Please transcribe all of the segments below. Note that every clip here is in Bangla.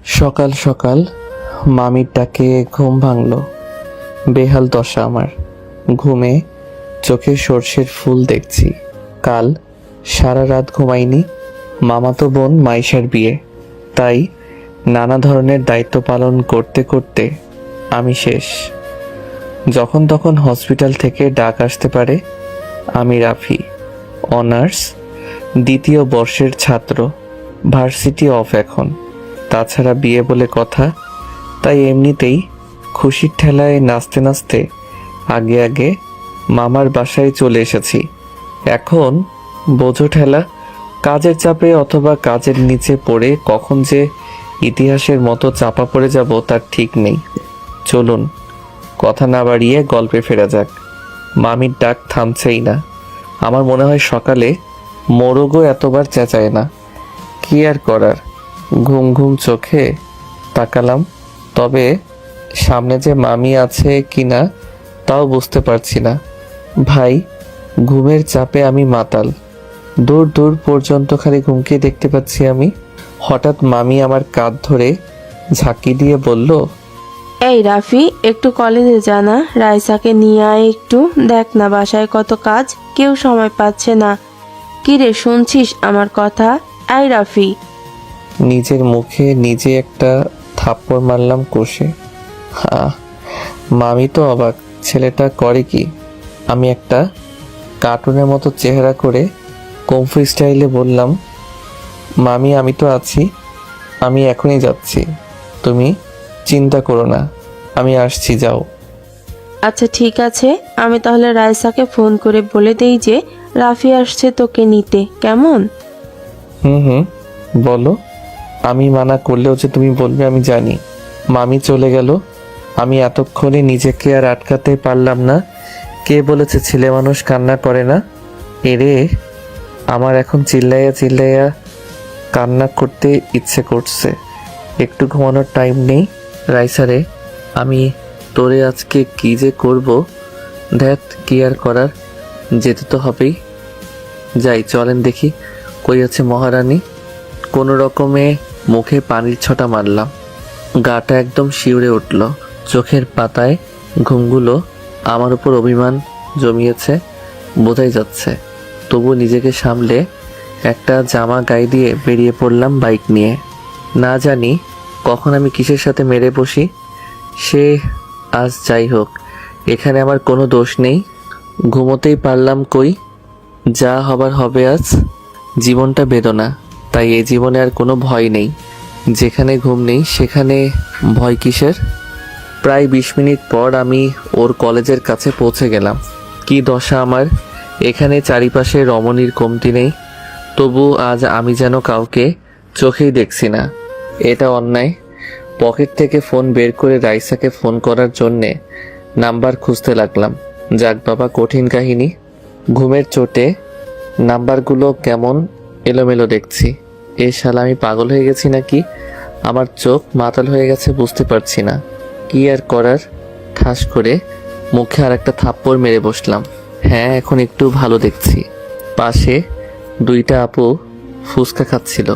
সকাল সকাল মামির ডাকে ঘুম ভাঙল। বেহাল দশা আমার। ঘুমে চোখে সর্ষের ফুল দেখছি। কাল সারা রাত ঘুমাইনি। মামাতো বোন মাইশার বিয়ে, তাই নানা ধরনের দায়িত্ব পালন করতে করতে আমি শেষ। যখন তখন হসপিটাল থেকে ডাক আসতে পারে। আমি রাফি, অনার্স দ্বিতীয় বর্ষের ছাত্র। ভার্সিটি অফ এখন। তাছাড়া বিয়ে বলে কথা, তাই এমনিতেই খুশির ঠেলায় নাচতে নাচতে আগে আগে মামার বাসায় চলে এসেছি। এখন বোঝো ঠেলা, কাজের চাপে অথবা কাজের নিচে পড়ে কখন যে ইতিহাসের মতো চাপা পড়ে যাব তার ঠিক নেই। চলুন কথা না বাড়িয়ে গল্পে ফেরা যাক। মামির ডাক থামছেই না। আমার মনে হয় সকালে মোরগও এতবার চেঁচায় না। কি আর করার, ঘুম ঘুম চোখে তাকালাম। তবে সামনে যে মামি আছে কিনা তাও বুঝতে পারছি না। ভাই, ঘুমের চাপে আমি মাতাল। দূর দূর পর্যন্ত খালি ঘুমকে দেখতে পাচ্ছি আমি। হঠাৎ মামি আমার কাঁধ ধরে ঝাঁকি দিয়ে বলল, এই রাফি, একটু কলেজে জানা, রাইসাকে নিয়ে আয় একটু। দেখ না বাসায় কত কাজ, কেউ সময় পাচ্ছে না। কি রে, শুনছিস আমার কথা? এই রাফি। নিজের মুখে নিজে একটা থাপ্পড় মারলাম কষে। মামি তো অবাক, ছেলেটা করে কি? আমি একটা কার্টুনের মতো চেহারা করে কমফু স্টাইলে বললাম, মামি আমি তো আছি, আমি এখনই যাচ্ছি, তুমি চিন্তা করো না, আমি আসছি, যাও। আচ্ছা ঠিক আছে, আমি তাহলে রাইসাকে ফোন করে বলে দেই যে রাফি আসছে তোকে নিতে, কেমন? হুম, বলো। আমি মানা করলেও যে তুমি বলবে আমি জানি। মামি চলে গেল। আমি এতক্ষণে নিজেকে আর আটকাতে পারলাম না। কে বলেছে ছেলে মানুষ কান্না করে না? এরে, আমার এখন চিল্লাইয়া চিল্লাইয়া কান্না করতে ইচ্ছে করছে। একটু ঘুমানোর টাইম নেই। রাইসারে, আমি তোরে আজকে কি যে করব। ধ্যাত, কি আর করার, যেতে তো হবেই। যাই, চলেন দেখি কই আছে মহারানী। কোনো রকমে মুখে পানির ছটা মারলাম। গাটা একদম শিউরে উঠল। চোখের পাতায় ঘুমগুলো আমার উপর অভিমান জমিয়েছে বোঝাই যাচ্ছে। তবু নিজেকে সামলে একটা জামা গায়ে দিয়ে বেরিয়ে পড়লাম বাইক নিয়ে। না জানি কখন আমি কিসের সাথে মেরে বসি। সে আজ যাই হোক, এখানে আমার কোনো দোষ নেই। ঘুমোতেই পারলাম কই, যা হবার হবে আজ। জীবনটা বেদনা, তাই এই জীবনে আর কোনো ভয় নেই। যেখানে ঘুম নেই সেখানে ভয় কিসের? প্রায় 20 মিনিট পর আমি ওর কলেজের কাছে পৌঁছে গেলাম। কি দশা আমার, এখানে চারিপাশে রমণীর কমতি নেই, তবু আজ আমি যেন কাউকে চোখেই দেখছি না। এটা অন্যায়। পকেট থেকে ফোন বের করে রাইসাকে ফোন করার জন্যে নাম্বার খুঁজতে লাগলাম। যাক বাবা, কঠিন কাহিনী। ঘুমের চোটে নাম্বারগুলো কেমন এলোমেলো দেখছি। এ শালা, আমি পাগল হয়ে গেছি নাকি? আমার চোখ মাতাল হয়ে গেছে, বুঝতে পারছি না। কি আর করার, ঠাস করে মুখে আর একটা থাপ্পড় মেরে বসলাম। হ্যাঁ, এখন একটু ভালো দেখছি। পাশে 2টা আপু ফুচকা খাচ্ছিল।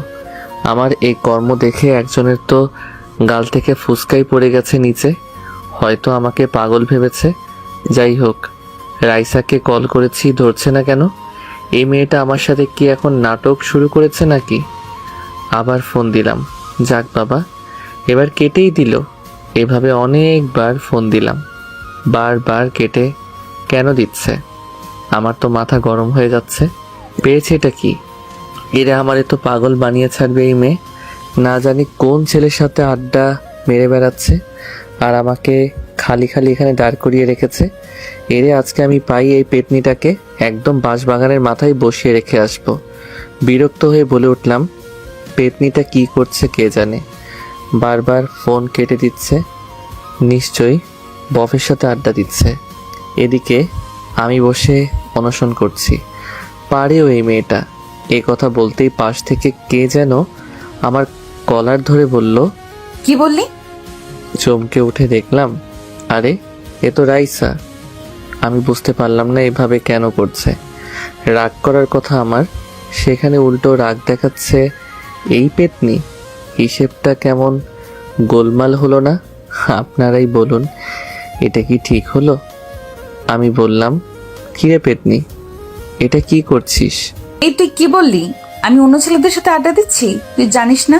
আমার এই কর্ম দেখে একজনের তো গাল থেকে ফুচকাই পড়ে গেছে নিচে। হয়তো আমাকে পাগল ভেবেছে। যাই হোক, রাইসাকে কল করেছি, ধরছে না কেন? এই মেয়েটা আমার সাথে কি এখন নাটক শুরু করেছে নাকি? আবার ফোন দিলাম। যাক বাবা, এবার কেটেই দিল। এভাবে অনেকবার ফোন দিলাম, বারবার কেটে কেন দিচ্ছে? আমার তো মাথা গরম হয়ে যাচ্ছে। পেয়েছে এটা কি? এরা আমারে তো পাগল বানিয়ে ছাড়বে এই মেয়ে। না জানি কোন ছেলের সাথে আড্ডা মেরে বেড়াচ্ছে আর আমাকে খালি খালি এখানে দাঁড় করিয়ে রেখেছে। এরে আজকে আমি পাই এই পেতনিটাকে একদম বাঁশবাগানের মাথায় বসিয়ে রেখে আসবো। বিরক্ত হয়ে বলে উঠলাম, পেতনিটা কি করছে কে জানে, বারবার ফোন কেটে দিচ্ছে। নিশ্চয়ই বফের সাথে আড্ডা দিচ্ছে। এদিকে আমি বসে অনশন করছি। পারেও এই মেয়েটা। এ কথা বলতেই পাশ থেকে কে যেন আমার কলার ধরে বলল, কি বললি? চমকে উঠে দেখলাম, আরে এ তো রাইসা। আমি বুঝতে পারলাম না এভাবে কেন করছে। রাগ করার কথা আমার, সেখানে উল্টো রাগ দেখাচ্ছে এই পেতনি। হিসেবটা কেমন গোলমাল হলো না? আপনারাই বলুন, এটা কি ঠিক হলো? আমি বললাম, কিরে পেতনি, এটা কি করছিস? এই তুই কি বললি? আমি অন্য ছেলেদের সাথে আড্ডা দিচ্ছি? তুই জানিস না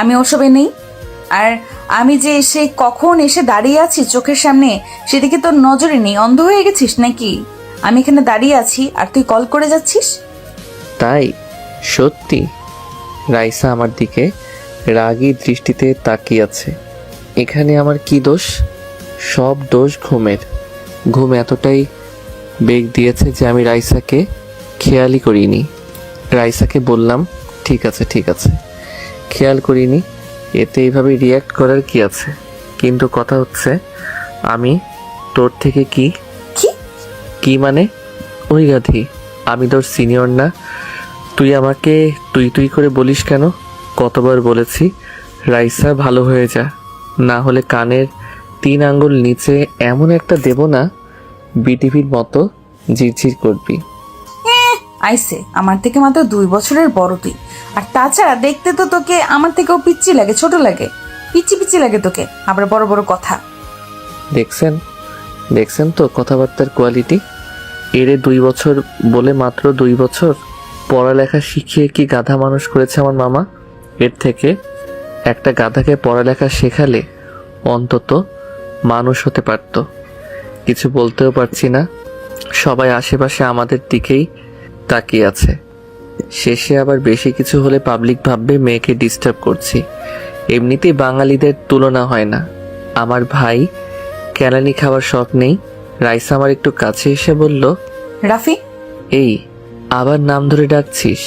আমি ওসবে নেই। আর আমি যে এসে কখন এসে দাঁড়িয়ে আছি চোখের সামনে, সেদিকে তোর নজরে নেই? অন্ধ হয়ে গেছিস নাকি? আমি এখানে দাঁড়িয়ে আছি আর তুই কল করে যাচ্ছিস। তাই? সত্যি? রাইসা আমার দিকে রাগী দৃষ্টিতে তাকিয়ে আছে। এখানে আমার কি দোষ? সব দোষ ঘুমের। ঘুম এতটাই বেগ দিয়েছে যে আমি রাইসাকে খেয়ালই করিনি। রাইসাকে বললাম, ঠিক আছে ঠিক আছে, খেয়াল করিনি, এতে এইভাবে রিয়্যাক্ট করার কি আছে? কিন্তু কথা হচ্ছে, আমি তোর থেকে কি কি? কি মানে? ওই গাধি, আমি তোর সিনিয়র না? তুই আমাকে তুই তুই করে বলিস কেন? কতবার বলেছি রাইসা ভালো হয়ে যা, না হলে কানের 3 আঙ্গুল নিচে এমন একটা দেব না, বিটিভির মতো ঝিরঝির করবি। আইসে, আমার থেকে মাত্র 2 বছরের বড় তুই। আর তাছাড়া দেখতে তো তোকে আমার থেকেও পিচ্ছি লাগে, ছোট লাগে, পিচ্ছি পিচ্ছি লাগে তোকে, আবার বড় বড় কথা। দেখছেন দেখছেন তো কথাবার্তার কোয়ালিটি? এরে 2 বছর বলে মাত্র 2 বছর? পড়ালেখা শিখিয়ে কি গাধা মানুষ করেছে আমার মামা? এর থেকে একটা গাধাকে পড়ালেখা শেখালে অন্তত মানুষ হতে পারত। কিছু বলতেও পারছি না, সবাই আশেপাশে আমাদের দিকেই তাকিয়ে আছে। শেষে আবার বেশি কিছু হলে পাবলিক ভাববে মেয়েকে ডিস্টার্ব করছি। এমনিতেই বাঙালিদের তুলনা হয় না। আমার ভাই কেলানি খাওয়ার শখ নেই। রাইসা আমার একটু কাছে এসে বলল, রাফি, এই আবার নাম ধরে ডাকছিস?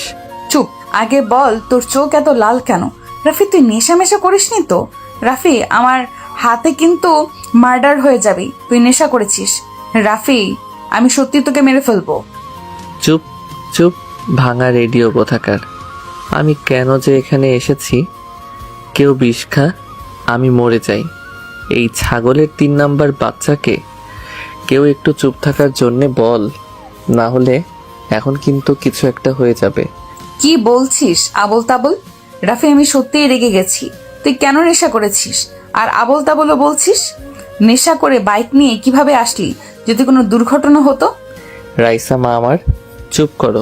চুপ। আগে বল তোর চোখ এত লাল কেন? রাফি, তুই নেশা মেশা করিসনি তো? রাফি, আমার হাতে কিন্তু মার্ডার হয়ে যাবি। তুই নেশা করেছিস রাফি, আমি সত্যি তোকে মেরে ফেলবো। চুপ চুপ, ভাঙা রেডিও কোথাকার। আমি কেন যে এখানে এসেছি? কেউ বিষ খা, আমি মরে যাই। এই ছাগলের 3 নাম্বার বাচ্চাকে কেউ একটু চুপ থাকার জন্যে বল, না হলে এখন কিন্তু কিছু একটা হয়ে যাবে। কি বলছিস আবল তাবল? রাফি, আমি সত্যিই রেগে গেছি। তুই কেন নেশা করেছিস আর আবল তাবলও বলছিস? নেশা করে বাইক নিয়ে কিভাবে আসলি? যদি কোনো দুর্ঘটনা হতো? রাইসা মা আমার, চুপ করো।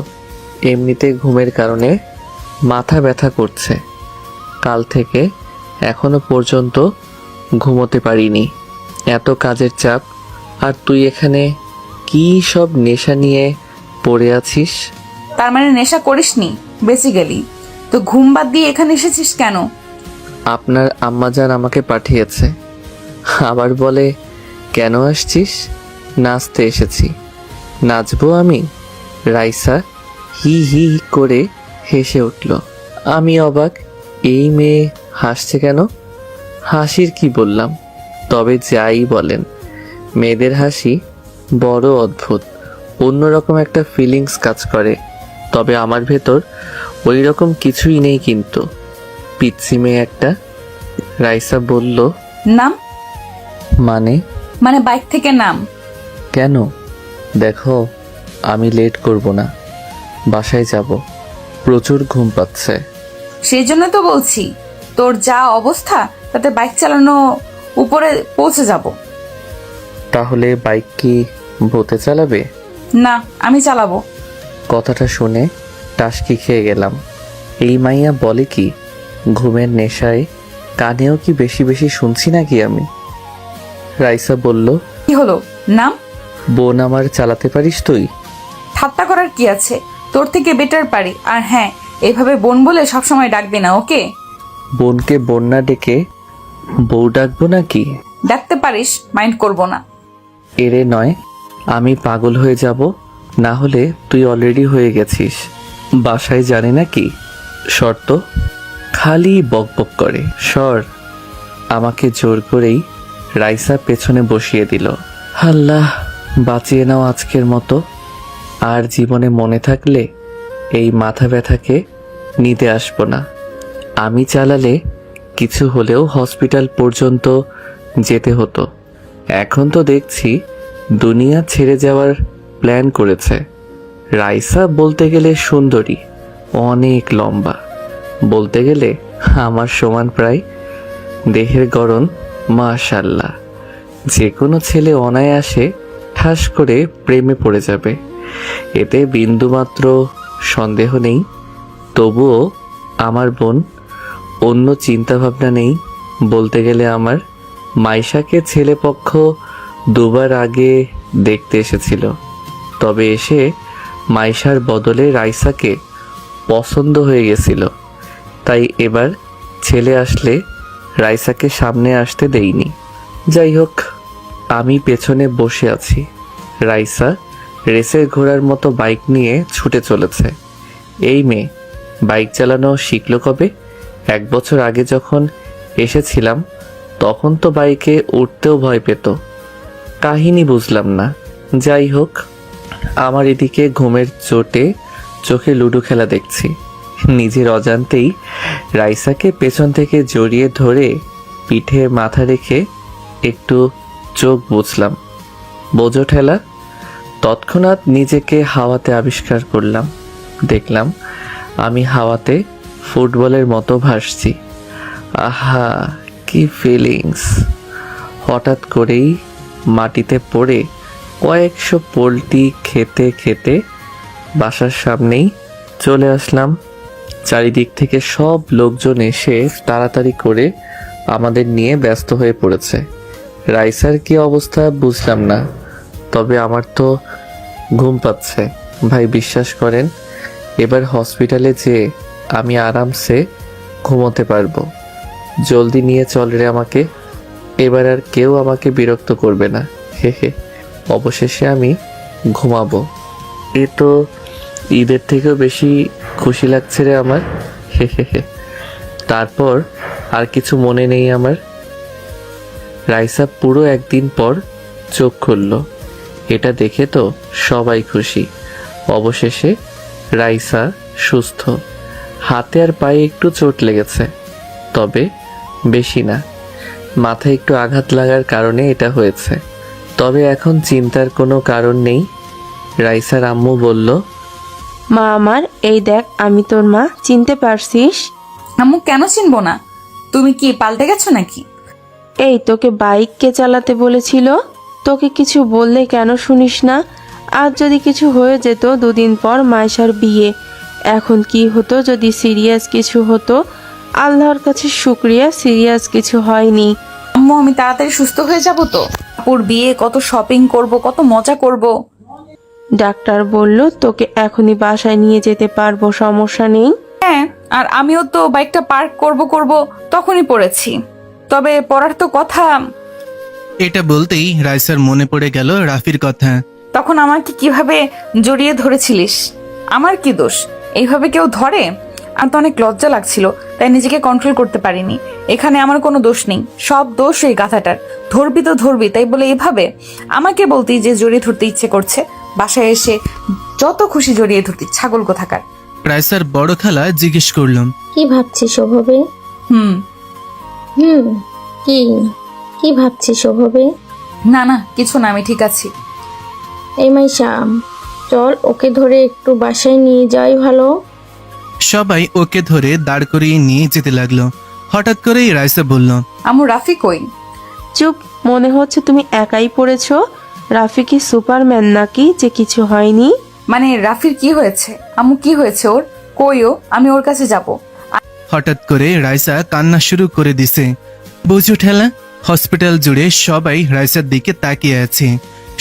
এমনিতে ঘুমের কারণে মাথা ব্যথা করছে। কাল থেকে এখনো পর্যন্ত ঘুমোতে পারিনি, এত কাজের চাপ। আর তুই এখানে কি সব নেশা নিয়ে পড়ে আছিস? তার মানে নেশা করিসনি বেসিক্যালি? তো ঘুম বাদ দিয়ে এখানে এসেছিস কেন? আপনার আম্মাজান আমাকে পাঠিয়েছে। আবার বলে, কেন আসছিস? নাচতে এসেছি। নাচবো আমি? রাইসা হি হি হি করে হেসে উঠল। আমি অবাক, এই মেয়ে হাসছে কেন? হাসির কি বললাম? তবে যাই বলেন, মেয়েদের হাসি বড় অদ্ভুত, অন্যরকম একটা ফিলিংস কাজ করে। তবে আমার ভেতর ওই রকম কিছুই নেই কিন্তু। পিচ্ছি মেয়ে একটা। রাইসা বলল, নাম? মানে বাইক থেকে নাম। কেন? দেখো, আমি লেট করব না, বাসায় যাব, প্রচুর ঘুম পাচ্ছে। সেই জন্য তো বলছি, তোর যা অবস্থা তাতে বাইক চালানো উপরে পৌঁছে যাব। তাহলে বাইক কি ভূতে চালাবে? না, আমি চালাবো। কথাটা শুনে টাসকি খেয়ে গেলাম। এই মাইয়া বলে কি? ঘুমের নেশায় কানেও কি বেশি বেশি শুনছি নাকি আমি? রাইসা বলল, কি হলো? নাম? বোন আমার চালাতে পারিস তুই? ঠাট্টা করার কি আছে? তোর থেকে বেটার পারি। আর হ্যাঁ, এভাবে বোন বলে সবসময় ডাকবি না, ওকে? বোনকে বোন না ডেকে বউ ডাকবো নাকি? ডাকতে পারিস, মাইন্ড করব না। এরে নয়, আমি পাগল হয়ে যাব। না হলে তুই অলরেডি হয়ে গেছিস। বাসায় জানে নাকি? শর্ত খালি বকবক করে। সর। আমাকে জোর করেই রাইসা পেছনে বসিয়ে দিল। আল্লাহ, বাঁচিয়ে নাও আজকের মতো। আর জীবনে মনে থাকলে এই মাথা ব্যথাকে নিতে আসবো না। আমি চালালে কিছু হলেও হসপিটাল পর্যন্ত যেতে হতো। এখন তো দেখছি দুনিয়া ছেড়ে যাওয়ার প্ল্যান করেছে। রাইসা বলতে গেলে সুন্দরী, অনেক লম্বা, বলতে গেলে আমার সমান প্রায়। দেহের গড়ন মাশাল্লাহ, যে কোনো ছেলে অনায়াসে ঠাস করে প্রেমে পড়ে যাবে, এতে বিন্দুমাত্র সন্দেহ নেই। তবুও আমার বোন, অন্য চিন্তাভাবনা নেই। বলতে গেলে আমার মাইশাকে ছেলেপক্ষ দুবার আগে দেখতে এসেছিল, তবে এসে মাইশার বদলে রাইসাকে পছন্দ হয়ে গেছিল। তাই এবার ছেলে আসলে রাইসাকে সামনে আসতে দেইনি। যাই হোক, আমি পেছনে বসে আছি, রাইসা রেসের ঘোড়ার মতো বাইক নিয়ে ছুটে চলেছে। এই মেয়ে বাইক চালানো শিখলো কবে? 1 বছর আগে যখন এসেছিলাম তখন তো বাইকে উঠতেও ভয় পেত। কাহিনী বুঝলাম না। যাই হোক, আমার এদিকে ঘুমের চোটে চোখে লুডো খেলা দেখছি। নিজের অজান্তেই রাইসাকে পেছন থেকে জড়িয়ে ধরে পিঠে মাথা রেখে একটু চোখ বুঝলাম। বোঝো ঠেলা। তৎক্ষণাৎ নিজেকে হাওয়াতে আবিষ্কার করলাম। দেখলাম আমি হাওয়াতে ফুটবলের মতো ভাসছি। আহা, কি ফিলিংস! হঠাৎ করেই মাটিতে পড়ে কয়েকশো পোল্টি খেতে খেতে বাসার সামনেই চলে আসলাম। চারিদিক থেকে সব লোকজন এসে তাড়াতাড়ি করে আমাদের নিয়ে ব্যস্ত হয়ে পড়েছে। রাইসার কি অবস্থা বুঝলাম না, তবে আমার তো ঘুম পাচ্ছে। ভাই বিশ্বাস করেন, এবার হসপিটালে যেয়ে আমি আরামসে ঘুমোতে পারবো। জলদি নিয়ে চল রে আমাকে, এবার আর কেউ আমাকে বিরক্ত করবে না। হে হে, অবশেষে আমি ঘুমাবো। এ তো ঈদের থেকেও বেশি খুশি লাগছে রে আমার। হে হে হে। তারপর আর কিছু মনে নেই আমার। রাইসা পুরো 1 দিন পর চোখ খুলল, এটা দেখে তো সবাই খুশি। অবশেষে রাইসা সুস্থ। হাতে আর পায়ে একটু চোট লেগেছে, তবে বেশি না। মাথায় একটু আঘাত লাগার কারণে এটা হয়েছে, তবে এখন চিন্তার কোনো কারণ নেই। রাইসার আম্মু বলল, মা আমার, এই দেখ আমি তোর মা, চিনতে পারছিস? আম্মু কেন চিনবো না? তুমি কি পাল্টে গেছো নাকি? এই তোকে বাইক কে চালাতে বলেছিল? তোকে কিছু বললে কেন শুনিস না? আজ যদি কিছু হয়ে যেত, 2 দিন পর মাইশার বিয়ে। এখন কি হতো যদি সিরিয়াস কিছু হতো? আল্লাহর কাছে শুক্রিয়া, সিরিয়াস কিছু হয়নি। আম্মু, আমি তাড়াতাড়ি সুস্থ হয়ে যাব তো। আপুর বিয়ে, কত শপিং করব, কত মজা করব। ডাক্তার বলল তোকে এখনই বাসায় নিয়ে যেতে পারবো, সমস্যা নেই। হ্যাঁ, আর আমিও তো বাইকটা পার্ক করব তখনই পড়েছি। তবে পড়ার তো কথা। এটা বলতেই রাইসার মনে পড়ে গেল রাফির কথা। তখন আমাকে কিভাবে জড়িয়ে ধরেছিলিস? আমার কি দোষ? এইভাবে কেউ ধরে? আর তো অনেক লজ্জা লাগছিল, তাই নিজেকে কন্ট্রোল করতে পারিনি। এখানে আমার কোনো দোষ নেই, সব দোষ এই গাধাটার। ধরবি তো ধরবি, তাই বলে এভাবে আমাকে বলতি যে জড়িয়ে ধরতে ইচ্ছে করছে। বাসায় এসে যত খুশি জড়িয়ে ধরতি, ছাগল কোথাকার। রাইসার বড় খালা জিজ্ঞেস করলাম, কি ভাবছিস ওভাবে? হুম হুম, কি কি ভাবছিস ওভাবে? না না, কিছু না, আমি ঠিক আছি। এই মাইশা, চল ওকে ধরে একটু বাসায় নিয়ে যাই ভালো। সবাই ওকে ধরে দাঁড় করিয়ে নিয়ে যেতে লাগলো। হঠাৎ করেই রাইসা বলল, আমু, রাফি কই? চুপ, মনে হচ্ছে তুমি একাই পড়েছো। রাফি কি সুপারম্যান নাকি যে কিছু হয়নি? মানে রাফির কি হয়েছে? আমু, কি হয়েছে ওর? কই ও? আমি ওর কাছে যাব। হঠাৎ করে রাইসা কান্না শুরু করে দিছে। বুঝো ঠেলা, হসপিটাল জুড়ে সবাই রাইসার দিকে তাকিয়ে আছে।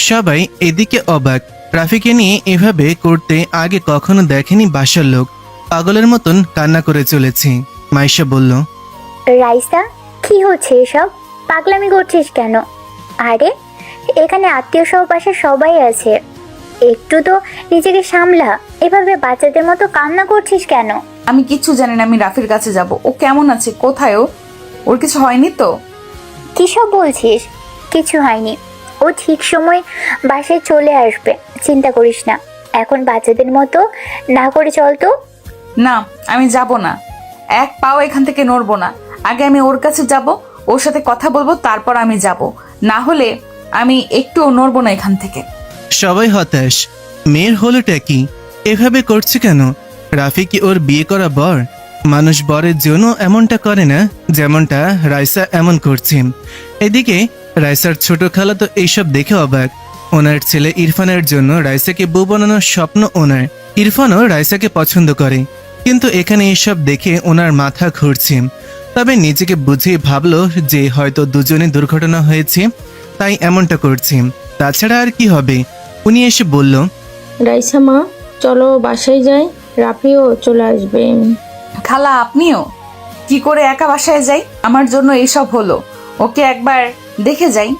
সবাই এদিকে অবাক। রাফিকে নিয়ে এভাবে করতে আগে কখনো দেখেনি বাসার লোক। পাগলের মতন কান্না করে চলেছে। মাইশা বলল, রাইসা, কি হচ্ছে এসব? পাগলামি করছিস কেন? আরে এখানে আত্মীয় সহ বাসার সবাই আছে, একটু তো নিজেকে সামলা। এভাবে বাচ্চাদের মতো কান্না করছিস কেন? আমি কিচ্ছু জানি না, আমি রাফির কাছে যাব। ও কেমন আছে? কোথায় ও? ওর কিছু হয়নি তো? কিসব বলছিস? কিছু হয়নি, ও ঠিক সময় বাসায় চলে আসবে, চিন্তা করিস না। এখন বাচ্চাদের মতো না করে চল তো। না, আমি যাব না, এক পাও এখান থেকে নড়বো না। আগে আমি ওর কাছে যাব, ওর সাথে কথা বলবো, তারপর আমি যাব। না হলে আমি একটুও নড়বো না এখান থেকে। সবাই হতাশ। মেয়ের হলোটা কি? এভাবে করছে কেন? রাফি কি ওর বিয়ে করা বর? মানুষ বরের জন্য এমনটা করে না, যেমনটা রাইসা এমন করছে। এদিকে রাইসার ছোট খালা তো এইসব দেখে অবাক। ওনার ছেলে ইরফানের জন্য রাইসাকে বউ বানানোর স্বপ্ন ওনার। ইরফানও রাইসাকে পছন্দ করে, কিন্তু এখানে এসব দেখে ওনার মাথা ঘুরছে। তবে নিজেকে বুঝিয়ে ভাবলো যে হয়তো দুজনে দুর্ঘটনা হয়েছে, তাই এমনটা করছে। তাছাড়া আর কি হবে। উনি এসে বলল, রাইসা মা, চলো বাসায় যাই, রাফিও চলে আসবে। খালা আপনিও? কি করে একা বাসায় যাই? আমার জন্য এইসব হলো, ওকে একবার দেখে যাই।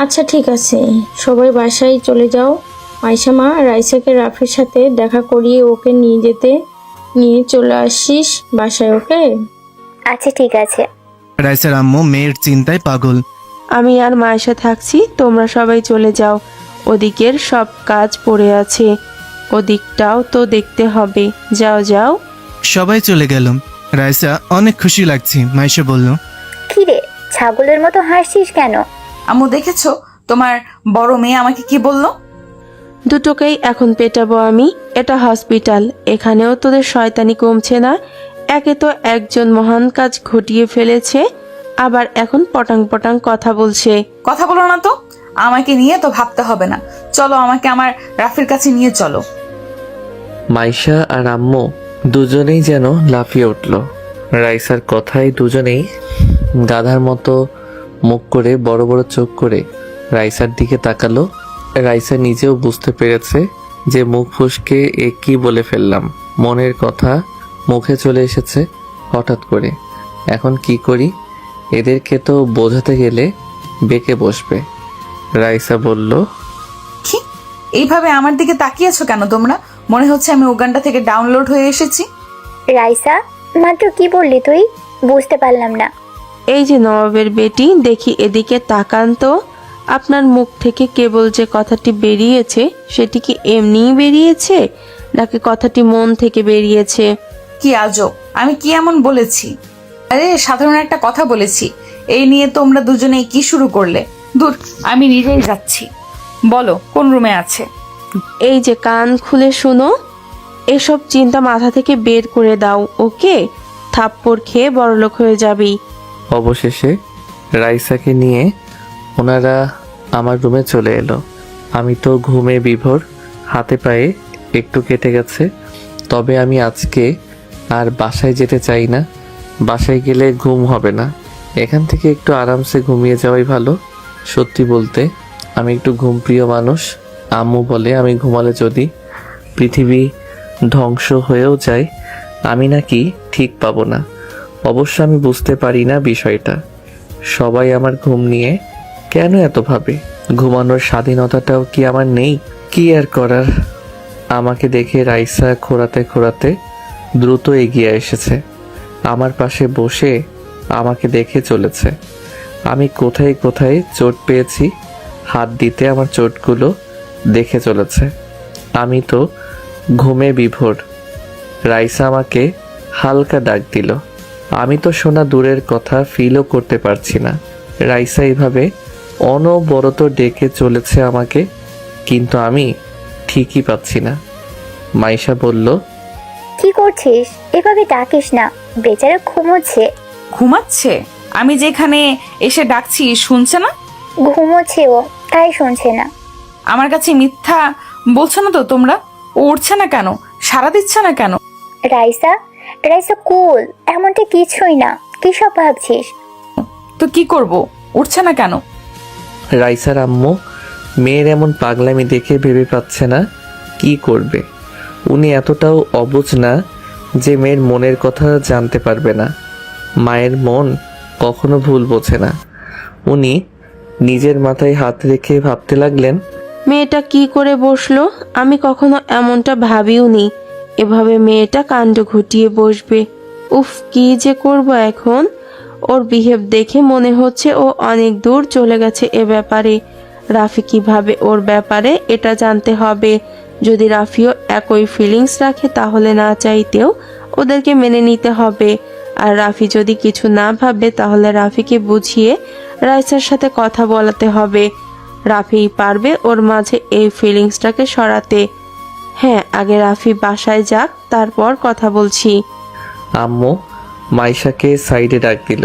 আচ্ছা ঠিক আছে, সবাই বাসায় চলে যাও। মাইশা মা, রাইসাকে রাফির সাথে দেখা করিয়ে ওকে নিয়ে চলে আসিস বাসায়, ওকে? আচ্ছা ঠিক আছে। রাইসার আম্মু মেয়ের চিন্তায় পাগল। আমি আর মায়েশা থাকছি, তোমরা সবাই চলে যাও। ওদিকের সব কাজ পড়ে আছে, ওদিকটাও তো দেখতে হবে। যাও যাও। সবাই চলে গেল। রাইসা অনেক খুশি লাগছে। মাইশা বলল, কি রে, ছাগলের মতো হাসছিস কেন? আম্মু দেখেছো তোমার বড় মেয়ে আমাকে কি বললো? দুটোকেই এখন পেটাবো আমি। এটা হসপিটাল, এখানেও তোদের শয়তানি কমছে না। একে তো একজন মহান কাজ ঘটিয়ে ফেলেছে, আবার এখন পটাং পটাং কথা বলছে। কথা বলো না তো, আমাকে নিয়ে তো ভাবতে হবে না। চলো আমাকে আমার রাফির কাছে নিয়ে চলো। মাইশা আর আম্মু দুজনেই যেন লাফিয়ে উঠল। রাইসার কথায় দুজনেই গাধার মতো মুখ করে বড় বড় চোখ করে রাইসার দিকে তাকালো। রাইসা নিজেও বুঝতে পেরেছে যে মুখ ফসকে এ কি বলে ফেললাম। মনের কথা মুখে চলে এসেছে হঠাৎ করে। এখন কি করি? এদেরকে তো বোঝাতে গেলে বেঁকে বসবে। রাইসা বলল, কি এইভাবে আমার দিকে তাকিয়েছো কেন তোমরা? মনে হচ্ছে আমি উগান্ডা থেকে ডাউনলোড হয়ে এসেছি। রাইসা, মাত্র কি বললি তুই? বুঝতে পারলাম না। এই যে নবাবের বেটি, দেখি এদিকে তাকান তো। আপনার মুখ থেকে কেবল যে কথাটি বেরিয়েছে সেটি কি এমনিই বেরিয়েছে, নাকি কথাটি মন থেকে বেরিয়েছে? কি আজব, আমি কি এমন বলেছি? আরে সাধারণ একটা কথা বলেছি। এই নিয়ে তোমরা দুজনেই কি শুরু করলে? দূর, আমি নিজেই যাচ্ছি। বলো কোন রুমে আছে? এই যে কান খুলে শুনো, এসব চিন্তা মাথা থেকে বের করে দাও, ওকে? থাপ্পড় খেয়ে বড়লোক হয়ে যাবি। অবশেষে রাইসাকে নিয়ে ওনারা আমার রুমে চলে এলো। আমি তো ঘুমে বিভোর, হাতে পায়ে একটু কেটে গেছে। তবে আমি আজকে আর বাসায় যেতে চাই না। বাসায় গেলে ঘুম হবে না। এখান থেকে একটু আরামসে ঘুমিয়ে যাওয়াই ভালো। সত্যি বলতে আমি একটু ঘুমপ্রিয় মানুষ। আম্মু বলে আমি ঘুমালে যদি পৃথিবী ধ্বংস হয়েও যায় আমি নাকি ঠিক পাবো না। অবশ্য আমি বুঝতে পারি না বিষয়টা। সবাই আমার ঘুম নিয়ে কেন এত ভাবে? ঘুমানোর স্বাধীনতাটাও কি আমার নেই? কি আর করার। আমাকে দেখে রাইসা খোঁড়াতে খোঁড়াতে দ্রুত এগিয়ে এসেছে। আমার পাশে বসে আমাকে দেখে চলেছে। আমি কোথায় কোথায় চোট পেয়েছি হাত দিতে আমার চোটগুলো দেখে চলেছে। আমি তো ঘুমে বিভোর। রাইসা আমাকে হালকা ডাক দিল। আমি তো শোনা দূরের কথা ফিলও করতে পারছি না। রাইসা এইভাবে অনবরত ডেকে চলেছে আমাকে, কিন্তু আমি ঠিকই পাচ্ছি না। মাইশা বলল, কি করছিস? এভাবে ডাকিস না, বেচারা ঘুমোচ্ছে। ঘুমাচ্ছে? আমি যেখানে এসে ডাকছি শুনছে না? ঘুমোচ্ছে ও, তাই শুনছে না। আমার কাছে মিথ্যা বলছো না তো তোমরা? ও উঠছে না কেন? সাড়া দিচ্ছে না কেন? রাইসা, রাইসা কুল, এমনটা কিছুই না। কি সব ভাবছিস? তো কি করব? উঠছে না কেন? রাইসার আম্মু মেয়ের এমন পাগলামি দেখে ভেবে পাচ্ছে না কি করবে। উনি এতটাও অবুঝ না যে মেয়ের মনের কথা জানতে পারবে না। মায়ের মন কখনো ভুল বোঝে না। উনি নিজের মাথায় হাত রেখে ভাবতে লাগলেন, মেয়েটা কি করে বসলো? আমি কখনো এমনটা ভাবিওনি, এভাবে মেয়েটা কাণ্ড ঘটিয়ে বসবে। উফ, কি যে করব এখন। ওর বিহেভ দেখে মনে হচ্ছে ও অনেক দূর চলে গেছে এ ব্যাপারে। রাফি কিভাবে ওর ব্যাপারে এটা জানতে হবে। যদি রাফিও একই ফিলিংস রাখে তাহলে না চাইতেও ওদেরকে মেনে নিতে হবে। আর রাফি যদি কিছু না ভাবে তাহলে রাফিকে বুঝিয়ে রাইসার সাথে কথা বলাতে হবে। রাফিই পারবে ওর মাঝে এই ফিলিংসটাকে সরাতে। হ্যাঁ, আগে রাফি বাসায় যাক, তারপর কথা বলছি। আম্মু মাইশাকে সাইডে ডাক দিল।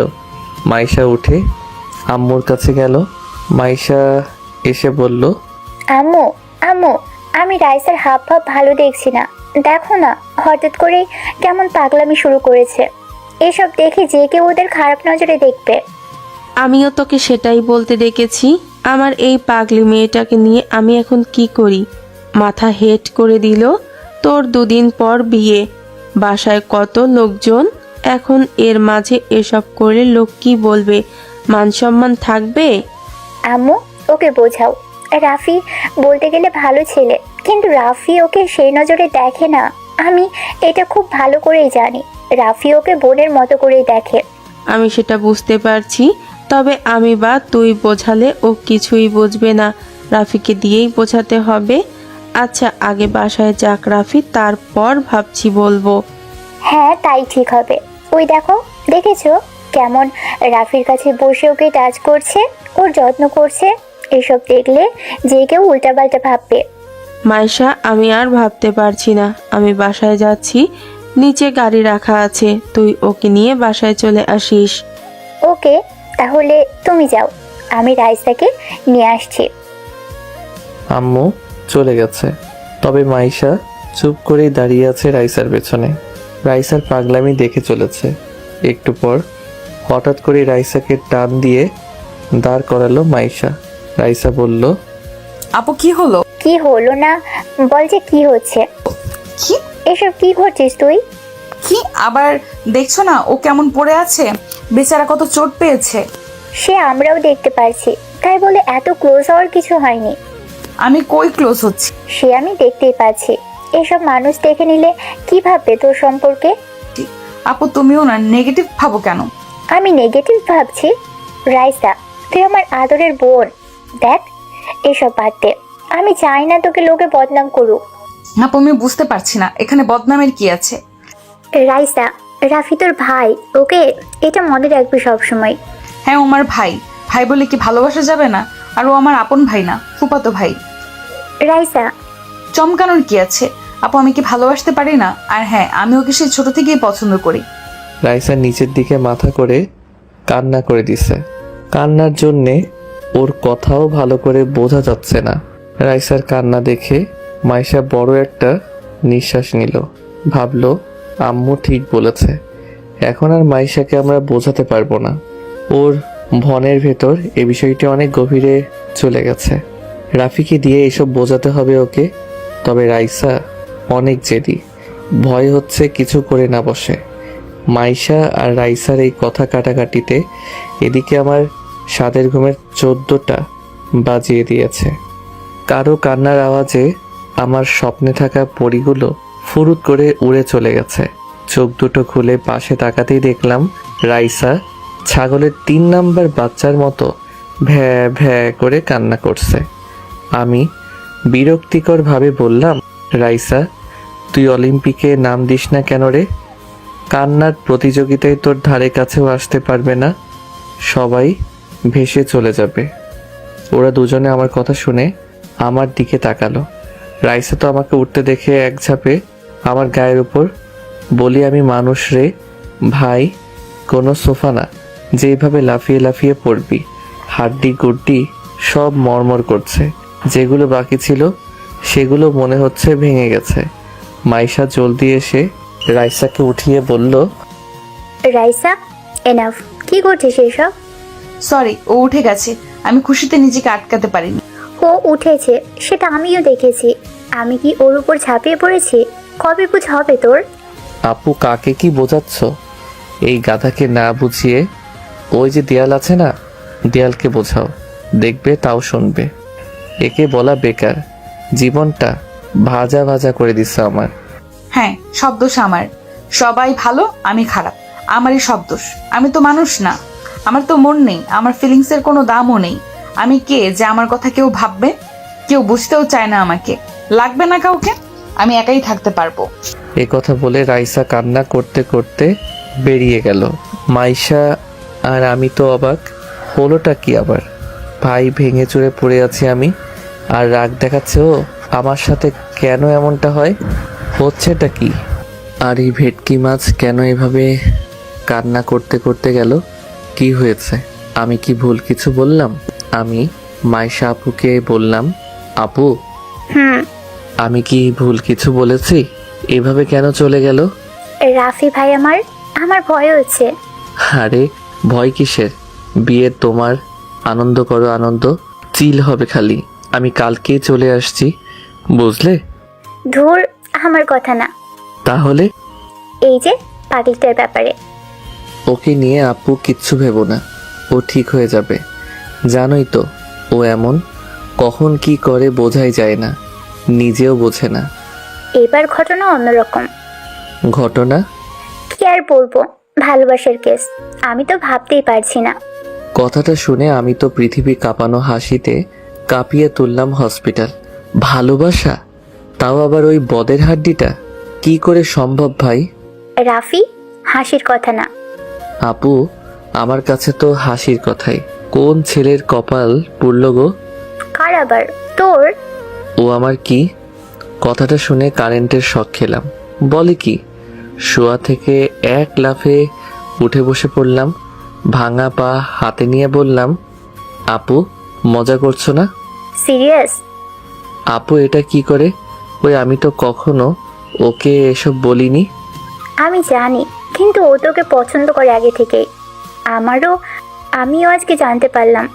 মাইশা উঠে আম্মুর কাছে গেল। মাইশা এসে বলল, আম্মু আম্মু, আমি রাইসার হাব ভাব ভালো দেখছি না। দেখো না, হঠাৎ করেই কেমন পাগলামি শুরু করেছে। এসব দেখে যে কেউ ওদের খারাপ নজরে দেখবে। আমিও তোকে সেটাই বলতে ডেকেছি। আমার এই পাগলি মেয়েটাকে নিয়ে আমি এখন কি করি? মাথা হেট করে দিল। তোর 2 দিন পর বিয়ে, বাসায় কত লোকজন, এখন এর মাঝে এসব করে লোক কি বলবে? মান সম্মান থাকবে? আম্মু, ওকে বোঝাও। রাফি বলতে গেলে ভালো ছেলে, কিন্তু রাফি ওকে সেই নজরে দেখে না। আমি এটা খুব ভালো করেই জানি। রাফি ওকে বোনের মতো করেই দেখে। আমি সেটা বুঝতে পারছি, তবে আমি বা তুই বোঝালে ও কিছুই বুঝবে না। রাফিকে দিয়েই বোঝাতে হবে। আচ্ছা, আগে বাসায় যাক রাফি, তারপর ভাবছি বলবো। হ্যাঁ, তাই ঠিক হবে। ওই দেখো, দেখেছো কেমন রাফির কাছে বসে ওকে টাচ করছে, ওর যত্ন করছে। এসব দেখলে যে কেউ উল্টাপাল্টা ভাববে। মাইশা, আমি আর ভাবতে পারছি না। আমি বাসায় যাচ্ছি, নিচে গাড়ি রাখা আছে, তুই ওকে নিয়ে বাসায় চলে আসিস। ওকে, তাহলে তুমি যাও, আমি রাইসাকে নিয়ে আসছি। আম্মু চলে গেছে। তবে মাইশা চুপ করেই দাঁড়িয়ে আছে রাইসার পেছনে। রাইসার পাগলামি দেখে চলেছে। একটু পর হঠাৎ করে রাইসাকে টান দিয়ে দাঁড় করালো মাইশা। রাইসা বলল, আপু কি হলো? কি হলো না বল, যে কি হচ্ছে? কি এসব কি করছিস তুই? কি আবার দেখছো না ও কেমন পড়ে আছে? বেচারা কত চোট পেয়েছে। সে আমরাও দেখতে পারছি, তাই বলে এত ক্লোজ হওয়ার কিছু হয়নি। আমি কই ক্লোজ হচ্ছি? সে আমি দেখতেই পাচ্ছি। এসব মানুষ দেখে নিলে কি ভাববে তোর সম্পর্কে? আপু তুমিও না নেগেটিভ ভাবো কেন? আমি নেগেটিভ ভাবছি? রাইসা, তুই আমার আদরের বোন। দেখ, এসব বাদ দে। আমি চাই না তোকে লোকে বদনাম করুক। আপু আমি বুঝতে পারছি না এখানে বদনামের কি আছে। রাইসা, রাফি তোর ভাই, ওকে এটা মনে রাখবি সবসময়। হ্যাঁ ও আমার ভাই, ভাই বলে কি ভালোবাসা যাবে না? আর ও আমার আপন ভাই না, ফুফাতো ভাই। রাইসা, চমকানোর কি আছে? আপু আমি কি ভালোবাসতে পারি না? আর হ্যাঁ, আমি ওকে সেই ছোট থেকেই পছন্দ করি। রাইসা নিচের দিকে মাথা করে কান্না করে দিছে। কান্নার জন্যে ওর কথাও ভালো করে বোঝা যাচ্ছে না। রাইসার কান্না দেখে মাইশা বড় একটা নিঃশ্বাস নিল। ভাবলো আম্মু ঠিক বলেছে, এখন আর মাইশাকে আমরা বোঝাতে পারবো না। ওর ভনের ভেতর এ বিষয়টি অনেক গভীরে চলে গেছে। রাফিকে দিয়ে এসব বোঝাতে হবে ওকে। তবে রাইসা অনেক জেদি, ভয় হচ্ছে কিছু করে না বসে। মাইশা আর রাইসার এই কথা কাটাকাটিতে এদিকে আমার সাদের ঘুমের 14টা বাজিয়ে দিয়েছে। কারো কান্নার আওয়াজে আমার স্বপ্নে থাকা পরীগুলো ফুরুত করে উড়ে চলে গেছে। চোখ দুটো খুলে পাশে তাকাতেই দেখলাম রাইসা ছাগলের 3 নাম্বার বাচ্চার মতো ভ্যা ভ্যা করে কান্না করছে। আমি বিরক্তিকরভাবে বললাম, রাইসা, তুই অলিম্পিকে নাম দিস না কেন রে? কান্নার প্রতিযোগিতায় তোর ধারে কাছেও আসতে পারবে না, সবাই ভেসে চলে যাবে। ওরা দুজনে আমার কথা শুনে আমার দিকে তাকালো। রাইসা তো আমাকে উঠতে দেখে এক ঝাঁপে আমার গায়ের উপর। বলি, আমি মানুষ রে ভাই, কোনো সোফা না যেভাবে লাফিয়ে লাফিয়ে পড়বি। হাড্ডি গুড্ডি সব মরমর করছে। যেগুলো বাকি ছিল সেগুলো মনে হচ্ছে ভেঙে গেছে। মাইশা জলদি এসে রাইসাকে উঠিয়ে বলল, রাইসা, এনাফ। কি করছিস এসব? সরি, ও উঠে গেছে। আমি খুশিতে নিজেকে আটকাতে পারিনি। ও উঠেছে সেটা আমিও দেখেছি। আমি কি ওর উপর ঝাঁপিয়ে পড়েছি? কবে বুঝ হবে তোর? আপু কাকে কি বোঝাচ্ছ? এই গাধাকে না বুঝিয়ে ওই যে দেয়াল আছে না, দেয়ালকে বোঝাও, দেখবে তাও শুনবে। একে বলা বেকার, জীবনটা ভাজা ভাজা করে দিচ্ছে আমার। হ্যাঁ, সব দোষ আমার। সবাই ভালো, আমি খারাপ। আমারই সব দোষ। আমি তো মানুষ না, আমার তো মন নেই, আমার ফিলিংসের কোনো দামও নেই। আমি কে যে আমার কথা কেউ ভাববে? কেউ বুঝতেও চায় না আমাকে। লাগবে না কাউকে, আমি একাই থাকতে পারবো। এ কথা বলে রাইসা কান্না করতে করতে বেরিয়ে গেল। মাইশা আর আমি তো অবাক, হলোটা কি আবার? ভাই ভেঙে চুরে পড়ে আছি আমি, আর রাগ দেখাচ্ছে ও আমার সাথে। কেন এমনটা হয়? হচ্ছেটা কি? আর এই ভেটকি মাছ কেন এভাবে কান্না করতে করতে গেল? কি হয়েছে? আমি কি ভুল কিছু বললাম? আমি মাইশা আপুকে বললাম, আপু হুম। আমি কি ভুল কিছু বলেছি? এভাবে কেন চলে গেল? রাফি ভাই আমার ভয় হচ্ছে। আরে ভয় কিসের? বিয়ে তোমার, আনন্দ করো আনন্দ, চিল হবে খালি। আমি কালকেই চলে আসছি, বুঝলে? ধুর, আমার কথা না। তাহলে এই যে পাগলিটার ব্যাপারে। ওকে নিয়ে আপু কিচ্ছু ভেবো না, ও ঠিক হয়ে যাবে। জানোই তো ও এমন, কখন কি করে বোঝাই যায় না, নিজেও বোঝে না। এবার ঘটনা অন্যরকম। ঘটনা? কি আর বলবো, ভালোবাসার কেস। আমি তো ভাবতেই পারছি না। কথাটা শুনে আমি তো পৃথিবী কাঁপানো হাসিতে কাঁপিয়ে তুললাম হসপিটাল। ভালোবাসা? তাও আবার ওই বদের হাড্ডিটা? কি করে সম্ভব ভাই? রাফি, হাসির কথা না। আপু, আমার কাছে তো হাসির কথাই। কোন ছেলের কপাল পুড়ল গো? কার আবার? তোর? ও আমার কি? কথাটা শুনে কারেন্টের শক খেলাম। বলে কি? শোয়া থেকে এক লাফে উঠে বসে পড়লাম, ভাঙা পা হাতে নিয়ে বললাম, আপু মজা করছো না? সিরিয়াস? আপু এটা কি করে? ওই আমি তো কখনো ওকে এসব বলিনি। আমি জানি, কিন্তু ও তোকে পছন্দ করে আগে থেকেই। আমিও আজকে জানতে পারলাম।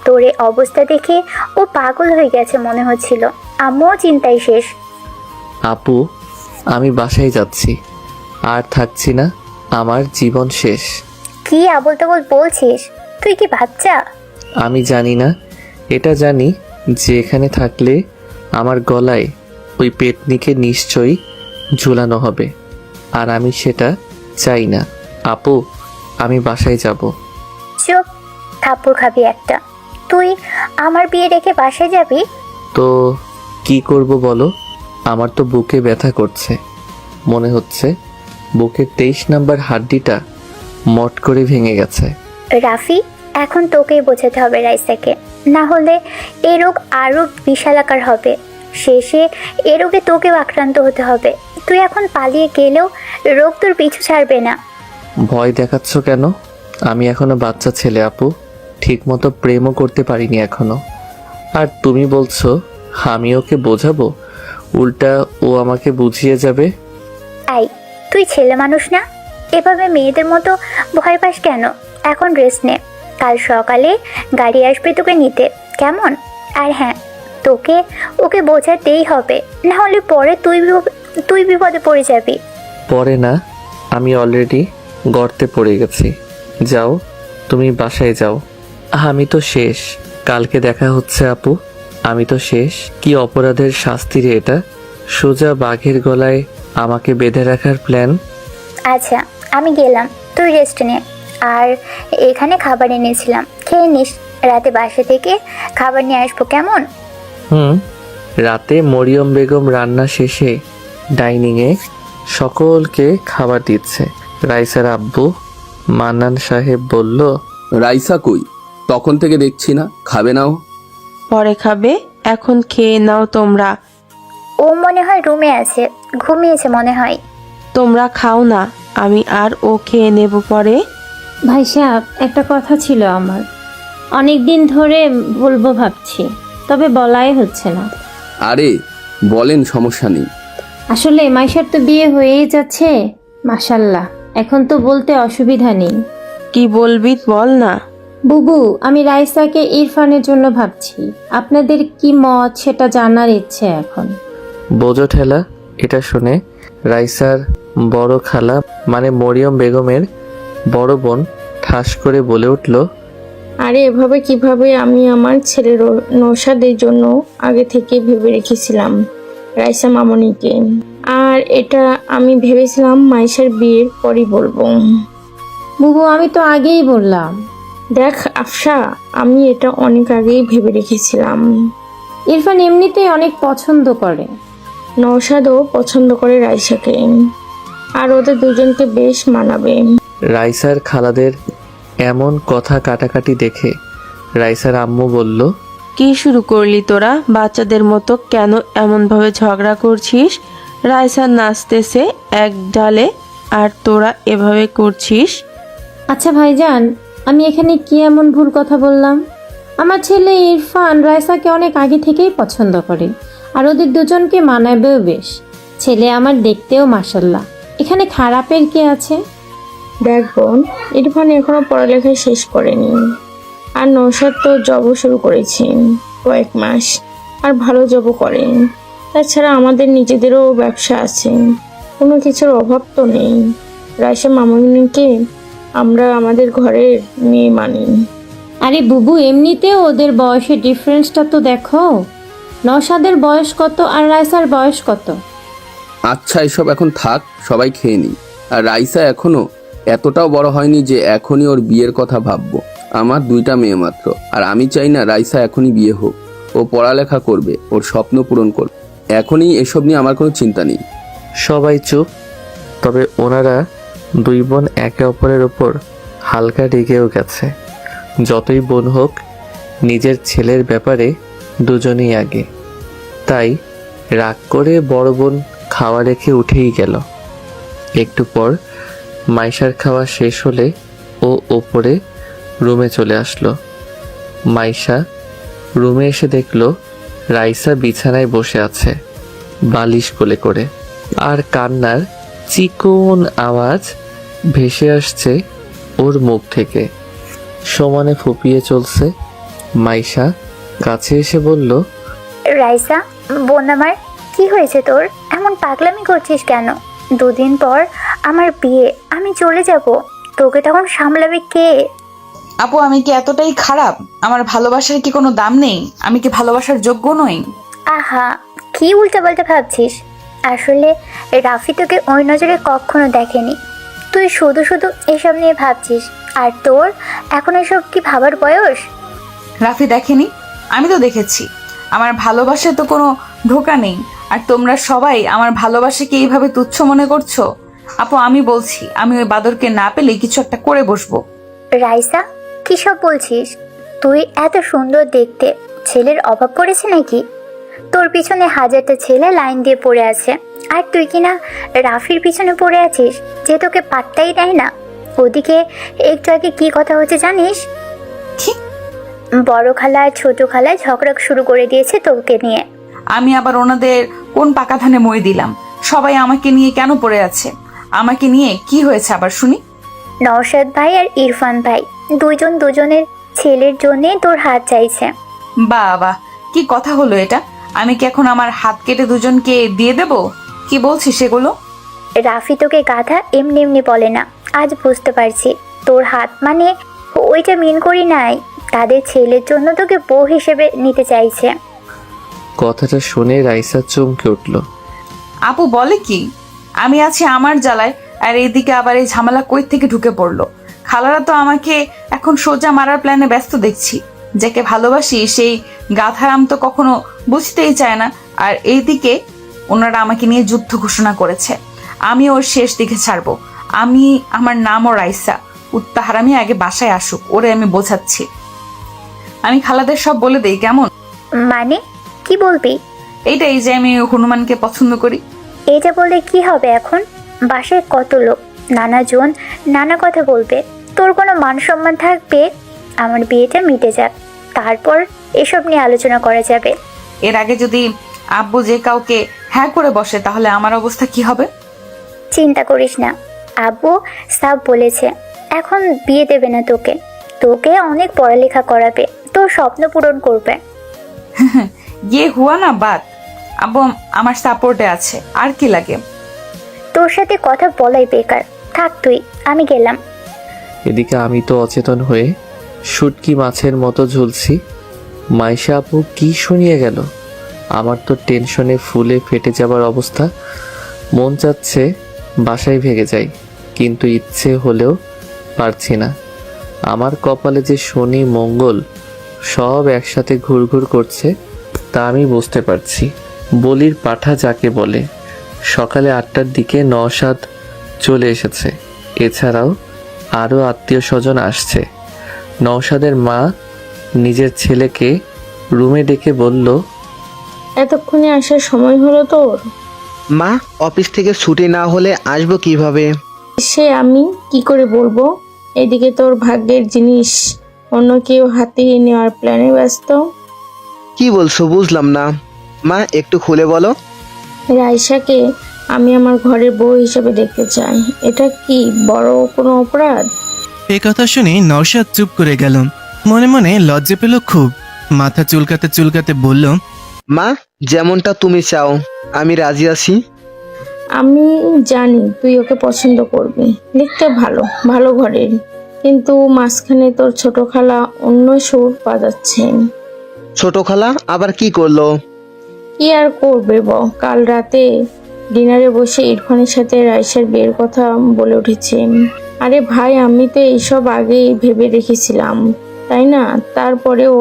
তোর এই অবস্থা দেখে ও পাগল হয়ে গেছে মনে হচ্ছিল। আমিও চিন্তায় শেষ। আপু আমি বাসায় যাচ্ছি, আর থাকছি না, আমার জীবন শেষ। কি আবোল তাবোল বলছিস? তুই কি বাচ্চা? আমি জানি না, এটা জানি যে এখানে থাকলে আমার গলায় ওই পেতনিকে নিশ্চয়ই ঝুলানো হবে, আর আমি সেটা চাই না। আপু আমি বাসায় যাব। চুপ, থাপ্পড় খাবি একটা। তুই আমার বিয়ে রেখে বাসায় যাবি? তো কি করব বলো? আমার তো বুকে ব্যথা করছে, মনে হচ্ছে বুকের 23 নাম্বার হাড্ডিটা মট করে ভেঙে গেছে। রাফি, এখন তোকেই বোঝাতে হবে রাইসাকে, না হলে এই রোগ আরো বিশালাকার হবে। শেষে এ রোগে তোকেও আক্রান্ত হতে হবে। তুই এখন পালিয়ে গেলেও রোগ তোর পিছু ছাড়বে না। ভয় দেখাচ্ছ কেন? আমি এখনো বাচ্চা ছেলে আপু, ঠিক মতো প্রেমও করতে পারিনি এখনো। আর তুমি বলছো আমি ওকে বোঝাবো? উল্টা ও আমাকে বুঝিয়ে যাবে। আই, তুই ছেলে মানুষ না? এভাবে মেয়েদের মতো ভয় পাস কেন? এখন রেস্ট নে, কাল সকালে গাড়ি আসবে তোকে নিতে, কেমন? আর হ্যাঁ, ওকে বোঝাতেই হবে, না হলে পরে তুই বিপদে পড়ে যাবি। পরে না, আমি অলরেডি গর্তে পড়ে গেছি। যাও, তুমি বাসায় যাও। আমি তো শেষ। কালকে দেখা হচ্ছে আপু। আমি তো শেষ। কি অপরাধের শাস্তি রে এটা? সোজা বাঘের গলায় আমাকে বেঁধে রাখার প্ল্যান। আচ্ছা, আমি গেলাম, তুই রেস্ট নে। আর এখানে খাবার এনেছিলাম, খেয়ে নিস। রাতে বাসা থেকে খাবার নিয়ে আসবো, কেমন? রাতে মরিয়ম বেগম রান্না শেষে ডাইনিংয়ে সকলকে খাবার দিচ্ছে। রাইসার আব্বু মান্নান সাহেব বলল, রাইসা কই? তখন থেকে দেখছি না, খাবে নাও। পরে খাবে, এখন খেয়ে নাও তোমরা। ও মনে হয় রুমে আছে, ঘুমিয়েছে মনে হয়। তোমরা খাও না, আমি আর ও খেয়ে নেব পরে। ভাই সাহেব, একটা কথা ছিল আমার, অনেক দিন ধরে বলবো ভাবছি, তবে বলাই হচ্ছে না। আরে বলেন, সমস্যা নেই। আসলে মাইশার তো বিয়ে হয়েই যাচ্ছে, মাশাল্লাহ, এখন তো বলতে অসুবিধা নেই। কি বলবি বল না। বুবু, আমি রাইসাকে ইরফানের জন্য ভাবছি, আপনাদের কি মত সেটা জানার ইচ্ছে এখন। বোঝো ঠেলা। এটা শুনে রাইসার বড় খালা মানে মরিয়ম বেগমের বড় বোন ঠাস করে বলে উঠল, আরে এভাবে কিভাবে? আমি আমার ছেলের নৌশাদের জন্য আগে থেকে ভেবে রেখেছিলাম রাইসা মামনিকে, আর এটা আমি ভেবেছিলাম মাইশার বিয়ের পরই বলবো। বুবু, আমি তো আগেই বললাম। দেখ আফসা, আমি এটা অনেক আগেই ভেবে রেখেছিলাম। ইরফান এমনিতেই অনেক পছন্দ করে। নৌশাদও পছন্দ করে রাইসাকে, আর ওদের দুজনকে বেশ মানাবে। রাইসার খালাদের এমন কথা কাটাকাটি দেখে রাইসার আম্মু বলল, কি শুরু করলি তোরা বাচ্চাদের মতো? কেন এমন ভাবে ঝগড়া করছিস? রাইসা নাচতেছে এক ডালে আর তোরা এভাবে করছিস। আচ্ছা ভাইজান, আমি এখানে কি এমন ভুল কথা বললাম? আমার ছেলে ইরফান রাইসাকে অনেক আগে থেকেই পছন্দ করে, আর ওদের দুজনকে মানাবেও বেশ। ছেলে আমার দেখতেও মাশাল্লাহ, এখানে খারাপের কি আছে? দেখ বোন, ইরফান এখনো পড়ালেখা শেষ করেনি, আর নৌশাদ তো জবও শুরু করেছে কয়েক মাস, আর ভালো জবও করেন। তাছাড়া আমাদের নিজেদেরও ব্যবসা আছে, কোনো কিছুর অভাব তো নেই। রাইসা মামুনিকে আমরা আমাদের ঘরের মেয়ে মানি। আরে বুবু, এমনিতেও ওদের বয়সের ডিফারেন্সটা তো দেখো। নওশাদের বয়স কত আর রাইসার বয়স কত? আচ্ছা এসব এখন থাক, সবাই খেয়ে নিই। আর রাইসা এখনো এতটাও বড় হয়নি যে এখনই ওর বিয়ের কথা ভাববো। আমার 2টা মেয়ে মাত্র, আর আমি চাই না রাইসা এখনই বিয়ে হোক। ও পড়ালেখা করবে, ওর স্বপ্ন পূরণ করবে। এখনই এসব নিয়ে আমার কোনো চিন্তা নেই। সবাই চুপ। তবে ওনারা 2 বোন একে অপরের ওপর হালকা রেগেও গেছে। যতই বোন হোক, নিজের ছেলের ব্যাপারে দুজনেই আগে। তাই রাগ করে বড় বোন খাওয়া রেখে উঠেই গেল। একটু পর মাইশার খাওয়া শেষ হলে ও ওপরে রুমে চলে আসলো। মাইশা রুমে এসে দেখলো রাইসা বিছানায় বসে আছে, বালিশ কোলে করে, আর কান্নার চিকন আওয়াজ ভেসে আসছে ওর মুখ থেকে। সমানে ফুপিয়ে চলছে। মাইশা কাছে এসে বলল, রাইসা বোন আমার, কি হয়েছে তোর? এমন পাগলামি করছিস কেন? 2 দিন পর আমার বিয়ে, আমি চলে যাব, তোকে তখন সামলাবে কে? আপু আমি কি এতটাই খারাপ? আমার ভালোবাসার কি কোনো দাম নেই? আমি কি ভালোবাসার যোগ্য নই? আহা, কি উল্টাপাল্টা ভাবছিস? আসলে রাফি তোকে ওই নজরে কখনো দেখেনি। তুই শুধু শুধু এসব নিয়ে ভাবছিস, আর তোর এখন এসব কি ভাবার বয়স? রাফি দেখেনি? আমি তো দেখেছি। আমার ভালোবাসায় তো কোনো ধোঁকা নেই, আর তোমরা সবাই আমার ভালোবাসাকে এইভাবে তুচ্ছ মনে করছো। আপু আমি বলছি, আমি ওই বাদরকে না পেলে কিছু একটা করে বসবো। রাইসা, কি সব বলছিস? তুই এত সুন্দর দেখতে, ছেলের অভাব পড়েছে নাকি? তোর পিছনে 1000টা ছেলে লাইন দিয়ে পড়ে আছে, আর তুই কিনা রাফির পিছনে পড়ে আছিস, যে তোকে পাত্তাই দেয় না। ওদিকে একটু আগে কি কথা হচ্ছে জানিস? কি? বড় খালা আর ছোট খালা ঝগড়া শুরু করে দিয়েছে তোকে নিয়ে। আমি আবার ওনাদের কোন পাকা ধানে মই দিলাম? সবাই আমাকে নিয়ে কেন পড়ে আছে? আমাকে নিয়ে কি হয়েছে আবার শুনি? নওশাদ ভাই আর ইরফান ভাই দুজনের ছেলের জন্য তোর হাত চাইছে। বাবা, কি কথা হলো এটা? আমি কি এখন আমার হাত কেটে দুজনকে দিয়ে দেব? কি বলছিস সেগুলো? রাফি তোকে গাধা এমনি এমনি বলে না, আজ বুঝতে পারছি। তোর হাত মানে ওইটা মিন করি নাই, তাদের ছেলের জন্য তোকে বউ হিসেবে নিতে চাইছে। কথাটা শুনে রাইসা চমকে উঠল। আপু বলে কি? আমি আছি আমার জ্বালায়, আর এইদিকে আবার এই ঝামেলা কই থেকে ঢুকে পড়লো? খালারা তো আমাকে এখন সোজা মারার প্ল্যানে ব্যস্ত দেখছি। যাকে ভালোবাসি সেই গাধারাম তো কখনো বুঝতেই চায় না, আর এইদিকে ওনারা আমাকে নিয়ে যুদ্ধ ঘোষণা করেছে। আমি ওর শেষ দিকে ছাড়বো। আমার নামও রাইসা। উত্তাহারামি আগে বাসায় আসুক, ওরে আমি বোঝাচ্ছি। আমি খালাদের সব বলে দেই, কেমন? মানে কি বলবি? এইটাই যে আমি হনুমানকে পছন্দ করি। এটা বললে কি হবে? এখন বাসায় কত লোক, নানাজন নানা কথা বলবে, তোর কোনো মান সম্মান থাকবে? আমার বিয়েটা মিটে যাক, তারপর এসব নিয়ে আলোচনা করা যাবে। এর আগে যদি আব্বু যে কাউকে হ্যাঁ করে বসে, তাহলে আমার অবস্থা কি হবে? চিন্তা করিস না, আব্বু সাফ বলেছে এখন বিয়ে দেবে না তোকে। তোকে অনেক পড়ালেখা করাবে, তোর স্বপ্ন পূরণ করবে। ইয়ে হুয়া না বাত। আব্বু আমার সাপোর্টে আছে, আর কি লাগে? তোর সাথে কথা বলাই বেকার, থাক তুই, আমি গেলাম। এদিকে আমি তো অচেতন হয়ে শুটকি মাছের মতো ঝুলছি। মাইশা আপু কি শুনিয়ে গেল? আমার তো টেনশনে ফুলে ফেটে যাবার অবস্থা। মন চাচ্ছে বাসায় ভেগে যাই, কিন্তু ইচ্ছে হলেও পারছি না। আমার কপালে যে শনি মঙ্গল সব একসাথে ঘুরঘুর করছে তা আমি বুঝতে পারছি। বলির পাঠা যাকে বলে। সকালে 8টার দিকে নওশাদ চলে এসেছে। এছাড়াও আরও আত্মীয় স্বজন আসছে। নওশাদের মা নিজের ছেলেকে রুমে ডেকে বলল, এতক্ষণে আসার সময় হলো তোর? মা, অফিস থেকে ছুটি না হলে আসবো কিভাবে? সে আমি কি করে বলবো? এদিকে তোর ভাগ্যের জিনিস অন্য কেউ হাতিয়ে নেওয়ার প্ল্যানে ব্যস্ত। কি বলছো বুঝলাম না। মা, একটু খুলে বলো। রাইসাকে আমি আমার ঘরের বউ হিসেবে দেখতে চাই। এটা কি বড় কোনো অপরাধ? এ কথা শুনে নওশাদ চুপ করে গেল। মনে মনে লজ্জা পেল খুব। মাথা চুলকাতে চুলকাতে বলল, মা, যেমনটা তুমি চাও আমি রাজি আছি। আমি জানি তুই ওকে পছন্দ করবি, দেখতে ভালো ভালো ঘরের, কিন্তু মাঝখানে তোর ছোট খালা অন্য সুর বাজাচ্ছে। ছোট খালা আবার কি করলো? কি আর করবে কাল রাতে ডিনারে বসে ইরফানের সাথে রাইসার বিয়ের কথা বলে উঠেছে। আরে ভাই, আমি তো এইসব আগেই ভেবে রেখেছিলাম, তাই না? তারপরেও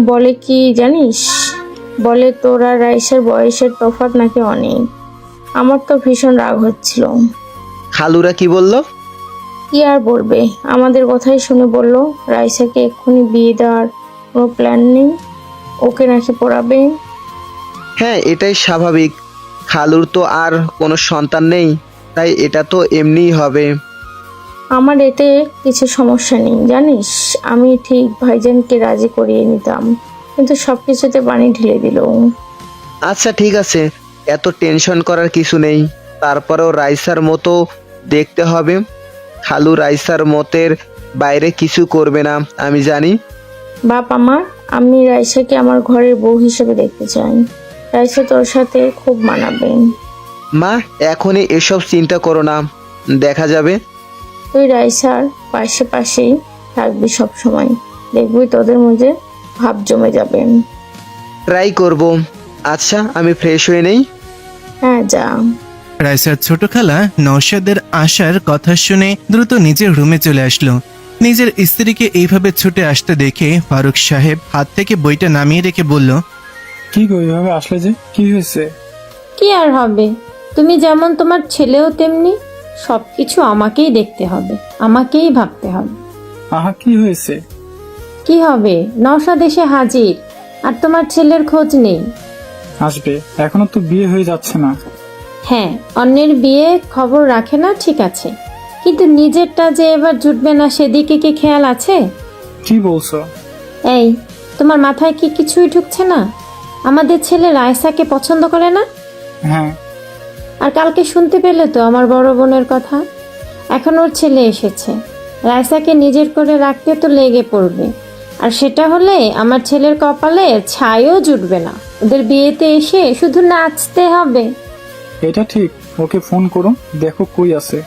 বলে কি জানিস, বলে তোরা রাইসার বয়সের তফাৎ নাকি অনেক। আমার তো ভীষণ রাগ হচ্ছিল। খালুরা কি বললো? কি আর বলবে, আমাদের কথাই শুনে বলল রাইসাকে এক্ষুনি বিয়ে দেওয়ার কোনো প্ল্যান নেই, ওকে নাকি পড়াবে। হ্যাঁ, এটাই স্বাভাবিক। খালুর তো আর কোনো সন্তান নেই, তাই এটা তো এমনিই হবে। আমার এতে কিছু সমস্যা নেই জানিস, আমি ঠিক ভাইজানকে রাজি করিয়ে নিতাম, কিন্তু সবকিছুতে পানি ঢেলে দিল। আচ্ছা ঠিক আছে, এত টেনশন করার কিছু নেই। তারপরেও রাইসার মতো দেখতে হবে। খালু রাইসার মতের বাইরে কিছু করবে না, আমি জানি। বাপ আমার, আমি রাইসাকে আমার ঘরের বউ হিসেবে দেখতে চাই। রাইসা তোর সাথে খুব মানাবে। মা, এখনই এসব চিন্তা করো না, দেখা যাবে। তুই রাইসার পাশে পাশেই থাকবি সব সময়, দেখবি তোদের মধ্যে ভাব জমে যাবে। ট্রাই করব। আচ্ছা, আমি ফ্রেশ হয়ে নেই। হ্যাঁ যা। রাইসার ছোট খালা নওশাদের আসার কথা শুনে দ্রুত নিজের রুমে চলে আসলো। নিজের স্ত্রীকে এইভাবে ছুটে আসতে দেখে ফারুক সাহেব হাত থেকে বইটা নামিয়ে রেখে বলল, কি গো, এভাবে আসলে যে? কি হয়েছে? কি আর হবে, তুমি যেমন তোমার ছেলেও তেমনি। সবকিছু আমাকেই দেখতে হবে, আমাকেই ভাবতে হবে। আহা, কি হয়েছে? কি হবে, নওশাদ এসে হাজির, আর তোমার ছেলের খোঁজ নেই। আসবে, এখনো তো বিয়ে হয়ে যাচ্ছে না। হ্যাঁ, অন্যের বিয়ে খবর রাখে না ঠিক আছে, কিন্তু নিজেরটা যে এবার জুটবে না সেদিকে কি খেয়াল আছে? কি বলছো? এই, তোমার মাথায় কি কিছুই ঢুকছে না? আমাদের ছেলে রায়সাকে পছন্দ করে না? হ্যাঁ। আর কালকে শুনতে পেলে তো আমার বড় বোনের কথা। এখন ওর ছেলে এসেছে, রায়সাকে নিজের করে রাখতে তো লেগে পড়বে, আর সেটা হলে আমার ছেলের কপালে ছাইও জুটবে না। ওদের বিয়েতে এসে শুধু নাচতে হবে। এটা ঠিক, ওকে ফোন করো, দেখো কই আছে।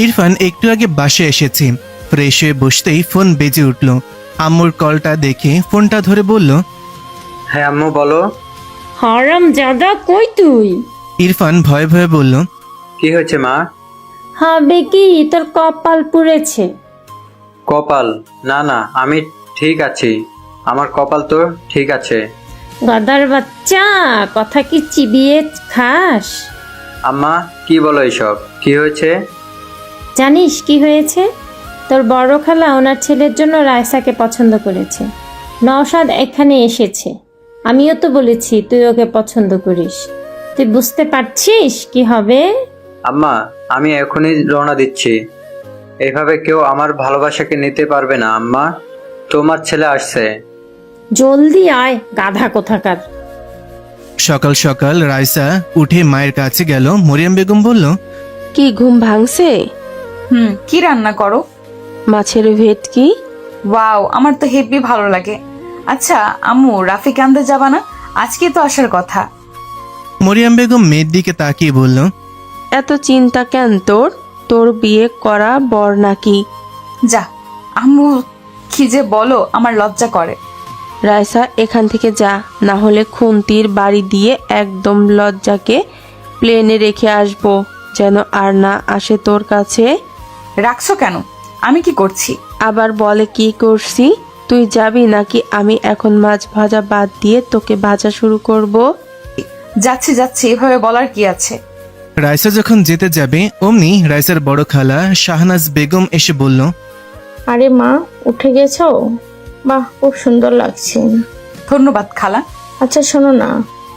ইরফান একটু আগে বাসে এসেছে। ফ্রেশ হয়ে বসতেই ফোন বেজে উঠল। আম্মুর কলটা দেখে ফোনটা ধরে বলল, হ্যাঁ আম্মু বলো। হারাম জাদা, কই তুই? ইরফান ভয়ে ভয়ে বলল, কি হয়েছে মা? হবে কি, তোর কপাল পুড়েছে। কপাল? না না, আমি ঠিক আছি, আমার কপাল তো ঠিক আছে। গাদার বাচ্চা, কথা কি চিবিয়ে খাস? আম্মা কি বলো এইসব? কি হয়েছে? জানিস কি হয়েছে? তোর বড় খালা ওনার ছেলের জন্য রায়সাকে পছন্দ করেছে। নওশাদ এখানে এসেছে, আমিও তো বলেছি তুই ওকে পছন্দ করিস। তুই বুঝতে পারছিস কি হবে? আম্মা, আমি এখনই রওনা দিচ্ছি। এইভাবে কেউ আমার ভালোবাসাকে নিতে পারবে না আম্মা। তোমার ছেলে আসছে। জলদি আয়, গাধা কোথাকার। সকাল সকাল রাইসা উঠে মায়ের কাছে গেল। মরিয়ম বেগম বলল, কি ঘুম ভাঙছে? কি রান্না করো? মাছের ভেটকি। ওয়াও, আমার তো হেভি ভালো লাগে। আচ্ছা আম্মু, রাফি কান্দে যাবা না? আজকে তো আসার কথা। মরিয়ম বেগম মেয়ের দিকে তাকিয়ে বলল, এত চিন্তা কেন তোর? তোর বিয়ে করা বর নাকি? যা আম্মু, কি যে বলো, আমার লজ্জা করে। রাইসা, এখান থেকে যা, না হলে খুন্তির বাড়ি দিয়ে একদম লজ্জাকে প্লেনে রেখে আসবো, যেন আর না আসে তোর কাছে। রাখছো কেন? আমি কি করছি? আবার বলে কি করছি? তুই যাবি নাকি আমি এখন মাছ ভাজা বাদ দিয়ে তোকে ভাজা শুরু করব? যাচ্ছি যাচ্ছি, এভাবে বলার কি আছে? রাইসা যখন যেতে যাবে অমনি রাইসার বড় খালা শাহনাজ বেগম এসে বলল, আরে মা, উঠে গেছো? বাহ, খুব সুন্দর লাগছে। ধন্যবাদ খালা। আচ্ছা শোনো না,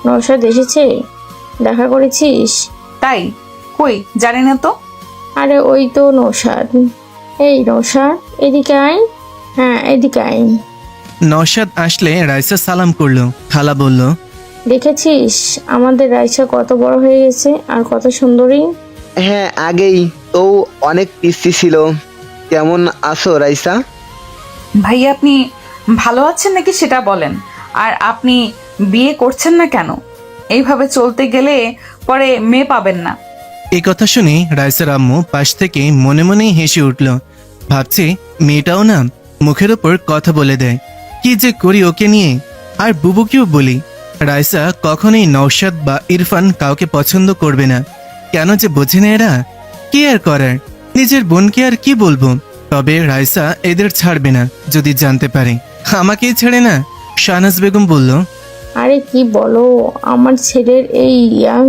নওশাদ এসেছে? দেখা করেছিস? তাই? কই, জানি না তো। আরে ওই তো নৌশাদ। এই নৌশাদ, এদিকে আয়। হ্যাঁ, এদিকে আয়। নওশাদ আসলে রাইসা সালাম করলো। খালা বলল, দেখেছিস আমাদের রাইসা কত বড় হয়ে গেছে আর কত সুন্দরী। হ্যাঁ, আগেই তো অনেক পিস্তি ছিল। কেমন আছো রাইসা? ভাইয়া, আপনি ভালো আছেন নাকি সেটা বলেন। আর আপনি বিয়ে করছেন না কেন? এইভাবে চলতে গেলে পরে মেয়ে পাবেন না। এই কথা শুনে রাইসার আম্মু পাশ থেকে মনে মনেই হেসে উঠল। ভাবছে মেয়েটাও না মুখের ওপর কথা বলে দেয়। কি যে করি ওকে নিয়ে। আর বুবুকেও বলি, রাইসা কখনোই নওশাদ বা ইরফান কাউকে পছন্দ করবে না। কেন যে বোঝে না এরা। কি আর করার, নিজের বোনকে আর কি বলবো। তবে রাইসা এদের ছাড়বে না যদি জানতে পারে। আমাকেই ছেড়ে না। শাহনাজ বেগম বলল, আরে কি বলো, আমার ছেলের এই ইয়াং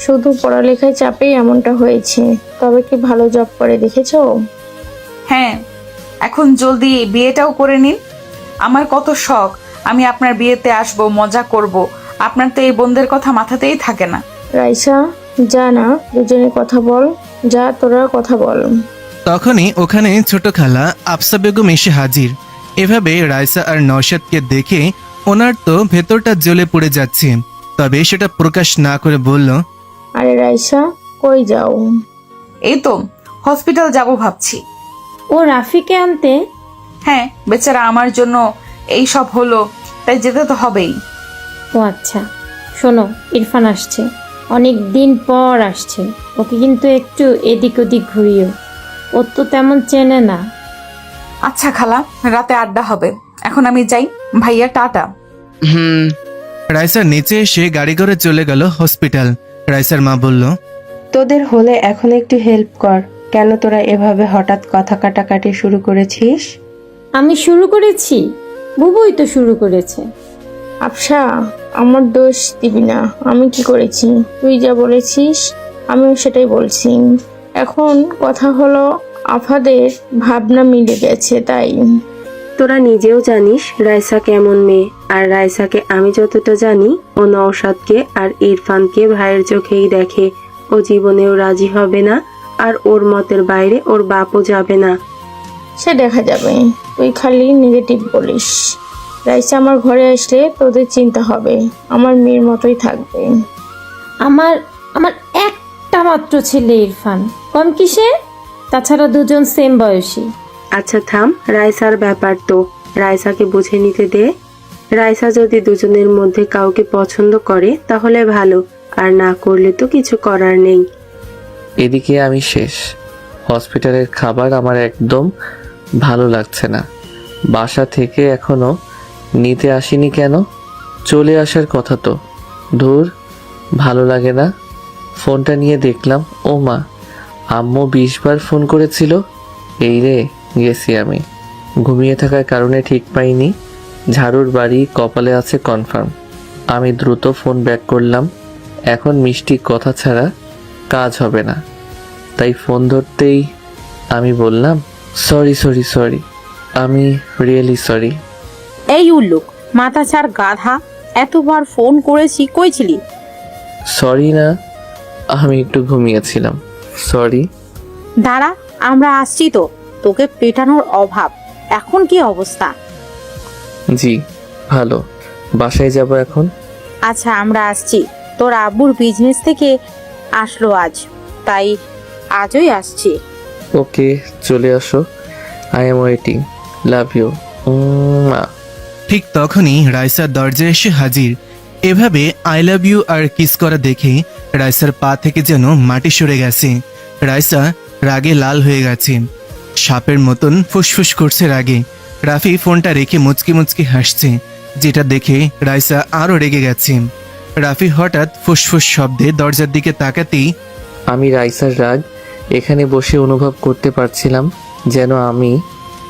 শুধু পড়ালেখায় চাপেই এমনটা হয়েছে। তবে কি ভালো জব করে দেখেছো? হ্যাঁ, এখন জলদি বিয়েটাও করে নিন। আমার কত শখ আমি আপনার বিয়েতে আসবো, মজা করব। আপনার তো এই বোনদের কথা মাথাতেই থাকে না। রাইসা, যা না, দুজনে কথা বল। যা, তোরা কথা বল। তখনই ওখানে ছোট খালা আফসা বেগম এসে হাজির। এভাবে রাইসা আর নওশাদকে দেখে ওনার তো ভেতরটা জ্বলে পড়ে যাচ্ছে। তবে সেটা প্রকাশ না করে বলল, আরে রাইসা, কই যাও? এই তো হসপিটাল যাব ভাবছি। ও রাফিকে আনতে? হ্যাঁ, বেচারা আমার জন্য এই সব হলো, তাই যেতে তো হবেই। ও আচ্ছা, শোনো, ইরফান আসছে, অনেক দিন পর আসছে। ওকে কিন্তু একটু এদিক ওদিক ঘুরিও, ও তো তেমন চেনে না। আচ্ছা খালা, রাতে আড্ডা হবে। এখন আমি যাই। ভাইয়া, টাটা। হুম। রাইসা নিচে এসে গাড়ি করে চলে গেল হসপিটাল। রাইসার মা বলল, তোদের হলে এখন একটু হেল্প কর। কেন তোরা এভাবে হঠাৎ কথা কাটাকাটি শুরু করেছিস? আমি শুরু করেছি? বুবুই তো শুরু করেছে। আফসা, আমার দোষ দিবি না। আমি কি করেছি? তুই যা বলেছিস আমিও সেটাই বলছি। এখন কথা হলো আফাদের ভাবনা মিলে গেছে, তাই। তোরা নিজেও জানিস রাইসা কেমন মেয়ে। আর রাইসাকে আমি যতটা জানি, ও নওশাদকে আর ইরফানকে ভাইয়ের চোখেই দেখে। ও জীবনেও রাজি হবে না, আর ওর মতের বাইরে ওর বাপও যাবে না। সে দেখা যাবে। তুই খালি নেগেটিভ বলিস। রাইসা আমার ঘরে আসলে তোদের চিন্তা হবে, আমার মেয়ের মতোই থাকবে। আমার আমার একটা মাত্র ছেলে ইরফান, কম কিসে? তাছাড়া দুজন সেম বয়সী। আচ্ছা থাম, রাইসার ব্যাপার তো রাইসাকে বুঝে নিতে দে। রাইসা যদি দুজনের মধ্যে কাউকে পছন্দ করে তাহলে ভালো, আর না করলে তো কিছু করার নেই। এদিকে আমি শেষ। হসপিটালের খাবার আমার একদম ভালো লাগছে না। বাসা থেকে এখনো নিতে আসিনি কেন? চলে আসার কথা তো। ধুর, ভালো লাগে না। ফোনটা নিয়ে দেখলাম, ও মা, আম্মু 20 বার ফোন করেছিল। এই রে, গেছি আমি। ঘুমিয়ে থাকার কারণে ঠিক পাইনি। ঝাড়ুর বাড়ি কপালে আছে কনফার্ম। আমি দ্রুত ফোন ব্যাক করলাম। এখন মিষ্টি কথা ছাড়া কাজ হবে না। তাই ফোন ধরতেই আমি বললাম, সরি, আমি রিয়েলি সরি। এই উল্লুক, মাথা ছাড় গাধা, এতবার ফোন করেছি, কই ছিলি? সরি না, আমি একটু ঘুমিয়েছিলাম। সরি। দাঁড়া, আমরা আসছি তো। তোকে পেটানোর অভাব। এখন কি অবস্থা? জি ভালো। বাসায় যাব এখন। আচ্ছা, আমরা আসছি। তোর আব্বুর বিজনেস থেকে আসলো আজ, তাই আজই আসছি। ওকে, চলে আসো। I am waiting. Love you. ঠিক তখনই রাইসার দরজায় এসে হাজির। এভাবে আই লাভ ইউ আর কিস করা দেখে রাইসার পা থেকে যেন মাটি সরে গেছে। রাইসা রাগে লাল হয়ে গেছে, সাপের মতন ফুসফুস করছে রাগে। রাফি ফোনটা রেখে মুচকি মুচকি হাসছে, যেটা দেখে রাইসা আরো রেগে গেছে। রাফি হঠাৎ ফুসফুস শব্দে দরজার দিকে তাকাতেই আমি রাইসার রাগ এখানে বসে অনুভব করতে পারছিলাম, যেন আমি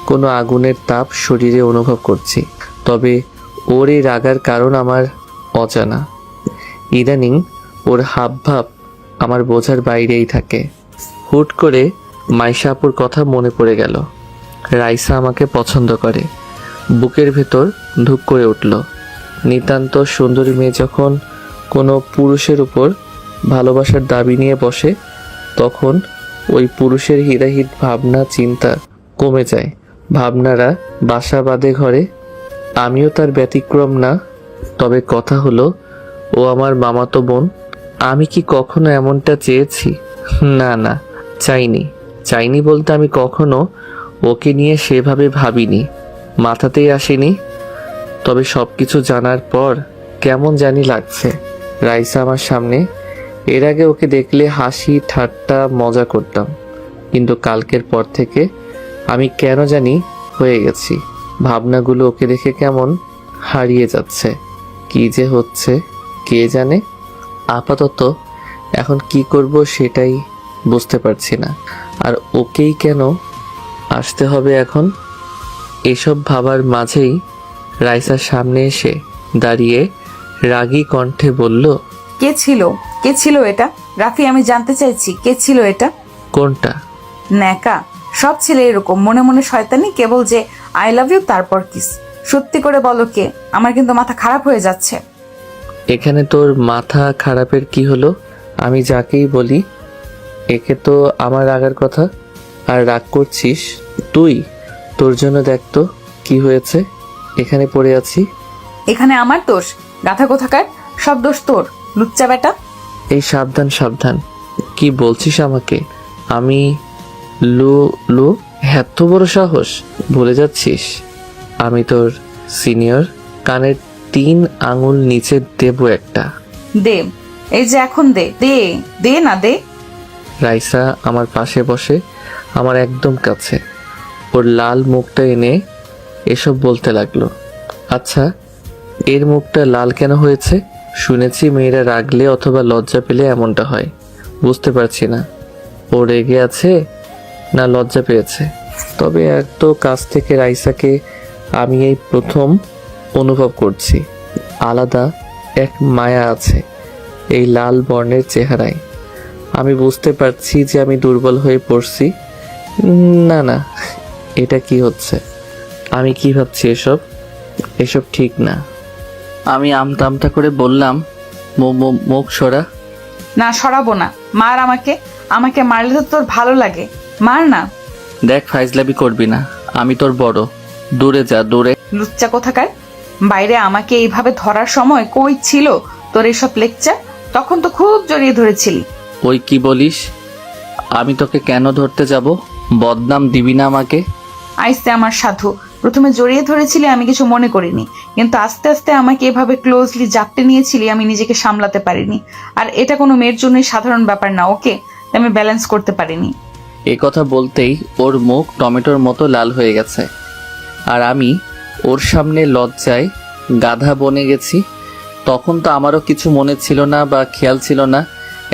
কোনো আগুনের তাপ শরীরে অনুভব করছি। তবে ওর এই রাগার কারণ আমার অজানা। ইদানিং ওর হাবভাব আমার বোঝার বাইরেই থাকে। হুট করে মাইশা আপুর কথা মনে পড়ে গেল। রাইসা আমাকে পছন্দ করে। বুকের ভেতর ধুক করে উঠল। নিতান্ত সুন্দরী মেয়ে যখন কোনো পুরুষের উপর ভালোবাসার দাবি নিয়ে বসে, তখন ওই পুরুষের হিতাহিত ভাবনা চিন্তা কমে যায়, ভাবনারা বাসা বাঁধে ঘরে। আমিও তার ব্যতিক্রম না। তবে কথা হলো, ও আমার মামাতো বোন। আমি কি কখনো এমনটা চেয়েছি? না না, চাইনি বলতে আমি কখনো ওকে নিয়ে সেভাবে ভাবিনি, মাথাতেই আসেনি। তবে সব কিছু জানার পর কেমন জানি লাগছে। রাইসা আমার সামনে। এর আগে ওকে দেখলে হাসি ঠাট্টা মজা করতাম, কিন্তু কালকের পর থেকে আমি কেন জানি হয়ে গেছি। ভাবনাগুলো ওকে দেখে কেমন হারিয়ে যাচ্ছে। কি যে হচ্ছে কে জানে। আপাতত এখন কি করব সেটাই বুঝতে পারছি না। আর ওকেই কেন আসতে হবে এখন? এসব ভাবার মাঝেই রাইসার সামনে এসে দাঁড়িয়ে রাগী কণ্ঠে বলল, কে ছিল এটা? রাফি, আমি জানতে চাইছি কে ছিল এটা? কোনটা? ন্যাকা। সব ছেলে এরকম, মনে মনে শয়তানি, কেবল যে আই লাভ ইউ তারপর কিস। সত্যি করে বলো কে? আমার কিন্তু মাথা খারাপ হয়ে যাচ্ছে। এখানে তোর মাথা খারাপের কি হলো? আমি যাকেই বলি একে তো আমার রাগার কথা, আর রাগ করছিস তুই। তোর জন্য দেখ তো কি হয়েছে, এখানে পড়ে আছি। এখানে আমার দোষ? গাথা কোথাকার, সব দোষ তোর, লুচ্চা বেটা। এই সাবধান, কি বলছিস আমাকে? আমি লু এত বড় সাহস? ভুলে যাচ্ছিস আমি তোর সিনিয়র। কানের 3 আঙুল নিচে দেবো একটা। দে, এই যে এখন দে দে দে না দে। রাইসা আমার পাশে বসে, আমার একদম কাছে। ওর লাল মুখটা এনে এসব বলতে লাগলো। আচ্ছা, এর মুখটা লাল কেন হয়েছে? শুনেছি মেয়েরা রাগলে অথবা লজ্জা পেলে এমনটা হয়। বুঝতে পারছি না ও রেগে আছে না লজ্জা পেয়েছে। তবে এত কাছ থেকে রাইসাকে আমি এই প্রথম অনুভব করছি। আলাদা এক মায়া আছে এই লাল বর্ণের চেহারায়। আমি বুঝতে পারছি যে আমি দুর্বল হয়ে পড়ছি। না, এটা কি হচ্ছে? আমি কি ভাবছি? এসব ঠিক না। আমি আমতা করে বললাম, মুখ সরা। না, সরাবো না। মার আমাকে মারলে তো তোর ভালো লাগে, মার না। দেখ, ফাইজলামি করবি না, আমি তোর বড়। দূরে যা, দূরে। লুচ্চা কোথাকার। বাইরে আমাকে এইভাবে ধরার সময় কই ছিল তোর এসব লেকচার? তখন তো খুব জড়িয়ে ধরেছিলি। ওই কি বলিস? আমি তোকে কেন ধরতে যাব? বদনাম দিবি না আমাকে। আইসে আমার সাধু। প্রথমে জড়িয়ে ধরেছিলি, আমি কিছু মনে করিনি, কিন্তু আস্তে আস্তে আমাকে এভাবে ক্লোজলি জাপটে নিয়েছিলি, আমি নিজেকে সামলাতে পারিনি। আর এটা কোনো মেয়ের জন্যই সাধারণ ব্যাপার না, ওকে? আমি ব্যালেন্স করতে পারিনি। এ কথা বলতেই ওর মুখ টমেটোর মতো লাল হয়ে গেছে, আর আমি ওর সামনে লজ্জায় গাধা বনে গেছি। তখন তো আমারও কিছু মনে ছিল না বা খেয়াল ছিল না।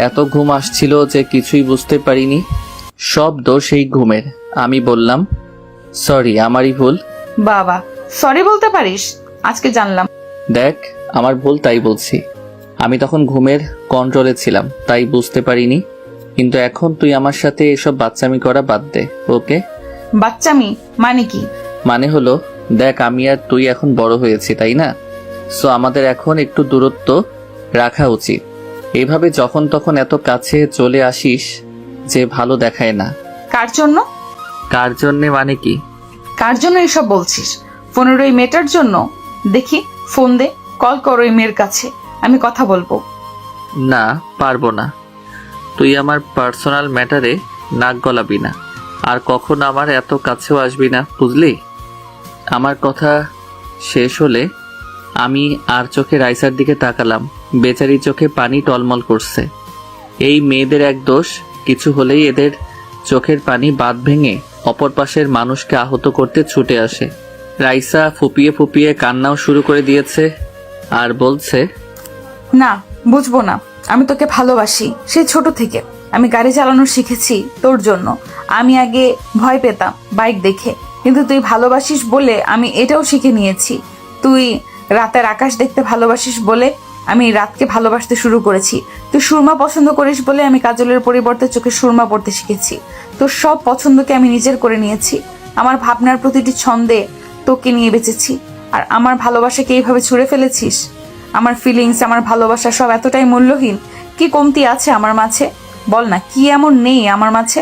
এত ঘুম আসছিল যে কিছুই বুঝতে পারিনি। সব দোষ এই ঘুমের। আমি বললাম, সরি, আমারই ভুল। বাবা, সরি বলতে পারিস? আজকে জানলাম। দেখ, আমার ভুল, তাই বলছি। আমি তখন ঘুমের কন্ট্রোলে ছিলাম, তাই বুঝতে পারিনি। কিন্তু এখন তুই আমার সাথে এসব বাচ্চামি করা বাদ দে, ওকে? বাচ্চামি মানে কি? মানে হলো, দেখ, আমি আর তুই এখন বড় হয়েছি, তাই না? সো আমাদের এখন একটু দূরত্ব রাখা উচিত। এইভাবে যখন তখন এত কাছে চলে আসিস যে ভালো দেখায় না। কার জন্য? কার জন্যে মানে কি? কার জন্য এসব বলছিস? ফোনের ওই মেয়েটার জন্য? দেখি, ফোন দে, কল কর ওই মেয়ের কাছে, আমি কথা বলবো। না, পারবো না। তুই আমার পার্সোনাল ম্যাটারে নাক গলাবি না, আর কখন আমার এত কাছেও আসবি না, বুঝলি? আমার কথা শেষ হলে আমি আর চোখে রাইসার দিকে তাকালাম। বেচারি চোখে পানি টলমল করছে। এই মেয়েদের এক দোষ, কিছু হলেই এদের চোখের পানি বাঁধ ভেঙে অপর পাশের মানুষকে আহত করতে ছুটে আসে। রাইসা ফুপিয়ে ফুপিয়ে কান্নাও শুরু করে দিয়েছে আর বলছে, না, বুঝবো না। আমি তোকে ভালোবাসি সেই ছোট থেকে। আমি গাড়ি চালানো শিখেছি তোর জন্য। আমি আগে ভয় পেতাম বাইক দেখে, কিন্তু তুই ভালোবাসিস বলে আমি এটাও শিখে নিয়েছি। তুই রাতের আকাশ দেখতে ভালোবাসিস বলে আমি রাতকে ভালোবাসতে শুরু করেছি। তুই সুরমা পছন্দ করিস বলে আমি কাজলের পরিবর্তে চোখে সুরমা পড়তে শিখেছি। তোর সব পছন্দকে আমি নিজের করে নিয়েছি। আমার ভাবনার প্রতিটি ছন্দে তোকে নিয়ে বেঁচেছি। আর আমার ভালোবাসাকে এইভাবে ছুঁড়ে ফেলেছিস। আমার ফিলিংস, আমার ভালোবাসা সব এতটাই মূল্যহীন? কি কমতি আছে আমার মাঝে? বল না, কি এমন নেই আমার মাঝে?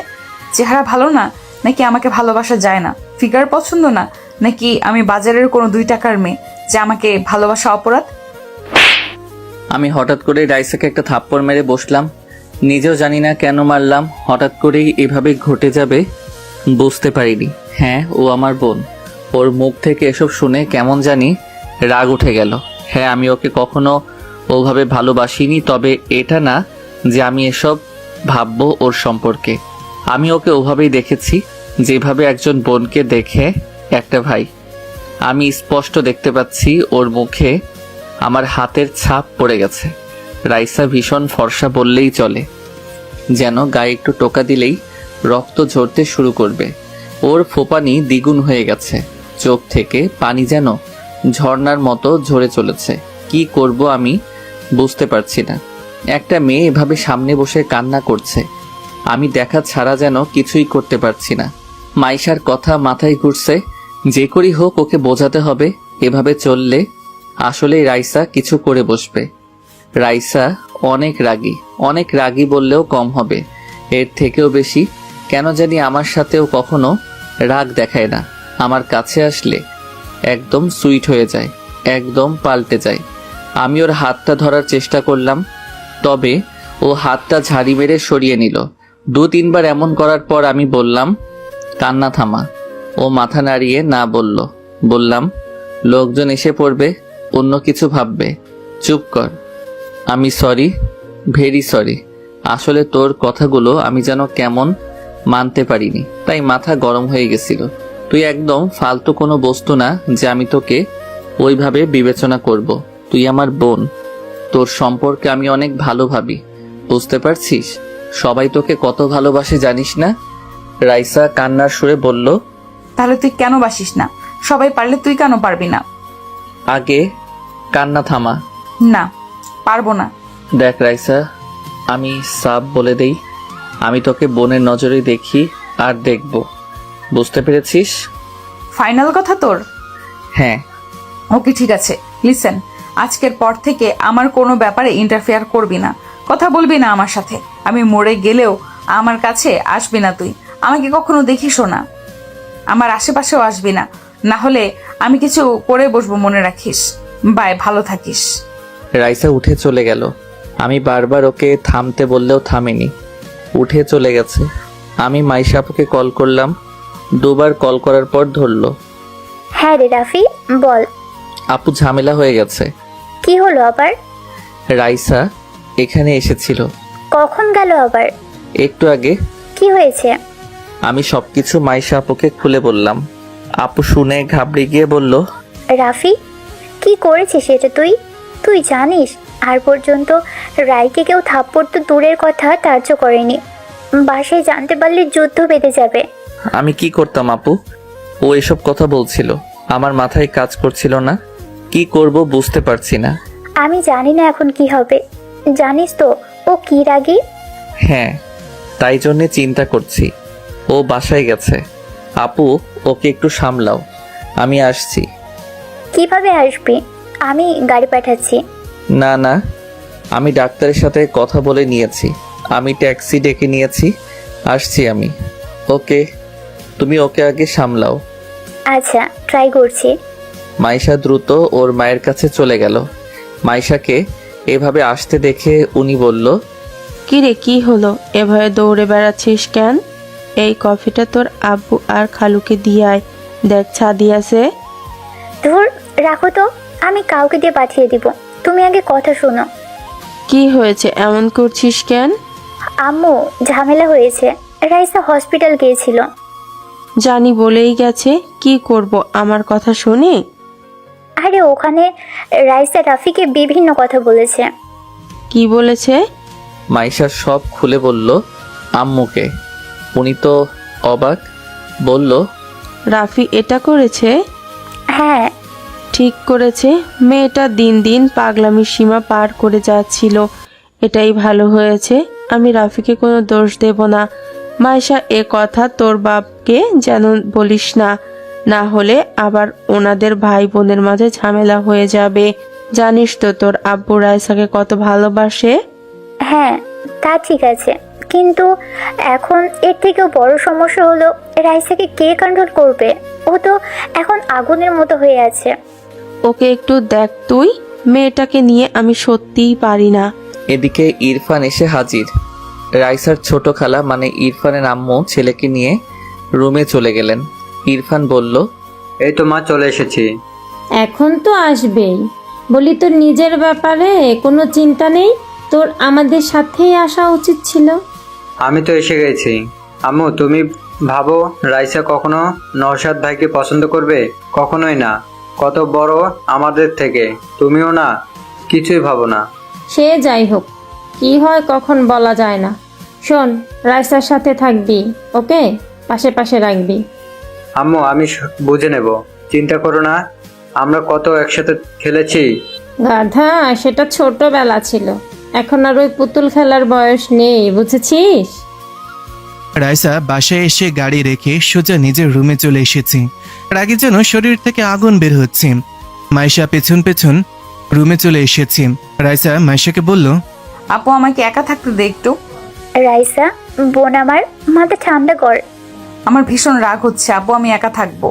চেহারা ভালো না, নাকি আমাকে ভালোবাসা যায় না? ফিগার পছন্দ না, নাকি আমি বাজারের কোনো 2 টাকার মেয়ে যে আমাকে ভালোবাসা অপরাধ? আমি হঠাৎ করে রাইসাকে একটা থাপ্পড় মেরে বসলাম। নিজেও জানি না কেন মারলাম, হঠাৎ করেই এভাবে ঘটে যাবে বুঝতে পারিনি। হ্যাঁ, ও আমার বোন। ওর মুখ থেকে এসব শুনে কেমন জানি রাগ উঠে গেল। হ্যাঁ, আমি ওকে কখনো ওভাবে ভালোবাসিনি, তবে এটা না যে আমি এসব ভাববো ওর সম্পর্কে। আমি ওকে ওভাবেই দেখেছি যেভাবে একজন বোনকে দেখে একটা ভাই। আমি স্পষ্ট দেখতে পাচ্ছি ওর মুখে আমার হাতের ছাপ পড়ে গেছে। রাইসা ভীষণ ফর্সা বললেই চলে, যেন গায়ে একটু টোকা দিলেই রক্ত ঝরতে শুরু করবে। ওর ফোপানি দ্বিগুণ হয়ে গেছে, চোখ থেকে পানি যেন ঝর্ণার মতো ঝরে চলেছে। কি করব আমি বুঝতে পারছি না। একটা মেয়ে এভাবে সামনে বসে কান্না করছে, আমি দেখা ছাড়া যেন কিছুই করতে পারছি না। মাইশার কথা মাথায় ঘুরছে, যে করি হোক ওকে বোঝাতে হবে। এভাবে চললে আসলেই রাইসা কিছু করে বসবে। রাইসা অনেক রাগী বললেও কম হবে, এর থেকেও বেশি। কেন জানি আমার সাথেও কখনো রাগ দেখায় না, আমার কাছে আসলে একদম সুইট হয়ে যায়, একদম পাল্টে যায়। আমি ওর হাতটা ধরার চেষ্টা করলাম, তবে ও হাতটা ঝাড়ি মেরে সরিয়ে নিল। 2-3 বার এমন করার পর আমি বললাম, কান্না থামা। ও মাথা নাড়িয়ে না বলল। বললাম, লোকজন এসে পড়বে, অন্য কিছু ভাববে, চুপ কর। আমি সরি, ভেরি সরি। আসলে তোর কথাগুলো আমি যেন কেমন মানতে পারিনি, তাই মাথা গরম হয়ে গেছিল। তুই একদম ফালতু কোনো বস্তু না যে আমি তোকে ওইভাবে বিবেচনা করব। তুই আমার বোন, তোর সম্পর্কে আমি অনেক ভালো ভাবি, বুঝতে পারছিস? সবাই তোকে কত ভালোবাসে জানিস না? রাইসা কান্নার সুরে বলল, তাহলে তুই কেন বাসিস না? সবাই পারলে তুই কেন পারবি না? আগে কান্না থামা। না, পারবো না। দেখ রাইসা, আমি সাফ বলে দেই, আমি তোকে বোনের নজরে দেখি আর দেখব, বুঝতে পেরেছিস? ফাইনাল কথা তোর? হ্যাঁ। ওকে, ঠিক আছে। লিসেন, আজকের পর থেকে আমার কোনো ব্যাপারে ইন্টারফেয়ার করবি না, কথা বলবি না আমার সাথে। আমি মরে গেলেও আমার কাছে আসবি না তুই, আমাকে কখনো দেখিসও না, আমার আশেপাশেও আসবি না, না হলে আমি কিছু করে বসবো, মনে রাখিস। বাই, ভালো থাকিস। রাইসা উঠে চলে গেল। আমি বারবার ওকে থামতে বললেও থামেনি, উঠে চলে গেছে। আমি মাইশা আপুকে কল করলাম, 2 বার কল করার পর ধরলো। হ্যাঁ রে রাফি, বল। আপু, ঝামেলা হয়ে গেছে। কি হলো আবার? রাইসা এখানে এসেছিল। কখন গেল আবার? একটু আগে। কি হয়েছে? আমি সবকিছু মাইশা আপুকে খুলে বললাম। আপু শুনে ঘাবড়ে গিয়ে বলল, রাফি, কি করেছিস এটা তুই? তুই জানিস আর পর্যন্ত রাইকে কেউ থাপ্পড় তো দূরের কথা ধার্য করেনি, বাসায় জানতে পারলে যুদ্ধ বেঁধে যাবে। আমি কি করতাম আপু? ও এসব কথা বলছিল, আমার মাথায় কাজ করছিল না, কি করব বুঝতে পারছি না। আমি জানি না এখন কি হবে, জানিস তো ও কি রাগী। হ্যাঁ, তাই জন্যে চিন্তা করছি। ও বাসায় গেছে। আপু, ওকে একটু সামলাও, আমি আসছি। কিভাবে আসবি? আমি গাড়ি পাঠাচ্ছি। না না, আমি ডাক্তারের সাথে কথা বলে নিয়েছি, আমি ট্যাক্সি ডেকে নিয়েছি, আসছি আমি। ওকে, তুমি ওকে আগে সামলাও। আচ্ছা, ট্রাই করছি। মাইশা দ্রুত ওর মায়ের কাছে চলে গেল। মাইশাকে এভাবে আসতে দেখে উনি বলল, কিরে, কি হলো? এভাবে দৌড়ে বেড়াচ্ছিস কেন? এই কফিটা তোর আব্বু আর খালুকে দিয়ে আয়, দেখ ছাদি আছে। ধুর, রাখো তো, আমি কাউকে দিয়ে পাঠিয়ে দিব, তুমি আগে কথা শোনো। কি হয়েছে, এমন করছিস কেন? আম্মু, ঝামেলা হয়েছে, রাইসা হসপিটাল গিয়েছিল। জানি বলেই গেছে, কি করব আমার কথা শুনি? আরে ওখানে রাইসা রাফিকে বিভিন্ন কথা বলেছে। কি বলেছে? মাইশা সব খুলে বলল আম্মুকে। উনি তো অবাক, বলল, রাফি এটা করেছে? হ্যাঁ। ঠিক করেছে, মেয়েটা দিন দিন পাগলামির সীমা পার করে যাচ্ছিল, এটাই ভালো হয়েছে। আমি রাফিকে কোনো দোষ দেব না। মাইশা, এ কথা তোর বাপকে যেন বলিস না, না হলে আবার ওনাদের ভাই বোনের মাঝে ঝামেলা হয়ে যাবে, জানিস তো তোর আব্বু রাইসাকে কত ভালোবাসে। হ্যাঁ, তা ঠিক আছে, কিন্তু এখন এর থেকেও বড় সমস্যা হলো রাইসাকে কে কন্ট্রোল করবে? ও তো এখন আগুনের মতো হয়ে আছে। ওকে একটু দেখ তুই, মেয়েটাকে নিয়ে আমি সত্যিই পারি না। এদিকে ইরফান এসে হাজির। রাইসার ছোট খালা মানে ইরফানের আম্মু ছেলেকে নিয়ে রুমে চলে গেলেন। ইরফান বলল, এই তো মা, চলে এসেছি। এখন তো আসবেই। বলি তোর নিজের ব্যাপারে কোনো চিন্তা নেই? তোর আমাদের সাথেই আসা উচিত ছিল। আমি তো এসে গেছি। আম্মু, তুমি ভাবো রাইসা কখনো নওশাদ ভাইকে পছন্দ করবে? কখনোই না। কত বড় আমাদের থেকে, তুমিও না, কিছুই ভাবো না। সে যাই হোক, কি হয় কখন বলা যায় না। শোন, রাইসার সাথে থাকবি, ওকে? পাশে পাশে রাখবি। আম্মু, আমি বুঝে নেব, চিন্তা করো না। আমরা কত একসাথে খেলেছি। গাধা, সেটা ছোটবেলা ছিল, এখন আর ওই পুতুল খেলার বয়স নেই, বুঝেছিস? রাইসা বাসায় এসে গাড়ি রেখে সোজা নিজের রুমে চলে এসেছে। রাগে যেন শরীর থেকে আগুন বের হচ্ছে। মাইশা পেছন পেছন রুমে চলে এসেছে। রাইসা মাইশাকে বলল, আপু, আমাকে একা থাকতে দে একটু। রাইসা বোন আমার, মাথা ঠান্ডা কর। আমার ভীষণ রাগ হচ্ছে আপু, আমি একা থাকবো।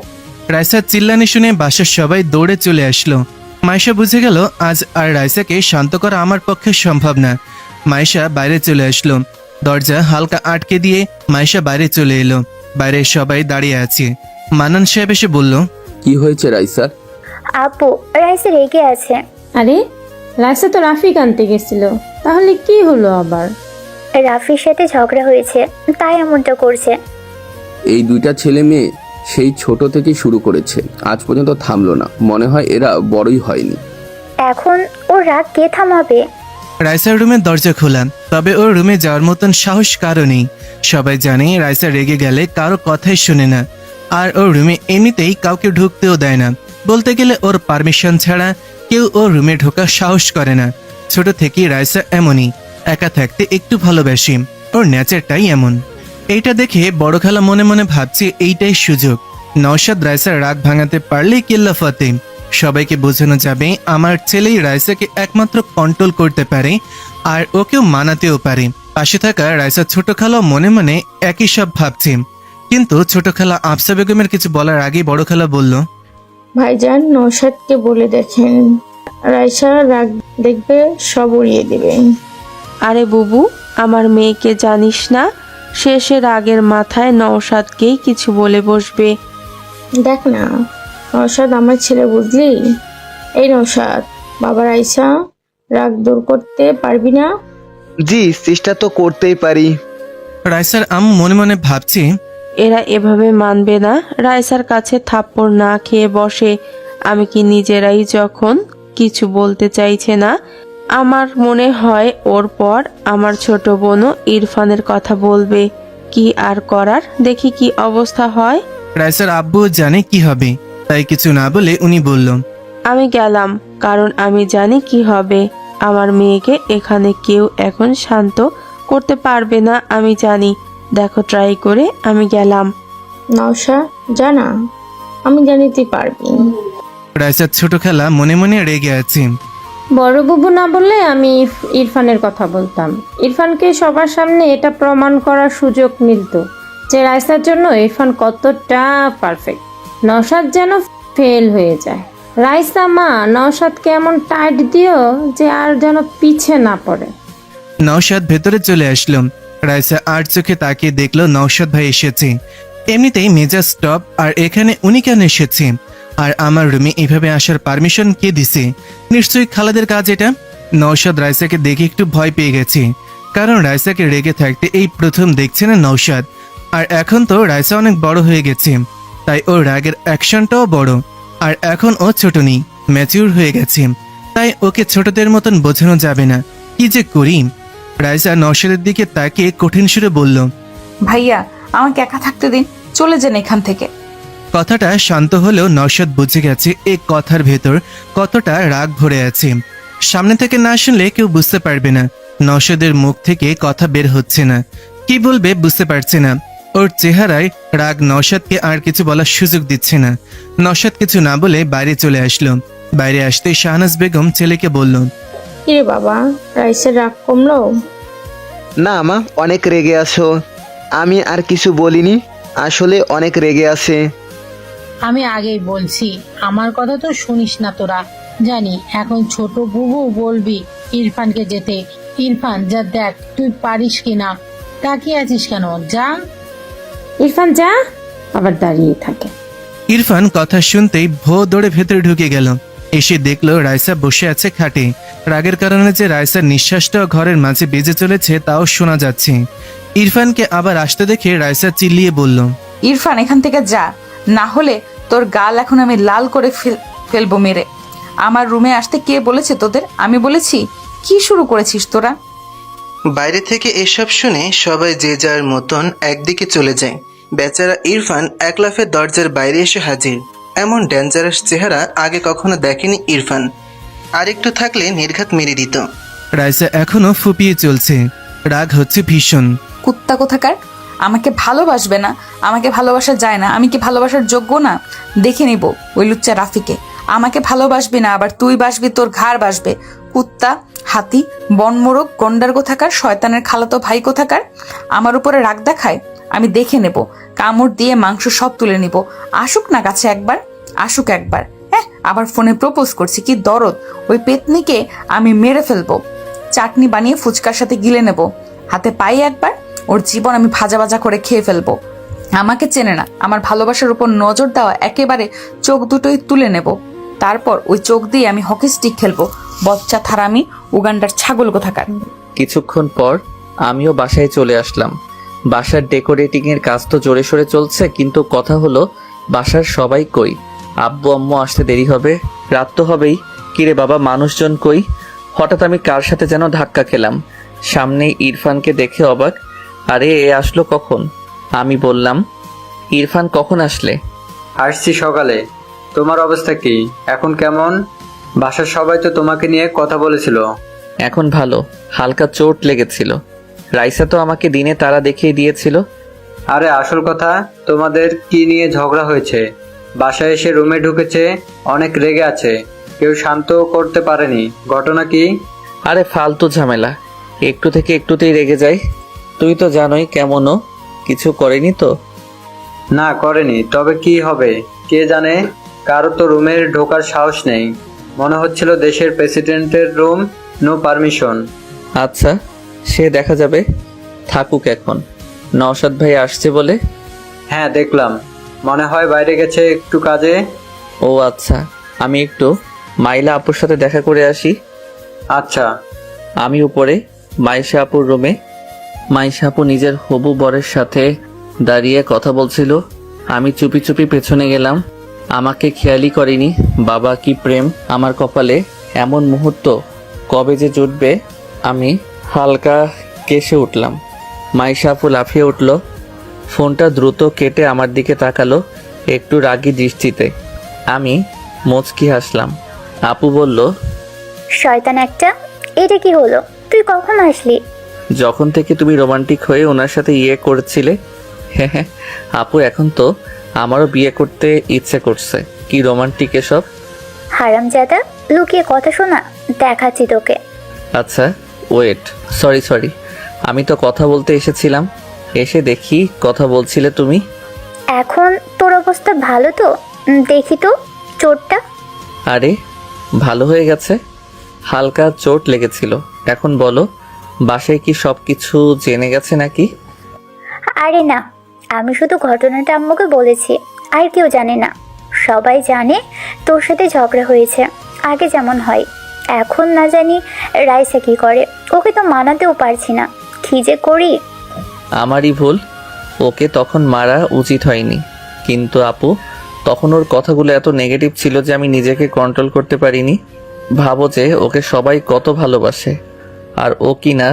রাইসার চিল্লানি শুনে বাসার সবাই দৌড়ে চলে আসলো। মাইশা বুঝে গেল আজ আর রাইসাকে শান্ত করা আমার পক্ষে সম্ভব না। মাইশা বাইরে চলে আসলো। দরজা হালকা আটকে দিয়ে মাইশা বাইরে চলে এলো। বাইরে সবাই দাঁড়িয়ে আছে। মানান সাহেব এসে বলল, কি হয়েছে রাইসার? আপু, রাইসা রেগে আছে। আরে, রাইসা তো রাফিক আনতে গেছিল, তাহলে কি হলো আবার? রাফির সাথে ঝগড়া হয়েছে, তাই এমনটা করছে। এই দুইটা ছেলে মেয়ে সেই ছোট থেকেই শুরু করেছে, আজ পর্যন্ত থামলো না। মনে হয় এরা বড়ই হয়নি। এখন ও রাগ কে থামাবে? রাইসার রুমের দরজা খোলা, তবে ওর রুমে যাওয়ার মতন সাহস কারো নেই। সবাই জানে রাইসা রেগে গেলে কারো কথাই শোনে না, আর ওর রুমে এমনিতেই কাউকে ঢুকতেও দেয় না। বলতে গেলে ওর পারমিশন ছাড়া কেউ ওর রুমে ঢোকার সাহস করে না। ছোট থেকেই রাইসা এমনই, একা থাকতে একটু ভালোবাসি, ওর নেচারটাই এমন। এইটা দেখে বড় খালা মনে মনে ভাবছে এইটাই সুযোগ। নওশাদ রাইসার রাগ ভাঙাতে পারলেই কিল্লা ফতে। সবাইকে বোঝানো যাবে আমার ছেলেই রাইসাকে একমাত্র কন্ট্রোল করতে পারে, আর ওকেও মানাতেও পারে। পাশে থাকা রাইসার ছোট খালা মনে মনে একই সব ভাবছে। কিন্তু ছোট খালা আফসা বেগমের কিছু বলার আগেই বড় খালা বলল, ভাইজান নওশাদকে বলে দেখেন, রাইসা রাগ দেখবে সব উড়িয়ে দেবে। আরে বুবু, আমার মেয়েকে জানিস না? শেষে রাগের মাথায় নওশাদকেই কিছু বলে বসবে। দেখ না, নওশাদ আমার ছেলে, বুঝলি? এই নওশাদ, বাবা রাইসা রাগ দূর করতে পারবি না? জি, চেষ্টা তো করতেই পারি। রাইসার মনে মনে ভাবছে, এরা এভাবে মানবে না, রাইসার কাছে থাপ্পড় না খেয়ে বসে। আমি কি নিজেরাই যখন কিছু বলতে চাইছে না, আমার মনে হয় ওর পর আমার ছোট বোনও ইরফানের কথা বলবে। কি আর করার, দেখি কি অবস্থা হয়। রাইসার আব্বু জানে কি হবে, তাই কিছু না বলে উনি বলল, আমি গেলাম, কারণ আমি জানি কি হবে। আমার মেয়েকে এখানে কেউ এখন শান্ত করতে পারবে না, আমি জানি। দেখো ট্রাই করে, আমি গেলাম। নওশা, জানা, আমি জানি তুই পারবি। রাইসার ছোট খালা মনে মনে রেগে আছে। বড় বুবু না বললে আমি ইরফানের কথা বলতাম। ইরফানকে সবার সামনে এটা প্রমাণ করার সুযোগ মিলত যে রাইসার জন্য ইরফান কতটা পারফেক্ট। নওশাদ যেন ফেল হয়ে যায়। রাইসা মা, নওশাদকে এমন টাইট দিও যে আর যেন পিছে না পড়ে। নওশাদ ভেতরে চলে আসলো। রাইসা আর চোখে তাকিয়ে দেখলো নওশাদ ভাই এসেছে। এমনিতেই মেজাজ স্টপ, আর এখানে উনি কেন এসেছে? আর আমার রুমে এভাবে আসার পারমিশন কে দিছে? নিশ্চয়ই খালাদের কাজ এটা। নওশাদ রাইসাকে দেখে একটু ভয় পেয়ে গেছে, কারণ রাইসাকে রেগে থাকতে এই প্রথম দেখছে না নওশাদ। আর এখন তো রাইসা অনেক বড় হয়ে গেছে, তাই ওর রাগের অ্যাকশনটাও বড়। আর এখন ও ছোট নেই, ম্যাচিউর হয়ে গেছে, তাই ওকে ছোটদের মতন বোঝানো যাবে না। কি যে করি? রাইসা নওশাদের দিকে তাকিয়ে কঠিন সুরে বলল, ভাইয়া, আমাকে একা থাকতে দিন, চলে যান এখান থেকে। কথাটা শান্ত হলেও নওশাদ বুঝে গেছে এই কথার ভেতর কতটা রাগ ভরে আছে। সামনে থেকে না শুনলে কেউ বুঝতে পারবে না। নওশাদের মুখ থেকে কথা বের হচ্ছে না, কি বলবে বুঝতে পারছে না। ওর চেহারায় রাগ নওশাদকে আর কিছু বলার সুযোগ দিচ্ছে না। নওশাদ কিছু না বলে বাইরে চলে আসলো। বাইরে আসতে শাহনাজ বেগম ছেলেকে বলল, কিরে বাবা, রাইসার রাগ কমলো? না মা, অনেক রেগে আছো। আমি আর কিছু বলিনি, আসলে অনেক রেগে আছে। আমি আগেই বলছি, আমার কথা তো শুনিস না তোরা। জানি এখন ছোট বুবু বলবি ইরফানকে যেতে। ইরফান যা, দেখ তুই পারিস কিনা। তাকিয়ে আছিস কেন? যা। ইরফান যা, আবার দাঁড়িয়ে থাকে। ইরফান কথা শুনতেই ভো দৌড়ে ভেতরে ঢুকে গেল। এসে দেখলো রাইসা বসে আছে খাটে। রাগের কারণে যে রাইসার নিঃশ্বাসটাও ঘরের মাঝে বেজে চলেছে তাও শোনা যাচ্ছে। ইরফানকে আবার আসতে দেখে রাইসা চিল্লিয়ে বলল, ইরফান এখান থেকে যা, না হলে তোর গাল এখন আমি লাল করে ফেলবো মেরে। আমার রুমে আসতে কে বলেছে তোদের? আমি বলেছি? কি শুরু করেছিস তোরা? বাইরে থেকে এসব শুনে সবাই যে যার মতন একদিকে চলে যায়। বেচারা ইরফান এক লাফে দরজার বাইরে এসে হাজির। এমন ডেঞ্জারাস চেহারা আগে কখনো দেখেনি ইরফান। আর একটু থাকলে নির্ঘাত মেরে দিত। রাইসা এখনো ফুপিয়ে চলছে, রাগ হচ্ছে ভীষণ। কুত্তা কোথাকার! আমাকে ভালোবাসবে না, আমাকে ভালোবাসা যায় না, আমি কি ভালোবাসার যোগ্য না? দেখে নিব ওই লুচ্চা রাফিকে। আমাকে ভালোবাসবি না, আবার তুই বাসবি, তোর ঘাড় বাসবে। কুত্তা, হাতি, বনমোরগ, গন্ডার কোথাকার, শয়তানের খালাতো ভাই কোথাকার! আমার উপরে রাগ দেখায়, আমি দেখে নেব, কামড় দিয়ে মাংস সব তুলে নিব। আসুক না কাছে একবার, আসুক একবার। হ্যাঁ, আবার ফোনে প্রপোজ করছি, কি দরদ! ওই পেতনিকে আমি মেরে ফেলবো, চাটনি বানিয়ে ফুচকার সাথে গিলে নেব। হাতে পাই একবার, ওর জীবন আমি ভাজা ভাজা করে খেয়ে ফেলবো। আমাকে চেনে না, আমার ভালোবাসার উপর নজর দেওয়া একেবারে চোখ দুটোই তুলে নেব। তারপর ওই চোখ দিয়ে আমি হকি স্টিক খেলবো। বচ্চা থারামি, উগান্ডার ছাগল কোথাকার! কিছুক্ষণ পর আমিও বাসায় চলে আসলাম। বাসার ডেকোরেটিং এর কাজ তো জোরে সোরে চলছে, কিন্তু কথা হলো বাসার সবাই কই? আব্বু আম্মু আসতে দেরি হবে, রাত তো হবেই। কিরে বাবা, মানুষজন কই? হঠাৎ আমি কার সাথে যেন ধাক্কা খেলাম। সামনে ইরফানকে দেখে অবাক, আরে এ আসলো কখন? আমি বললাম, ইরফান কখন আসলে? আসছি সকালে। তোমার অবস্থা কি এখন? কেমন? বাসার সবাই তো তোমাকে নিয়ে কথা বলেছিল। এখন ভালো, হালকা চোট লেগেছিল। রাইসা তো আমাকে দিনে তারা দেখিয়ে দিয়েছিল। আরে আসল কথা, তোমাদের কি নিয়ে ঝগড়া হয়েছে? বাসায় এসে রুমে ঢুকেছে, অনেক রেগে আছে, কেউ শান্ত করতে পারেনি। ঘটনা কি? আরে ফালতু ঝামেলা, একটু থেকে একটুতেই রেগে যায়। তুই তো জানোই কেমনও, কিছু করেনি তো? না করেনি, তবে কি হবে কে জানে। কারো তো রুমে ঢোকার সাহস নেই। মনে হচ্ছিল দেশের প্রেসিডেন্টের রুম, নো পারমিশন। আচ্ছা, সে দেখা যাবে, থাকুক এখন। নওশাদ ভাই আসছে বলে? হ্যাঁ দেখলাম, মনে হয় বাইরে গেছে একটু কাজে। ও আচ্ছা, আমি একটু মাইলা আপুর সাথে দেখা করে আসি। আচ্ছা। আমি উপরে মাইশা আপুর রুমে। মাইশা আপু নিজের হবু বরের সাথে দাঁড়িয়ে কথা বলছিল। আমি চুপি চুপি পেছনে গেলাম। আমাকে খেয়ালই করেনি। বাবা কি প্রেম আমার কপালে! এমন মুহূর্ত কবে যে জুটবে। আমি হালকা কেসে উঠলাম। মাইশা আপু লাফিয়ে উঠল, ফোনটা দ্রুত কেটে আমার দিকে তাকালো একটু রাগী দৃষ্টিতে। আমি মুচকি হাসলাম। আপু বলল, শয়তান একটা, এটা কি হলো? তুই কখন আসলি? যখন থেকে তুমি রোমান্টিক হয়ে ওনার সাথে ইয়ে করছিলে। হ্যাঁ হ্যাঁ আপু, এখন তো আমারও বিয়ে করতে ইচ্ছে করছে। কি রোমান্টিক এসব! হারামজাদা, লুকিয়ে কথা শোনা, দেখাচ্ছি তোকে। আচ্ছা ওয়েট, সরি, আমি তো কথা বলতে এসেছিলাম। এসে দেখি কথা বলছিলে তুমি। এখন তোর অবস্থা ভালো তো? দেখি তো চোটটা। আরে ভালো হয়ে গেছে, হালকা চোট লেগেছিল। এখন বলো, বাসায় কি সব কিছু জেনে গেছে নাকি? আরে না, আমি শুধু ঘটনাটা আম্মুকে বলেছি, আর কেউ জানে না। সবাই জানে তোর সাথে ঝগড়া হয়েছে, আগে যেমন হয়। এখন না জানি রাইসা কি করে, ওকে তো মানাতেও পারছি না, কি যে করি। আমারই ভুল, ওকে তখন মারা উচিত হয়নি। কিন্তু আপু, তখন ওর কথাগুলো এত নেগেটিভ ছিল যে আমি নিজেকে কন্ট্রোল করতে পারিনি। ভাবো যে ওকে সবাই কত ভালোবাসে, আর ও কি না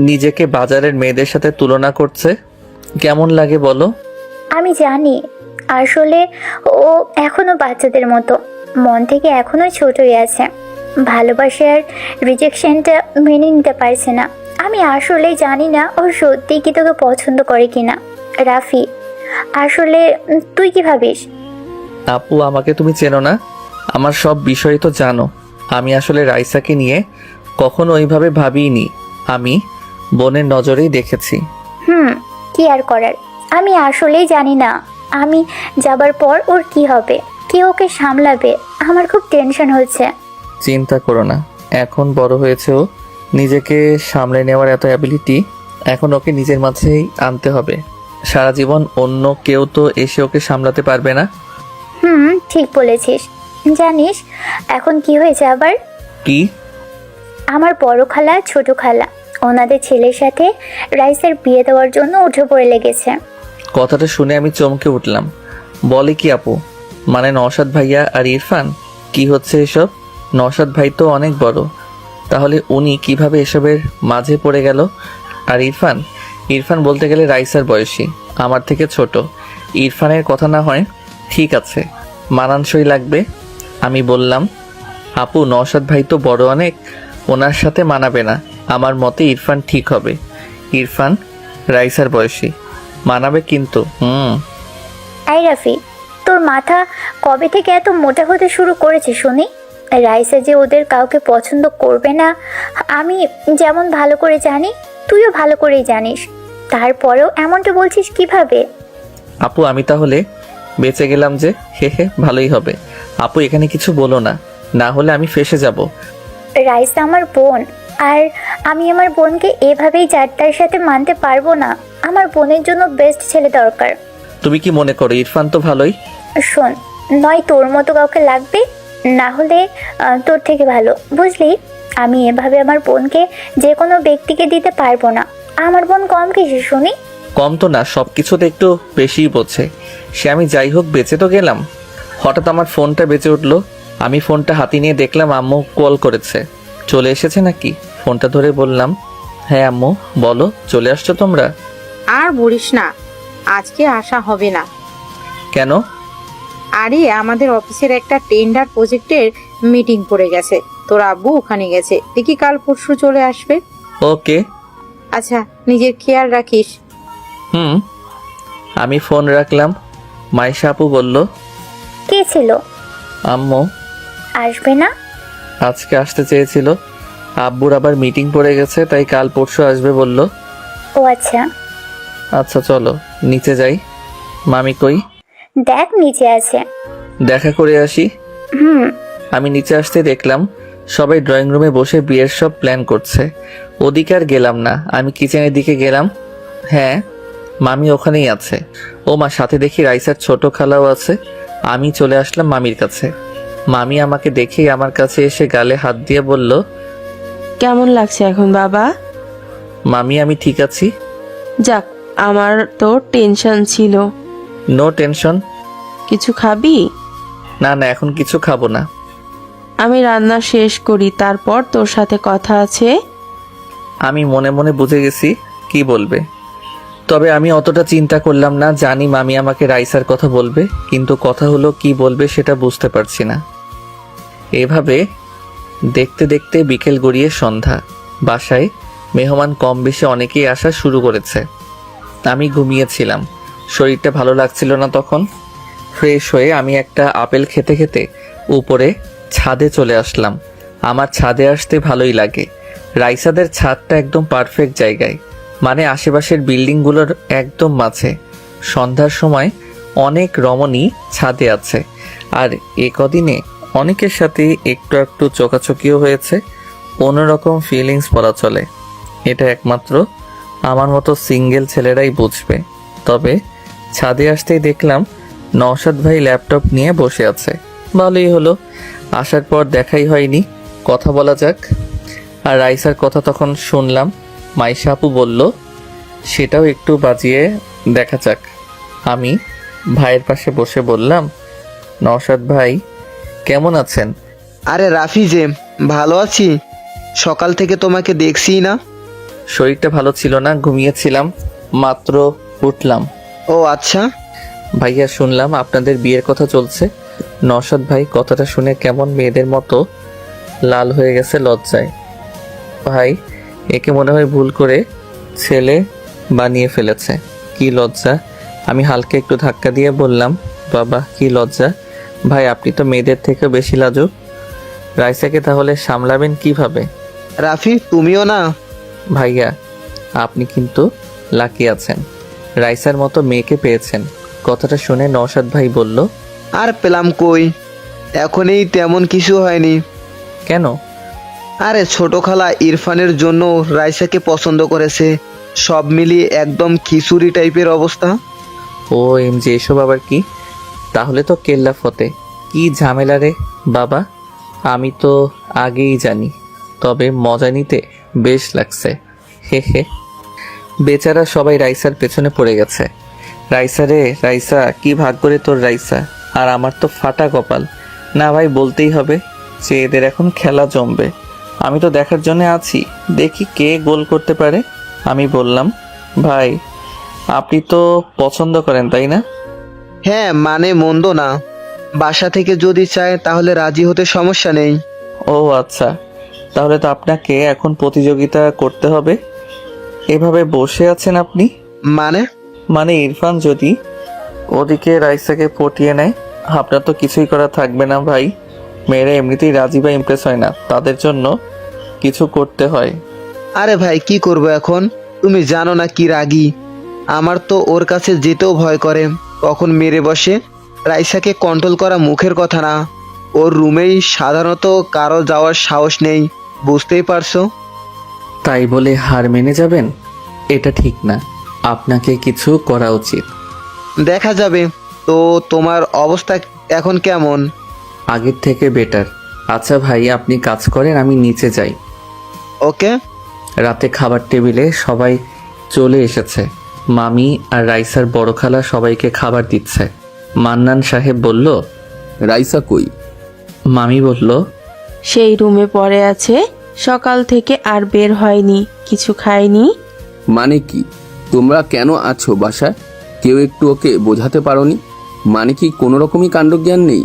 নিজেকে বাজারের মেয়েদের সাথে তুলনা করছে। কেমন লাগে বলো? আমি জানি, আসলে ও এখনো বাচ্চাদের মতো, মন থেকে এখনো ছোটই আছে। ভালোবাসার রিজেকশনটা মেনে নিতে পারছে না। আমি আসলে জানি না ও সত্যিই কি তোকে পছন্দ করে কিনা। রাফি, আসলে তুই কি ভাবিস? আপু, আমাকে তুমি চেনো না, আমার সব বিষয় তো জানো। আমি আসলে রাইসাকে নিয়ে কখনো ওইভাবে ভাবিনি। আমি বোনের নজরেই দেখেছি। কি আর করার, আমি আসলেই জানি না আমি যাবার পর ওর কি হবে, কে ওকে সামলাবে। আমার খুব টেনশন হচ্ছে। চিন্তা করো না, এখন বড় হয়েছে ও, নিজেকে সামলে নেওয়ার এত অ্যাবিলিটি এখন ওকে নিজের মাঝেই আনতে হবে। সারা জীবন অন্য কেউ তো এসে ওকে সামলাতে পারবে না। ঠিক বলেছিস। জানিস এখন কি হয়েছে আবার? কি? আমার বড় খালা ছোট খালা ওনাদের ছেলের সাথে রাইসের বিয়ে দেওয়ার জন্য উঠে পড়ে লেগেছে। কথাটা শুনে আমি চমকে উঠলাম। বলে কি আপু? মানে নওশাদ ভাইয়া আর ইরফান? কি হচ্ছে এসব? নওশাদ ভাই তো অনেক বড়, তাহলে উনি কিভাবে এসবের মাঝে পড়ে গেল? আর ইরফান? ইরফান বলতে গেলে রাইসার বয়সী, আমার থেকে ছোট। ইরফানের কথা না হয় ঠিক আছে, মানানসই লাগবে। আমি বললাম, আপু নওশাদ ভাই তো বড় অনেক, ওনার সাথে মানাবে না। আমার মতে ইরফান ঠিক হবে। ইরফান রাইসার বয়সী, মানাবে কিন্তু। এই রাফি, তোর মাথা কবে থেকে এত মোটা হতে শুরু করেছে শুনি? রাইসা যে ওদের কাউকে পছন্দ করবে না আমি যেমন ভালো করে জানি, তুইও ভালো করেই জানিস, তারপরেও এমনটা বলছিস কিভাবে? আপু আমি তাহলে বেঁচে গেলাম যে। হে ভালোই হবে। আপু এখানে কিছু বলো না, না হলে আমি ফেঁসে যাব। রাইসা আমার বোন, আর আমি আমার বোনকে এভাবেই যারটার সাথে মানতে পারবো না। আমার বোনের জন্য বেস্ট ছেলে দরকার। তুমি কি মনে করো ইরফান তো ভালোই? শোন, নয় তোর মতো কাউকে লাগবে, না হলে তোর থেকে ভালো, বুঝলি? আমি এভাবে আমার বোনকে যে কোনো ব্যক্তিকে দিতে পারবো না। আমার বোন কম কিছু শুনি? কম তো না, সব কিছুতে একটু বেশিই বোঝে সে। আমি যাই হোক বেঁচে তো গেলাম। হঠাৎ আমার ফোনটা বেজে উঠলো। আমি ফোনটা হাতে নিয়ে দেখলাম আম্মু কল করেছে। চলে এসেছে নাকি? ফোনটা ধরে বললাম, হ্যাঁ আম্মু বলো, চলে আসছো তোমরা? আর বলিস না, আজকে আসা হবে না। কেন? আরে আমাদের অফিসের একটা টেন্ডার প্রজেক্টের মিটিং পড়ে গেছে, তোর আব্বু ওখানে গেছে, দেখি কাল পরশু চলে আসবে। ওকে। আচ্ছা, নিজের খেয়াল রাখিস। আমি ফোন রাখলাম। মাইশা আপু বলল, কে ছিল? আম্মু। আসবে না? আজকে আসতে চেয়েছিল, আব্বুর আবার মিটিং পড়ে গেছে, তাই কাল পরশু আসবে বলল। ও আচ্ছা। আচ্ছা চলো নিচে যাই। মামি কই? দেখ নিচে আছে। দেখা করে আসি। আমি নিচে আসতে দেখলাম সবাই ড্রয়িং রুমে বসে বিয়ের সব প্ল্যান করছে। ওদিকে আর গেলাম না, আমি কিচেনের দিকে গেলাম। হ্যাঁ মামি ওখানেই আছে। ও মা, সাথে দেখি রাইসার ছোট খালাও আছে। আমি চলে আসলাম মামির কাছে। মামি আমাকে দেখেই আমার কাছে এসে গালে হাত দিয়ে বলল, কেমন লাগছে এখন বাবা? মামি আমি ঠিক আছি। যাক, আমার তো টেনশন ছিল। No tension. কিছু খাবি? না না, এখন কিছু খাবো না। আমি রান্না শেষ করি, তারপর তোর সাথে কথা আছে। আমি মনে মনে বুঝে গেছি কি বলবে, তবে আমি অতটা চিন্তা করলাম না। জানি মামি আমাকে রাইসার কথা বলবে, কিন্তু কথা হলো কি বলবে সেটা বুঝতে পারছি না। এভাবে দেখতে দেখতে বিকেল গড়িয়ে সন্ধ্যা। বাসায় মেহমান কম বেশি অনেকেই আসা শুরু করেছে। আমি ঘুমিয়েছিলাম, শরীরটা ভালো লাগছিল না তখন। ফ্রেশ হয়ে আমি একটা আপেল খেতে খেতে উপরে ছাদে চলে আসলাম। আমার ছাদে আসতে ভালোই লাগে। রাইসাদের ছাদটা একদম পারফেক্ট জায়গায়, মানে আশেপাশের বিল্ডিংগুলোর একদম মাঝে। সন্ধ্যার সময় অনেক রমণী ছাদে আছে, আর এ কদিনে অনেকের সাথে একটু একটু চোখাচোখিও হয়েছে। অন্যরকম ফিলিংস বলা চলে। এটা একমাত্র আমার মতো সিঙ্গেল ছেলেরাই বুঝবে। তবে ছাদে আসতেই দেখলাম নওশাদ ভাই ল্যাপটপ নিয়ে বসে আছে। ভালোই হলো, আসার পর দেখাই হয়নি, কথা বলা যাক। আর রাইসার কথা তখন শুনলাম। মাইশা আপু বলল, সেটাও একটু বাজিয়ে দেখা যাক। আমি ভাইয়ের পাশে বসে বললাম, নওশাদ ভাই কেমন আছেন? আরে রাফি যে, ভালো আছি, সকাল থেকে তোমাকে দেখছি না। শরীরটা ভালো ছিল না, ঘুমিয়েছিলাম, মাত্র উঠলাম। ও আচ্ছা। ভাইয়া শুনলাম আপনাদের বিয়ের কথা চলছে। নওশাদ ভাই কথাটা শুনে কেমন মেয়েদের মতো লাল হয়ে গেছে লজ্জায়। ভাই একে মনে হয় ভুল করে ছেলে বানিয়ে ফেলেছে। কি লজ্জা। আমি হালকা একটু ধাক্কা দিয়ে বললাম, বাবা কি লজ্জা। ভাই আপনি তো মেয়েদের থেকে বেশি লাজুক, রাইসাকে তাহলে সামলাবেন কিভাবে? রাফি তুমিও না। ভাইয়া আপনি কিন্তু লাকি আছেন, রাইসার মতো মেয়েকে পেয়েছেন। কথাটা শুনে নওশাদ ভাই বলল, আর পেলাম কই, এখনই তেমন কিছু হয়নি। কেন? আরে ছোট খালা ইরফানের জন্য রাইসাকে পছন্দ করেছে, সব মিলিয়ে একদম খিচুড়ি টাইপের অবস্থা। ও এমজি, এসব আবার কি? তাহলে তো কেল্লা ফতে, কি ঝামেলা রে বাবা। আমি তো আগেই জানি, তবে মজা নিতে বেশ লাগছে, হে হে। বেচারা সবাই রাইসার পেছনে পড়ে গেছে। রাইসা রে রাইসা, কি ভাগ্য রে তোর রাইসা, আর আমার তো ফাটা কপাল। না ভাই, বলতেই হবে যে এদের এখন খেলা জমবে। আমি তো দেখার জন্য আছি, দেখি কে গোল করতে পারে। আমি বললাম, ভাই আপনি তো পছন্দ করেন তাই না? হ্যাঁ মানে মন্দ না, বাসা থেকে যদি চায় তাহলে রাজি হতে সমস্যা নেই। ও আচ্ছা, তাহলে তো আপনাকে এখন প্রতিযোগিতা করতে হবে। এভাবে বসে আছেন আপনি? মানে ইরফান যদি ওদিকে রাইসাকে পটিয়ে নেয়, আপনার তো কিছুই করা থাকবে না ভাই। মেয়েরা এমনিতেই রাজি বা ইমপ্রেস হয় না, তাদের জন্য কিছু করতে হয়। আরে ভাই কি করব এখন, তুমি জানো না কি রাগী। আমার তো ওর কাছে যেতেও ভয় করে, কখন মেরে বসে। রাইসাকে কন্ট্রোল করা মুখের কথা না, ওর রুমেই সাধারণত কারো যাওয়ার সাহস নেই, বুঝতেই পারছো। তাই বলে হার মেনে যাবেন? এটা ঠিক না, আপনাকে কিছু করা উচিত। দেখা যাবে। তো তোমার অবস্থা এখন কেমন? আগের থেকে বেটার। আচ্ছা ভাই আপনি কাজ করেন, আমি নিচে যাই। ওকে। রাতে খাবার টেবিলে সবাই চলে এসেছে। মামি আর রাইসার বড় খালা সবাইকে খাবার দিচ্ছে। মান্নান সাহেব বলল, রাইসা কই? মামি বলল, সেই রুমে পড়ে আছে, সকাল থেকে আর বের হয়নি, কিছু খায়নি। মানে কি, তোমরা কেন আছো বাসায়? কেউ একটু ওকে বোঝাতে পারোনি? মানে কি কোনো রকমই কাণ্ডজ্ঞান নেই?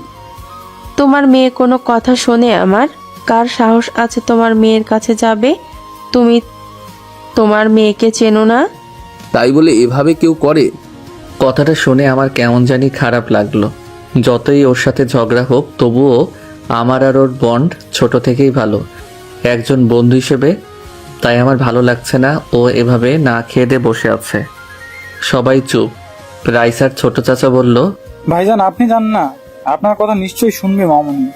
তোমার মেয়ে কোনো কথা শোনে আমার? কার সাহস আছে তোমার মেয়ের কাছে যাবে? তুমি তোমার মেয়েকে চেনো না? তাই বলে এভাবে কেউ করে? কথাটা শুনে আমার কেমন জানি খারাপ লাগলো। যতই ওর সাথে ঝগড়া হোক, তবুও আমার আর ওর বন্ড ছোট থেকেই ভালো, একজন বন্ধু হিসেবে। তাই আমার ভালো লাগছে না ও এভাবে না খেয়ে দিয়ে বসে আছে। সবাই চুপ। রাইসার ছোট চাচা বলল, ভাইজান আপনি জান না, আপনার কথা নিশ্চয়ই শুনবে মামুনি।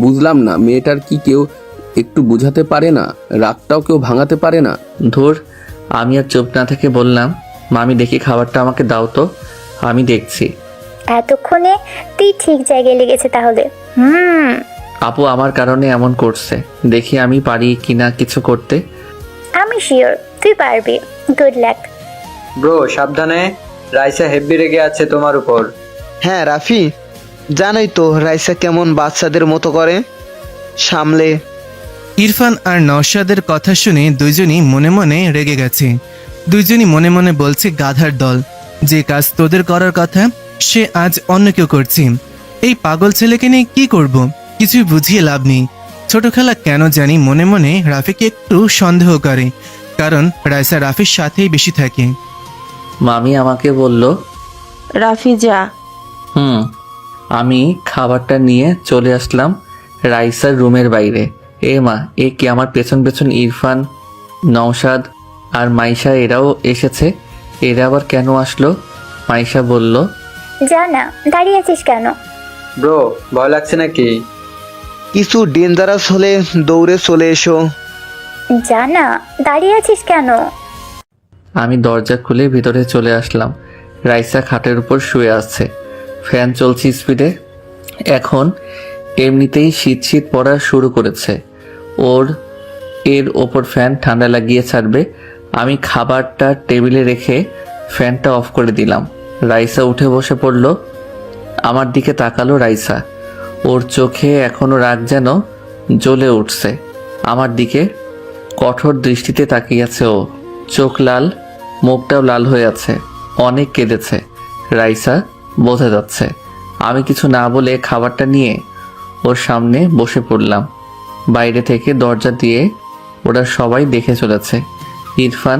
বুঝলাম না, মেয়েটার কি কেউ একটু বুঝাতে পারে না? রাগটাও কেউ ভাঙাতে পারে না? ধুর। আমি আর চুপ না থেকে বললাম, মামি দেখি খাবারটা আমাকে দাও তো, আমি দেখছি। এতক্ষণে তুই ঠিক জায়গায় লেগেছে তাহলে। আপু আমার কারণে এমন করছে, দেখি আমি পারি কিনা কিছু করতে। আমি শিওর তুই পারবি, গুড লাক। ব্রো সাবধানে, রাইসা হেব্বি রেগে আছে তোমার উপর। হ্যাঁ রাফি, জানোই তো রাইসা কেমন বাচ্চাদের মতো করে, সামলে। ইরফান আর নওশাদের কথা শুনে দুইজনই মনে মনে রেগে গেছে। দুইজনই মনে মনে বলছে, গাধার দল, যে কাজ তোদের করার কথা সে আজ অন্য কেউ করছে। এই পাগল ছেলেকে নিয়ে কি করব, কিছুই বুঝিয়ে লাভ নেই। ছোট খালা কেন জানি মনে মনে রাফিকে একটু সন্দেহ করে, কারণ রাইসা রাফির সাথেই বেশি থাকে। মামি আমাকে বলল, রাফি যা। আমি খাবারটা নিয়ে চলে আসলাম রাইসার রুমের বাইরে। এ মা, এ কি আমার পেছন পেছন ইরফান, নওশাদ আর মাইশা এরাও এসেছে। এরা আবার কেন আসলো? মাইশা বলল, যা না, দাঁড়িয়ে আছিস কেন? ব্রো ভয় লাগছে নাকি? কিছু ডেঞ্জারাস হলে দৌড়ে চলে এসো। যা না, দাঁড়িয়ে আছিস কেন? আমি দরজা খুলে ভিতরে চলে আসলাম। রাইসা খাটের উপর শুয়ে আছে, ফ্যান চলছে স্পিডে। এখন এমনিতেই শীত শীত পড়া শুরু করেছে। এর ওপর ফ্যান ঠান্ডা লাগিয়ে ছাড়বে। আমি খাবারটা টেবিলে রেখে ফ্যানটা অফ করে দিলাম। রাইসা উঠে বসে পড়ল, আমার দিকে তাকালো। রাইসা, ওর চোখে এখনো রাগ যেন জ্বলে উঠছে। আমার দিকে কঠোর দৃষ্টিতে তাকিয়ে আছে ও। চোখ লাল, মুখটাও লাল হয়ে আছে, অনেক কেঁদেছে রাইসা, বোঝা যাচ্ছে। আমি কিছু না বলে খাবারটা নিয়ে ওর সামনে বসে পড়লাম। বাইরে থেকে দরজা দিয়ে ওরা সবাই দেখে চলেছে। ইরফান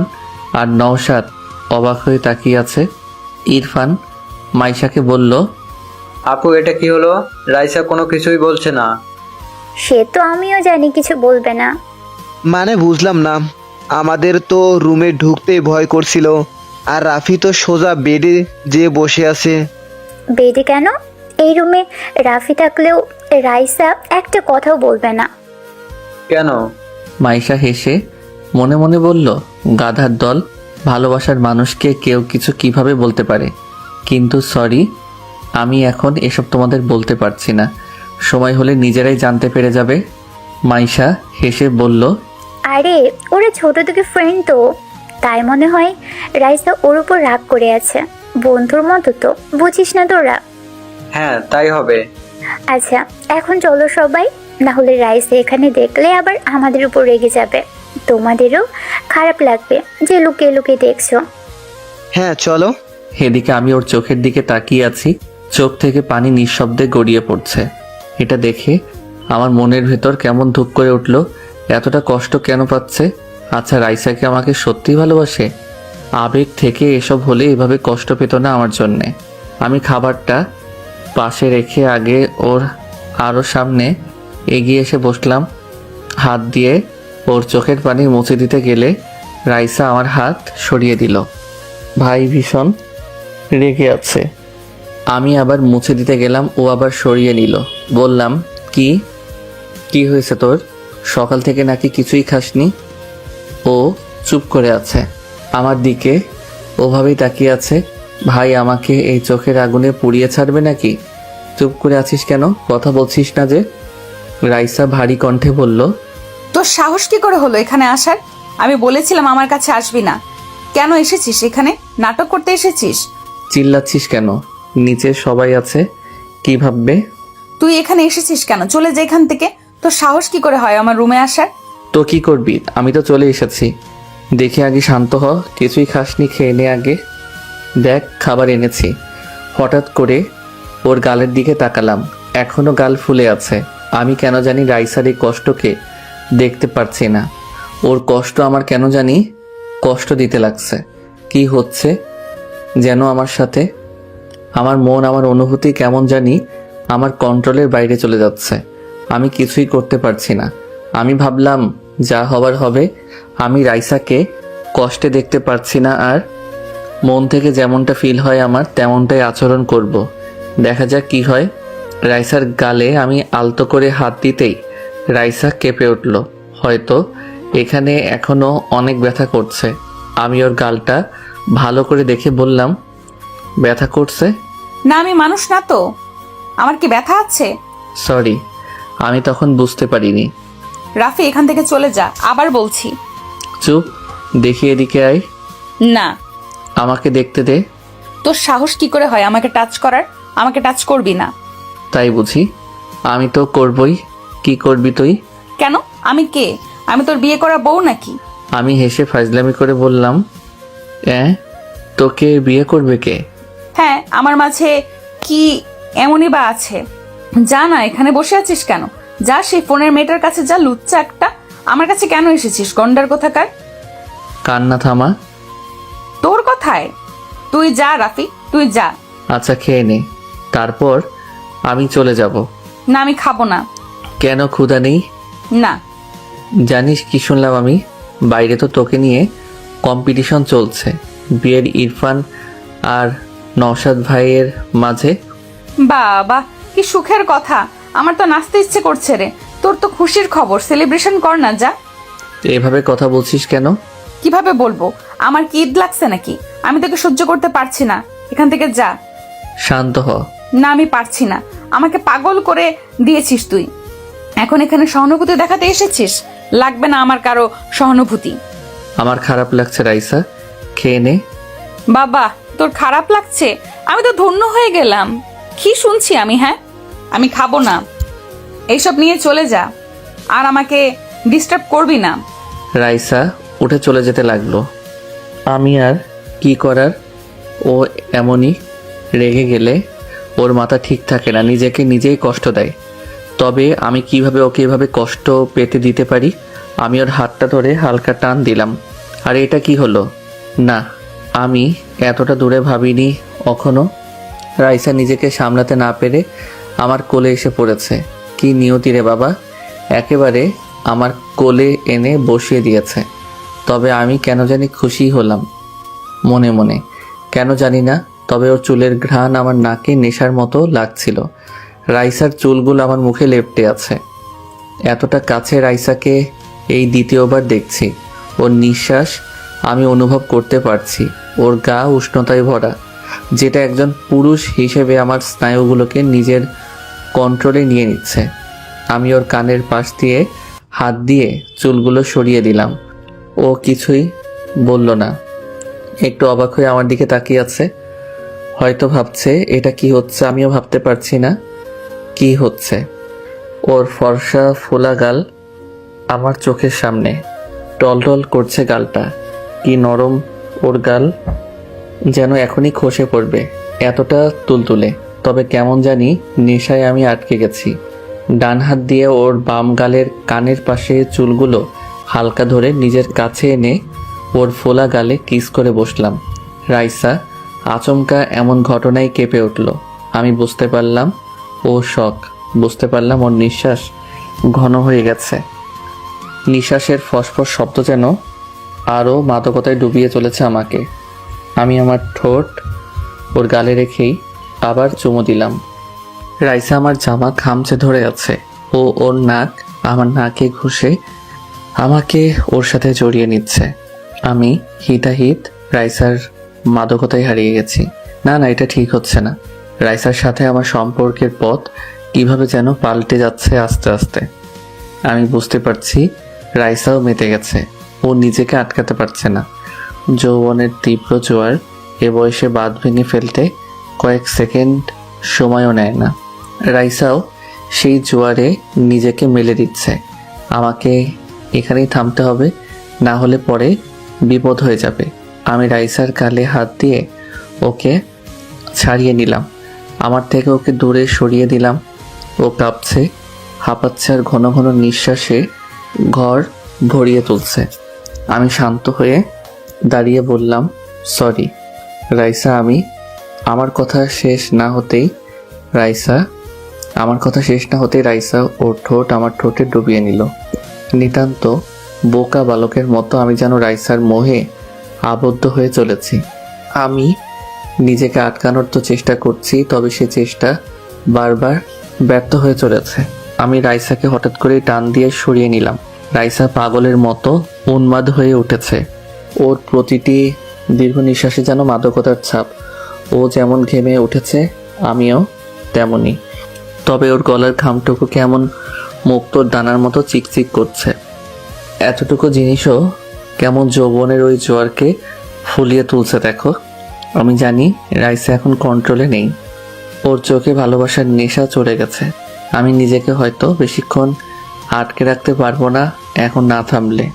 আর নওশাদ অবাক হয়ে তাকিয়ে আছে। ইরফান মাইশাকে বলল, আপু এটা কি হলো? রাইসা কোনো কিছুই বলছে না। সে তো আমিও জানি কিছু বলবে না। মানে বুঝলাম না, আমাদের তো রুমে ঢুকতেই ভয় করছিল, আর রাফি তো সোজা বেডে যেয়ে বসে আছে। বেডে কেন? এই রুমে রাফি থাকলেও রাইসা একটা কথাও বলবে না। কেন? মাইশা হেসে মনে মনে বলল, গাধার দল, ভালোবাসার মানুষকে কেউ কিছু কিভাবে বলতে পারে। কিন্তু সরি, আমি এখন এসব তোমাদের বলতে পারছি না, সময় হলে নিজেরাই জানতে পেরে যাবে। মাইশা হেসে বলল, আরে ওরা ছোট থেকে ফ্রেন্ড তো, তাই মনে হয় রাইসা ওর উপর রাগ করে আছে। বন্ধুর মতো তো, বুঝিস না তোরা? হ্যাঁ তাই হবে। আচ্ছা এখন চলো সবাই, না হলে রাইসা এখানে দেখলে আবার আমাদের উপর রেগে যাবে। তোমাদেরও খারাপ লাগবে যে লুকিয়ে লুকিয়ে দেখছো। হ্যাঁ চলো। এদিকে আমি ওর চোখের দিকে তাকিয়ে আছি, চোখ থেকে পানি নিঃশব্দে গড়িয়ে পড়ছে। এটা দেখে আমার মনের ভেতর কেমন ধুপ করে উঠল। এতটা কষ্ট কেন পাচ্ছে? আচ্ছা, রাইসাকে আমাকে সত্যি ভালোবাসে? আবেগ থেকে এসব হলে এভাবে কষ্ট পেত না আমার জন্যে। আমি খাবারটা পাশে রেখে আগে ওর আরও সামনে এগিয়ে এসে বসলাম। হাত দিয়ে ওর চোখের পানি মুছে দিতে গেলে রাইসা আমার হাত সরিয়ে দিল। ভাই ভীষণ রেগে আছে। আমি আবার মুছে দিতে গেলাম, ও আবার সরিয়ে নিল। বললাম, কি কি হয়েছে তোর? সকাল থেকে নাকি কিছুই খাসনি? ও চুপ করে আছে, আমার দিকে ওভাবেই তাকিয়ে আছে। ভাই আমাকে এই চোখের আগুনে পুড়িয়ে ছাড়বে নাকি? চুপ করে আছিস কেন? কথা বলছিস না যে? রাইসা ভারী কণ্ঠে বলল, তোর সাহস কি করে হলো এখানে আসার? আমি বলেছিলাম আমার কাছে আসবি না। কেন এসেছিস এখানে? নাটক করতে এসেছিস? চিল্লাচ্ছিস কেন? নিচে সবাই আছে, কি ভাববে? তুই এখানে এসেছিস কেন? চলে যা এখান থেকে। তোর সাহস কি করে হয় আমার রুমে আসার? তো কি করবি? আমি তো চলে এসেছি। দেখে আগে শান্ত হ, কিছুই খাসনি, খেয়ে নে আগে। দেখ খাবার এনেছি। হঠাৎ করে ওর গালের দিকে তাকালাম, এখনো গাল ফুলে আছে। আমি কেন জানি রাইসার এই কষ্টকে দেখতে পারছি না। ওর কষ্ট আমার কেন জানি কষ্ট দিতে লাগছে। কি হচ্ছে যেন আমার সাথে? আমার মন, আমার অনুভূতি কেমন জানি আমার কন্ট্রোলের বাইরে চলে যাচ্ছে। আমি কিছুই করতে পারছি না। আমি ভাবলাম যা হবার হবে। আমি রাইসাকে কষ্টে দেখতে পারছি না, আর মন থেকে যেমনটা ফিল হয় আমার তেমনটাই আচরণ করব। দেখা যাক কি হয়। রাইসার গালে আমি আলতো করে হাত দিতেই রাইসা কেঁপে উঠল। হয়তো এখানে এখনো অনেক ব্যথা করছে। আমি ওর গালটা ভালো করে দেখে বললাম, ব্যথা করছে? না আমি মানুষ না তো, আমার কি ব্যথা আছে? সরি, আমি তখন বুঝতে পারিনি। রাফি এখান থেকে চলে যা, আবার বলছি। চুপ, দেখি এদিকে আয়। না। আমাকে দেখতে দে। তোর সাহস কি করে হয় আমাকে টাচ করার? আমাকে টাচ করবি না। তাই বুঝি? আমি তো করবই। কি করবি তুই? কেন? আমি কে? আমি তোর বিয়ে করা বউ নাকি? আমি হেসে ফাজলামি করে বললাম, তোকে বিয়ে করবে কে? হ্যাঁ, আমার মাঝে কি এমনই বা আছে? যা না, এখানে বসে আছিস কেন? যা সেই ফোনের মেয়েটার কাছে যা, লুচ্চা একটা। আমার কাছে কেন এসেছিস গন্ডার কোথাকার? কান্না থামা। তোর কথায়? তুই যা রাফি, তুই যা। আচ্ছা খেয়ে নে, তারপর আমি চলে যাব। না আমি খাবো না। কেন, ক্ষুধা নেই? না। জানিস কি শুনলাম আমি? বাইরে তো তোকে নিয়ে কম্পিটিশন চলছে, বিয়ের ইরফান আর নওশাদ ভাইয়ের মাঝে। বাবা কি সুখের কথা! আমার তো নাচতে ইচ্ছে করছে রে। তোর তো খুশির খবর, সেলিব্রেশন কর না, যা। এভাবে কথা বলছিস কেন? কিভাবে বলবো? আমার কি ঈদ লাগছে নাকি? আমি তোকে সহ্য করতে পারছি না, এখান থেকে যা। শান্ত হ। না আমি পারছি না, আমাকে পাগল করে দিয়েছিস তুই। এখন এখানে সহানুভূতি দেখাতে এসেছিস? লাগবে না আমার কারো সহানুভূতি। আমার খারাপ লাগছে রাইসা, খেয়ে নে। বাবা তোর খারাপ লাগছে? আমি তো ধন্য হয়ে গেলাম। কি শুনছি আমি? হ্যাঁ, আমি খাবো না। এইসব নিয়ে চলে যা, আর আমাকে ডিস্টার্ব করবি না। রাইসা উঠে চলে যেতে লাগলো। আমি আর কি করার? ও এমনই, রেগে গেলে ওর মাথা ঠিক থাকে না, নিজেকে নিজেই কষ্ট দেয়। তবে আমি কিভাবে ওকে এভাবে কষ্ট পেতে দিতে পারি? আমি ওর হাতটা ধরে হালকা টান দিলাম। আর এটা কি হলো? না, আমি এতটা দূরে ভাবিনি কখনো। রাইসা নিজেকে সামলাতে না পেরে আমার কোলে এসে পড়েছে। কি নিয়তি রে বাবা, একেবারে আমার কোলে এনে বসিয়ে দিয়েছে। তবে আমি কেন জানি খুশি হলাম মনে মনে, কেন জানি না। তবে ওর চুলের ঘ্রাণ আমার নাকে নেশার মতো লাগছিল। রাইসার চুলগুলো আমার মুখে লেপ্টে আছে। এতটা কাছে রাইসাকে এই দ্বিতীয়বার দেখছি। ওর নিঃশ্বাস আমি অনুভব করতে পারছি। ওর গা উষ্ণতায় ভরা, যেটা একজন পুরুষ হিসেবে আমার স্নায়ুগুলোকে নিজের কন্ট্রোলে নিয়ে নিচ্ছে। আমি ওর কানের পাশ দিয়ে হাত দিয়ে চুলগুলো সরিয়ে দিলাম। ও কিছুই বলল না, একটু অবাক হয়ে আমার দিকে তাকিয়ে আছে। হয়তো ভাবছে এটা কি হচ্ছে, আমিও ভাবতে পারছি না কি হচ্ছে। ওর ফর্সা ফোলা গাল আমার চোখের সামনে, টলটল করছে গালটা। কি নরম ওর গাল, যেন এখনই খসে পড়বে, এতটা তুলতুলে। তবে কেমন জানি নেশায় আমি আটকে গেছি। ডান হাত দিয়ে ওর বাম গালের কানের পাশে চুলগুলো হালকা ধরে নিজের কাছে এনে ওর ফোলা গালে কিস করে বসলাম। রাইসা আচমকা এমন ঘটনায় কেঁপে উঠল। আমি বুঝতে পারলাম ও শখ, বুঝতে পারলাম ওর নিঃশ্বাস ঘন হয়ে গেছে। নিঃশ্বাসের ফসফস শব্দ যেন আরও মাদকতায় ডুবিয়ে চলেছে আমাকে। আমি আমার ঠোঁট ওর গালে রেখেই আবার চুমু দিলাম। রাইসা আমার জামা খামচে ধরে আছে। ও ওর নাক আমার নাকে ঘষে আমাকে ওর সাথে জড়িয়ে নিচ্ছে। আমি হিতাহিত রাইসার মাদকতায় হারিয়ে গেছি। না না, এটা ঠিক হচ্ছে না। রাইসার সাথে আমার সম্পর্কের পথ কিভাবে যেন পাল্টে যাচ্ছে আস্তে আস্তে। আমি বুঝতে পারছি রাইসাও মেতে গেছে। ও নিজেকে আটকাতে পারছে না। যৌবনের তীব্র জোয়ার এ বয়সে বাঁধ ভেঙে ফেলতে কয়েক সেকেন্ড সময়ও নেয় না। রাইসাও সেই জোয়ারে নিজেকে মেলে দিচ্ছে। আমাকে এখানেই থামতে হবে, না হলে পরে বিপদ হয়ে যাবে। আমি রাইসার গালে হাত দিয়ে ওকে ছাড়িয়ে নিলাম, আমার থেকে ওকে দূরে সরিয়ে দিলাম। ও কাঁপছে, হাঁপাচ্ছে আর ঘন ঘন নিঃশ্বাসে ঘর ভরিয়ে তুলছে। আমি শান্ত হয়ে দাঁড়িয়ে বললাম, সরি রাইসা। আমার কথা শেষ না হতেই রাইসা ওর ঠোঁট আমার ঠোঁটে ডুবিয়ে নিল। নিতান্ত বোকা বালকের মতো আমি যেন রাইসার মোহে আবদ্ধ হয়ে চলেছি। আমি নিজেকে আটকানোর তো চেষ্টা করছি, তবে সে চেষ্টা বারবার ব্যর্থ হয়ে চলেছে। আমি রাইসাকে হঠাৎ করে টান দিয়ে সরিয়ে নিলাম। রাইসা পাগলের মতো উন্মাদ হয়ে উঠেছে। ওর প্রতিটি দীর্ঘ নিঃশ্বাসে যেন মাদকতার ছাপ। ও যেমন ঘেমে উঠেছে আমিও তেমনই। তবে ওর গলার ঘামটুকু কেমন মুক্তোর দানার মতো চিকচিক করছে। এতটুকু জিনিসও কেমন যৌবনের ওই জোয়ারকে ফুলিয়ে তুলছে দেখো। আমি জানি রাইসা এখন কন্ট্রোলে নেই। ওর চোখে ভালোবাসার নেশা চড়ে গেছে। আমি নিজেকে হয়তো বেশিক্ষণ আটকে রাখতে পারবো না এখন না থামলে।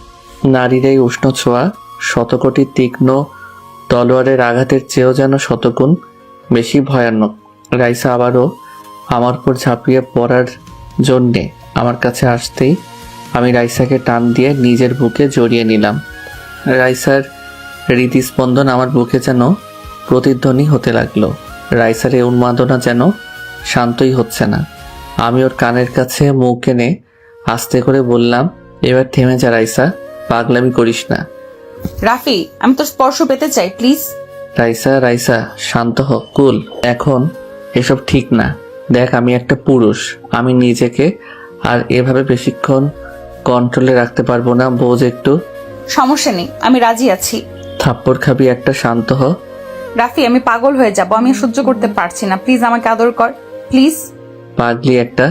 নারীর এই উষ্ণ ছোঁয়া শতকোটি তীক্ষ্ণ তলোয়ারের আঘাতের চেয়েও যেন শতগুণ বেশি ভয়ানক। রাইসা আবারও আমার উপর ঝাঁপিয়ে পড়ার জন্যে আমার কাছে আসতেই আমি রাইসাকে টান দিয়ে নিজের বুকে জড়িয়ে নিলাম। রাইসার হৃদস্পন্দন আমার বুকে যেন প্রতিধ্বনি হতে লাগলো। রাইসার এই উন্মাদনা যেন শান্তই হচ্ছে না। আমি ওর কানের কাছে মুখ এনে আস্তে করে বললাম, এবার থেমে যা রাইসা, পাগলামি করিস না। রাফি, আমি তোর স্পর্শ পেতে চাই প্লিজ। রাইসা শান্ত হ, কুল। এখন এসব ঠিক না। দেখ আমি একটা পুরুষ, আমি নিজেকে আর এভাবে বেশিক্ষণ কন্ট্রোলে রাখতে পারবো না, বোঝ একটু। সমস্যা নেই, আমি রাজি আছি। থাপ্পড় খাবি একটা, শান্ত হ। রাফি, আমি পাগল হয়ে যাব, আমি সহ্য করতে পারছি না, প্লিজ আমাকে আদর কর প্লিজ। পাগলি একটা।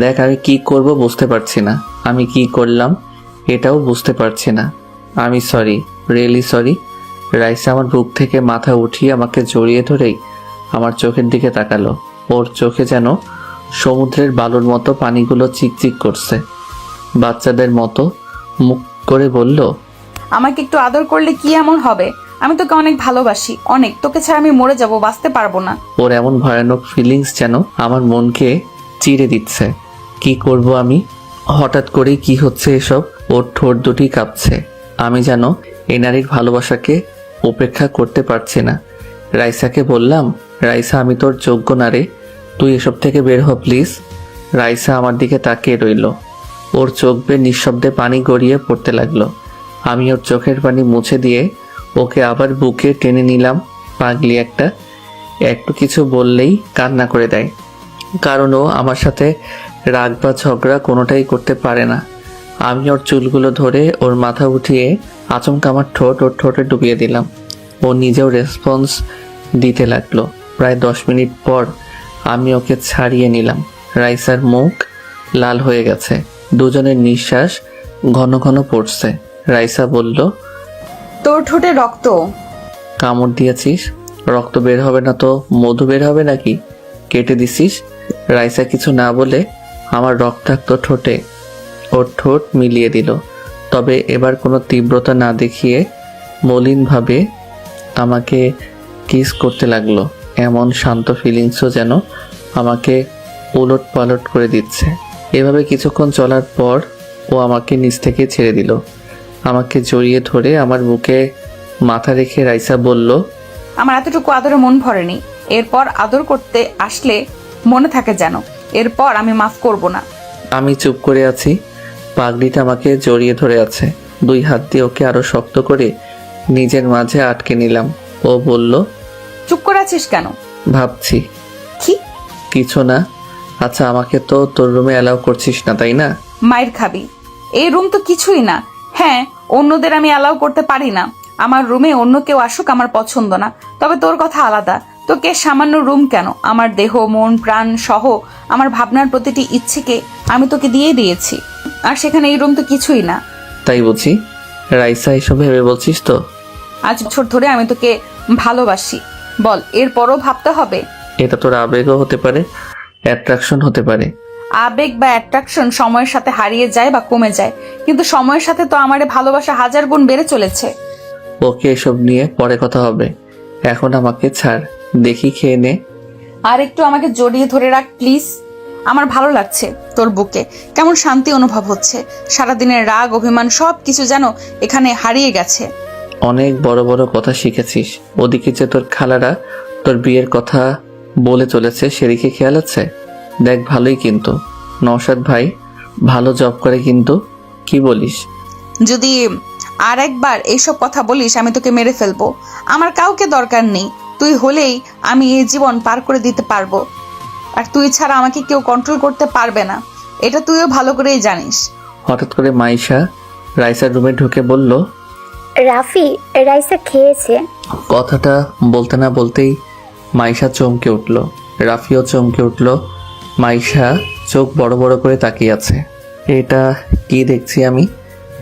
দেখ আমি কি করব বুঝতে পারছি না, আমি কি করলাম এটাও বুঝতে পারছি না। আমি সরি, রিয়েলি সরি। রাইসা আমার বুক থেকে মাথা উঠিয়ে আমাকে জড়িয়ে ধরেই আমার চোখের দিকে তাকালো। ওর চোখে যেন সমুদ্রের বালুর মতো পানিগুলো চিকচিক করছে। বাচ্চাদের মতো মুখ করে বলল, আমাকে একটু আদর করলে কি এমন হবে? আমি তোকে অনেক ভালোবাসি, অনেক। তোকে ছাড়া আমি মরে যাব, বাঁচতে পারবো না। ওর এমন ভয়ানক ফিলিংস যেন আমার মনকে চিড়ে দিচ্ছে। কি করব আমি? হঠাৎ করেই কি হচ্ছে এসব? ওর ঠোঁট দুটি কাঁপছে। আমি যেন এই নারীর ভালোবাসাকে উপেক্ষা করতে পারছি না। রাইসাকে বললাম, রাইসা আমি তোর যোগ্য না রে, তুই এসব থেকে বের হ প্লিজ। রাইসা আমার দিকে তাকিয়ে রইল। ওর চোখ বেয়ে নিঃশব্দে পানি গড়িয়ে পড়তে লাগলো। আমি ওর চোখের পানি মুছে দিয়ে ওকে আবার বুকে টেনে নিলাম। পাগলি একটা, একটু কিছু বললেই কান্না করে দেয়, কারণ ও আমার সাথে রাগ বা ঝগড়া কোনোটাই করতে পারে না। আমি ওর চুলগুলো ধরে ওর মাথা উঠিয়ে আচমকা আমার ঠোঁট ওর ঠোঁটে ডুবিয়ে দিলাম। ও নিজেও রেসপন্স দিতে লাগলো। প্রায় 10 মিনিট পর আমি ওকে ছাড়িয়ে নিলাম। রাইসার মুখ লাল হয়ে গেছে, দুজনের নিঃশ্বাস ঘন ঘন পড়ছে। রাইসা বলল, তোর ঠোঁটে রক্ত। কামড় দিয়েছিস? রক্ত বের হবে না তো মধু বের হবে নাকি? কেটে দিছিস? রাইসা কিছু না বলে আমার রক্তাক্ত ঠোঁটে ওর ঠোঁট মিলিয়ে দিল, তবে এবার কোনো তীব্রতা না দেখিয়ে মলিনভাবে আমাকে কিস করতে লাগলো। এমন শান্ত ফিলিংসও যেন আমাকে উলট পালট করে দিচ্ছে। এভাবে কিছুক্ষণ চলার পর ও আমাকে নিচ থেকে ছেড়ে দিল। আমাকে জড়িয়ে ধরে আমার বুকে মাথা রেখে রাইসা বলল, আমার এতটুকু আদরে মন ভরেনি, এরপর আদর করতে আসলে মনে থাকে যেন, এরপর আমি মাফ করব না। আমি চুপ করে আছি। পাগড়িটা আমাকে জড়িয়ে ধরে আছে। 2 হাত দিয়ে ওকে আরো শক্ত করে নিজের মাঝে আটকে নিলাম। ও বলল, চুপ করে আছিস কেন? ভাবছি। কি? কিছু না। আচ্ছা, আমাকে তো তোর রুমে অ্যালাউ করছিস না, তাই না? মায়ের খাবি। এই রুম তো কিছুই না। হ্যাঁ, অন্যদের আমি অ্যালাউ করতে পারি না। আমার রুমে অন্য কেউ আসুক আমার পছন্দ না, তবে তোর কথা আলাদা। তোকে সামান্য রুম কেন, আমার দেহ মন প্রাণ সহ আমার ভাবনার প্রতিটি ইচ্ছেকে আমি তোকে দিয়ে দিয়েছি, আর সেখানে এই রুম তো কিছুই না। তাই বুঝি? রাইসা, এসব ভেবে বলছিস তো? আজ বছর ধরে আমি তোকে ভালোবাসি, বল এরপরও ভাবতে হবে? এটা তোর আবেগও হতে পারে, অ্যাট্রাকশন হতে পারে। আবেগ বা অ্যাট্রাকশন সময়ের সাথে হারিয়ে যায় বা কমে যায়, কিন্তু সময়ের সাথে তো আমারে ভালোবাসা 1000 গুণ বেড়ে চলেছে। ওকে, এসব নিয়ে পরে কথা হবে, এখন আমাকে ছাড়, দেখি খেয়ে নে। আর একটু আমাকে জড়িয়ে ধরে রাখ প্লিজ। আমার ভালো লাগছে তোর বুকে, কেমন শান্তি অনুভব হচ্ছে। সারাদিনের রাগ অভিমান সব কিছু যেন এখানে হারিয়ে গেছে। অনেক বড় বড় কথা শিখেছিস। ওদিকে যে তোর খালারা তোর বিয়ের কথা বলে চলেছে, সেদিকে খেয়াল আছে? দেখ, ভালোই কিন্তু নওশাদ ভাই ভালো জব করে কিন্তু। কি বলিস? যদি আর একবার এইসব কথা বলিস আমি তোকে মেরে ফেলবো। আমার কাউকে দরকার নেই, তুই হলেই আমি এই জীবন পার করে দিতে পারবো। আর তুই ছাড়া আমাকে কেউ কন্ট্রোল করতে পারবে না, এটা তুইও ভালো করেই জানিস। হঠাৎ করে মাইশা রাইসার রুমে ঢুকে বলল, রাফি, রাইসা খেয়েছে। কথাটা বলতে না বলতেই মাইশা চমকে উঠল, রাফিও চমকে উঠল। মাইশা চোখ বড় বড় করে তাকিয়ে আছে। এটা কি দেখছি আমি?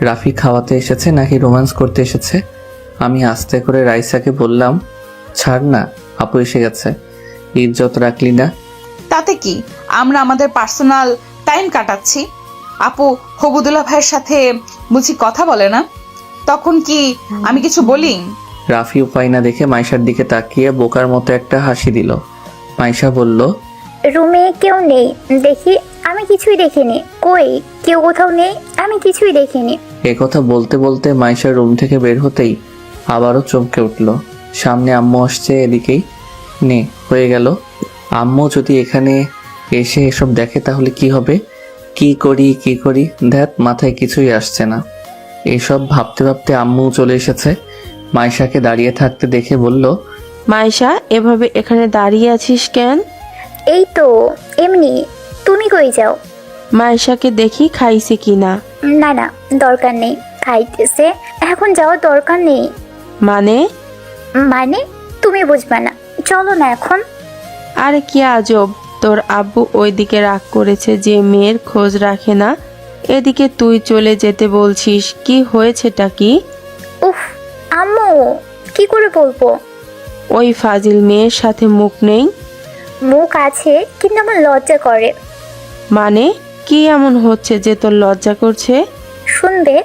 রাফি খাওয়াতে এসেছে নাকি রোম্যান্স করতে এসেছে? আমি আস্তে করে রাইসাকে বললাম, ছাড় না, আপু এসে গেছে, ইজ্জত রাখলি না। তাতে কি, আমরা আমাদের পার্সোনাল টাইম কাটাচ্ছি। আপু হবুদুল্লাহ ভাইয়ের সাথে বুঝি কথা বলে না, তখন কি আমি কিছু বলি? রাফি উপায় না দেখে মাইশার দিকে তাকিয়ে বোকার মতো একটা হাসি দিল। মাইশা বলল, রুমে কেউ নেই দেখি, আমি কিছুই দেখিনি। কই, কেউ কোথাও নেই, আমি কিছুই দেখিনি। একথা বলতে বলতে মাইশার রুম থেকে বের হতেই আবারও চমকে উঠল। সামনে আম্মু আসছে, এদিকেই নে হয়ে গেল। আম্মু যদি এখানে এসে এসব দেখে তাহলে কি হবে? কি করি ধ্যাত, মাথায় কিছুই আসছে না। এসব ভাবতে ভাবতে আম্মু চলে এসেছে। মাইশাকে দাঁড়িয়ে থাকতে দেখে বলল, মাইশা, এভাবে এখানে দাঁড়িয়ে আছিস কেন? এই তো এমনি, তুমি কই যাও? মাইশাকে দেখি খাইছে কিনা। না না, দরকার নেই, খাইতেছে, এখন যাওয়ার দরকার নেই। মানে? মানে তুমি বুঝবা না, চলো না এখন। আরে কি আজব, তোর আব্বু ওইদিকে রাগ করেছে যে মেয়ের খোঁজ রাখে না, এদিকে তুই চলে যেতে বলছিস, কি হয়েছেটা কি? উফ আম্মু, কি করে বলবো? ওই ফাজিল মেয়ের সাথে মুখ নেই? মুখ আছে, কিন্তু আমার লজ্জা করে। মানে কি এমন হচ্ছে যে তোর লজ্জা করছে? শুনবে?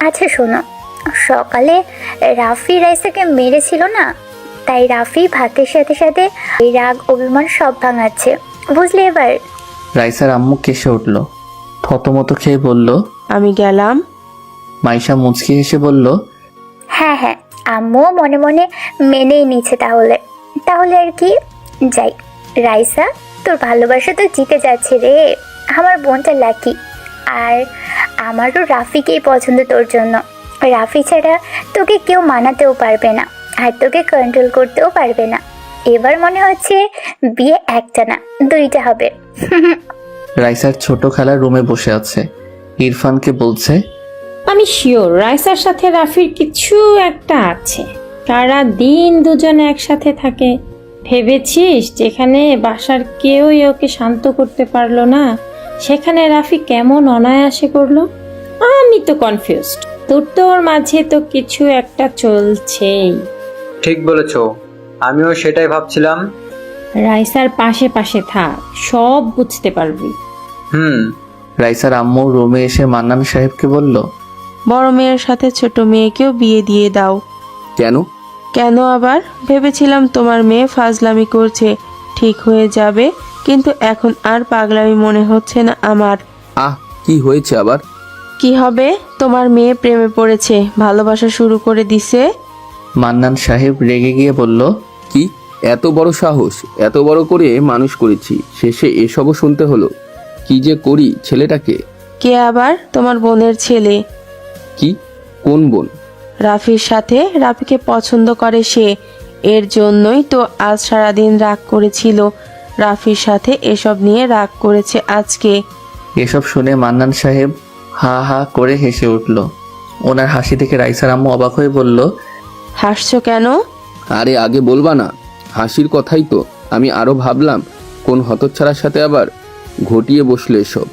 আচ্ছা শোনো, সকালে রাফি রাইসাকে মেরেছিল না, তাই রাফি ভাতের সাথে সাথে এই রাগ অভিমান সব ভাঙাচ্ছে, বুঝলে এবার? রাইসার আম্মু কেসে উঠল, থতমত খেয়ে বলল, আমি গেলাম। মাইশা মুচকি হেসে বলল, হ্যাঁ হ্যাঁ, আম্মুও মনে মনে মেনেই নিচ্ছে। তাহলে তাহলে আর কি, যাই। রাইসা, তোর ভালোবাসা তো জিতে যাচ্ছে রে। আমার বোনটা লাকি। আর আমারও রাফিকেই পছন্দ তোর জন্য। রাফি ছাড়া তোকে কেউ মানাতেও পারবে না, আর তোকে কন্ট্রোল করতেও পারবে না। এবার মনে হচ্ছে বিয়ে একটা না, দুইটা হবে। রাইসার ছোট খালা রুমে বসে আছে, ইরফানকে বলছে, আমি শিওর রাইসার সাথে রাফির কিছু একটা আছে। সারা দিন দুজনে একসাথে থাকে। ভেবেছিস যেখানে বাসার কেউই ওকে শান্ত করতে পারলো না, সেখানে রাফি কেমন অনায়াসে করলো? আমি তো কনফিউজড। তোর মাঝে তো কিছু একটা চলছেই। ঠিক বলেছো, আমিও সেটাই ভাবছিলাম। রাইসার পাশে পাশে থাক, সব বুঝতে পারবি। হুম। রাইসার আম্মু রুমে এসে মান্নান সাহেবকে বলল, বড় মেয়ের সাথে ছোট মেয়েকেও বিয়ে দিয়ে দাও। কেন? কেন আবার? ভেবেছিলাম তোমার মেয়ে ফাজলামি করছে, ঠিক হয়ে যাবে, কিন্তু এখন আর পাগলামি মনে হচ্ছে না আমার। কি হয়েছে আবার? কি হবে? তোমার মেয়ে প্রেমে পড়েছে, ভালোবাসা শুরু করে দিছে। মান্নান সাহেব রেগে গিয়ে বলল, কি এত বড় সাহস? এত বড় করে মানুষ করেছি, শেষে এসবও শুনতে হলো? কি যে করি ছেলেটাকে। কে আবার? তোমার বোনের ছেলে। কি? কোন বোন? রাফির সাথে। রাফিকে পছন্দ করে সে, এর জন্যই তো আজ সারাদিন রাগ করেছিল। রাফির সাথে এসব নিয়ে রাগ করেছে আজকে। এসব শুনে মান্নান সাহেব হা হা করে হেসে উঠল। ওনার হাসি দেখে রাইসার আম্মু অবাক হয়ে বলল, হাসছো কেন? আরে আগে বলবা না? হাসির কথাই তো। আমি আরো ভাবলাম কোন হতচ্ছাড়ার সাথে আবার ঘটিয়ে বসলে এসব।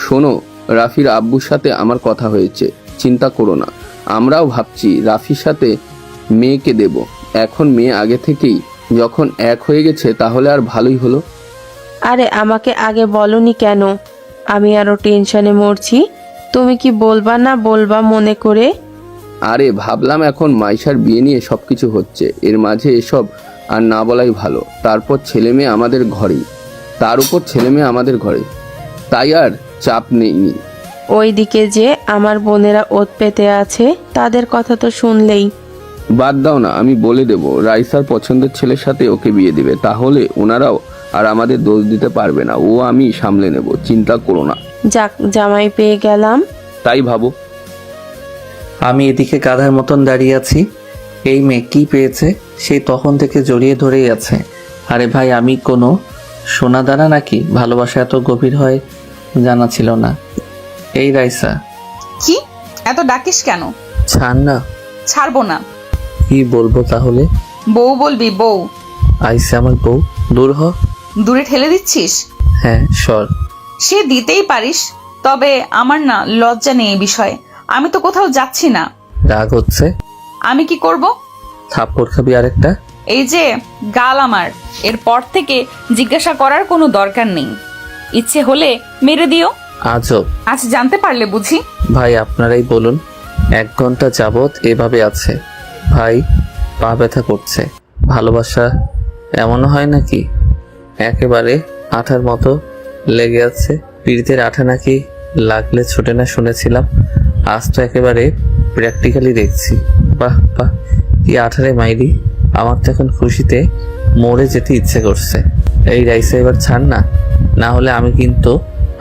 শোনো, রাফির আব্বুর সাথে আমার কথা হয়েছে, চিন্তা করো না। আমরাও ভাবছি রাফির সাথে মেয়েকে দেব। এখন মেয়ে আগে থেকেই যখন এক হয়ে গেছে, তাহলে আর ভালোই হলো। আরে আমাকে আগে বলনি কেন? আমি আরো টেনশনে মরছি। তুমি কি বলবা না বলবা মনে করে? আরে ভাবলাম এখন মাইশার বিয়ে নিয়ে সবকিছু হচ্ছে, এর মাঝে এসব আর না বলাই ভালো। তারপর ছেলে মেয়ে আমাদের ঘরেই, তার উপর ছেলে মেয়ে আমাদের ঘরে, তাই আর চাপ নেইনি। ওইদিকে যে আমার বোনেরা ওত পেতে আছে, তাদের কথা তো শুনলেই। বাদ দাও না, আমি বলে দেব রাইসার পছন্দের ছেলের সাথে ওকে বিয়ে দিবে, তাহলে ওনারাও আর আমাদের দোষ দিতে পারবে না। ও আমি সামলে নেব, চিন্তা করো না। যাক, জামাই পেয়ে গেলাম। তাই ভাবো। আমি এদিকে গাধার মতন দাঁড়িয়ে আছি। এই মেয়ে কি পেয়েছে, সেই তখন থেকে জড়িয়ে ধরেই আছে। আরে ভাই, আমি কোনো সোনা দানা নাকি? ভালোবাসা এত গভীর হয় জানা ছিল না। এই রাইসা। কি এত ডাকিস কেন? ছাড় না। ছাড়বো না। কি বলবো তাহলে? বউ বলবি, বউ। আইসে আমার বউ, দূর হ। দূরে ঠেলে দিচ্ছিস? হ্যাঁ, সর। সে দিতেই পারিস, তবে আমার না লজ্জা নেই এই বিষয়ে। আমি তো কোথাও যাচ্ছি না। রাগ হচ্ছে? আমি কি করব? থাপ্পড় খাবি আরেকটা? এই যে গাল আমার, এরপর থেকে জিজ্ঞাসা করার কোনো দরকার নেই। ইচ্ছে হলে মেরে দিও। আজব। আজ জানতে পারলে বুঝি? ভাই আপনারাই বলুন। 1 ঘন্টা যাবত এভাবে আছে ভাই, পা ব্যথা করছে। ভালোবাসা এমনও হয় নাকি? একেবারে আঠার মতো লেগে আছে। পিড়িতের আঠা নাকি লাগলে ছোটে না শুনেছিলাম, আজ তো একেবারে প্র্যাকটিক্যালি দেখছি। বাহ বাহ, কি আঠারে মাইরি। আমার তো এখন খুশিতে মরে যেতে ইচ্ছে করছে। এই রাইসা এবার ছাড় না, না হলে আমি কিন্তু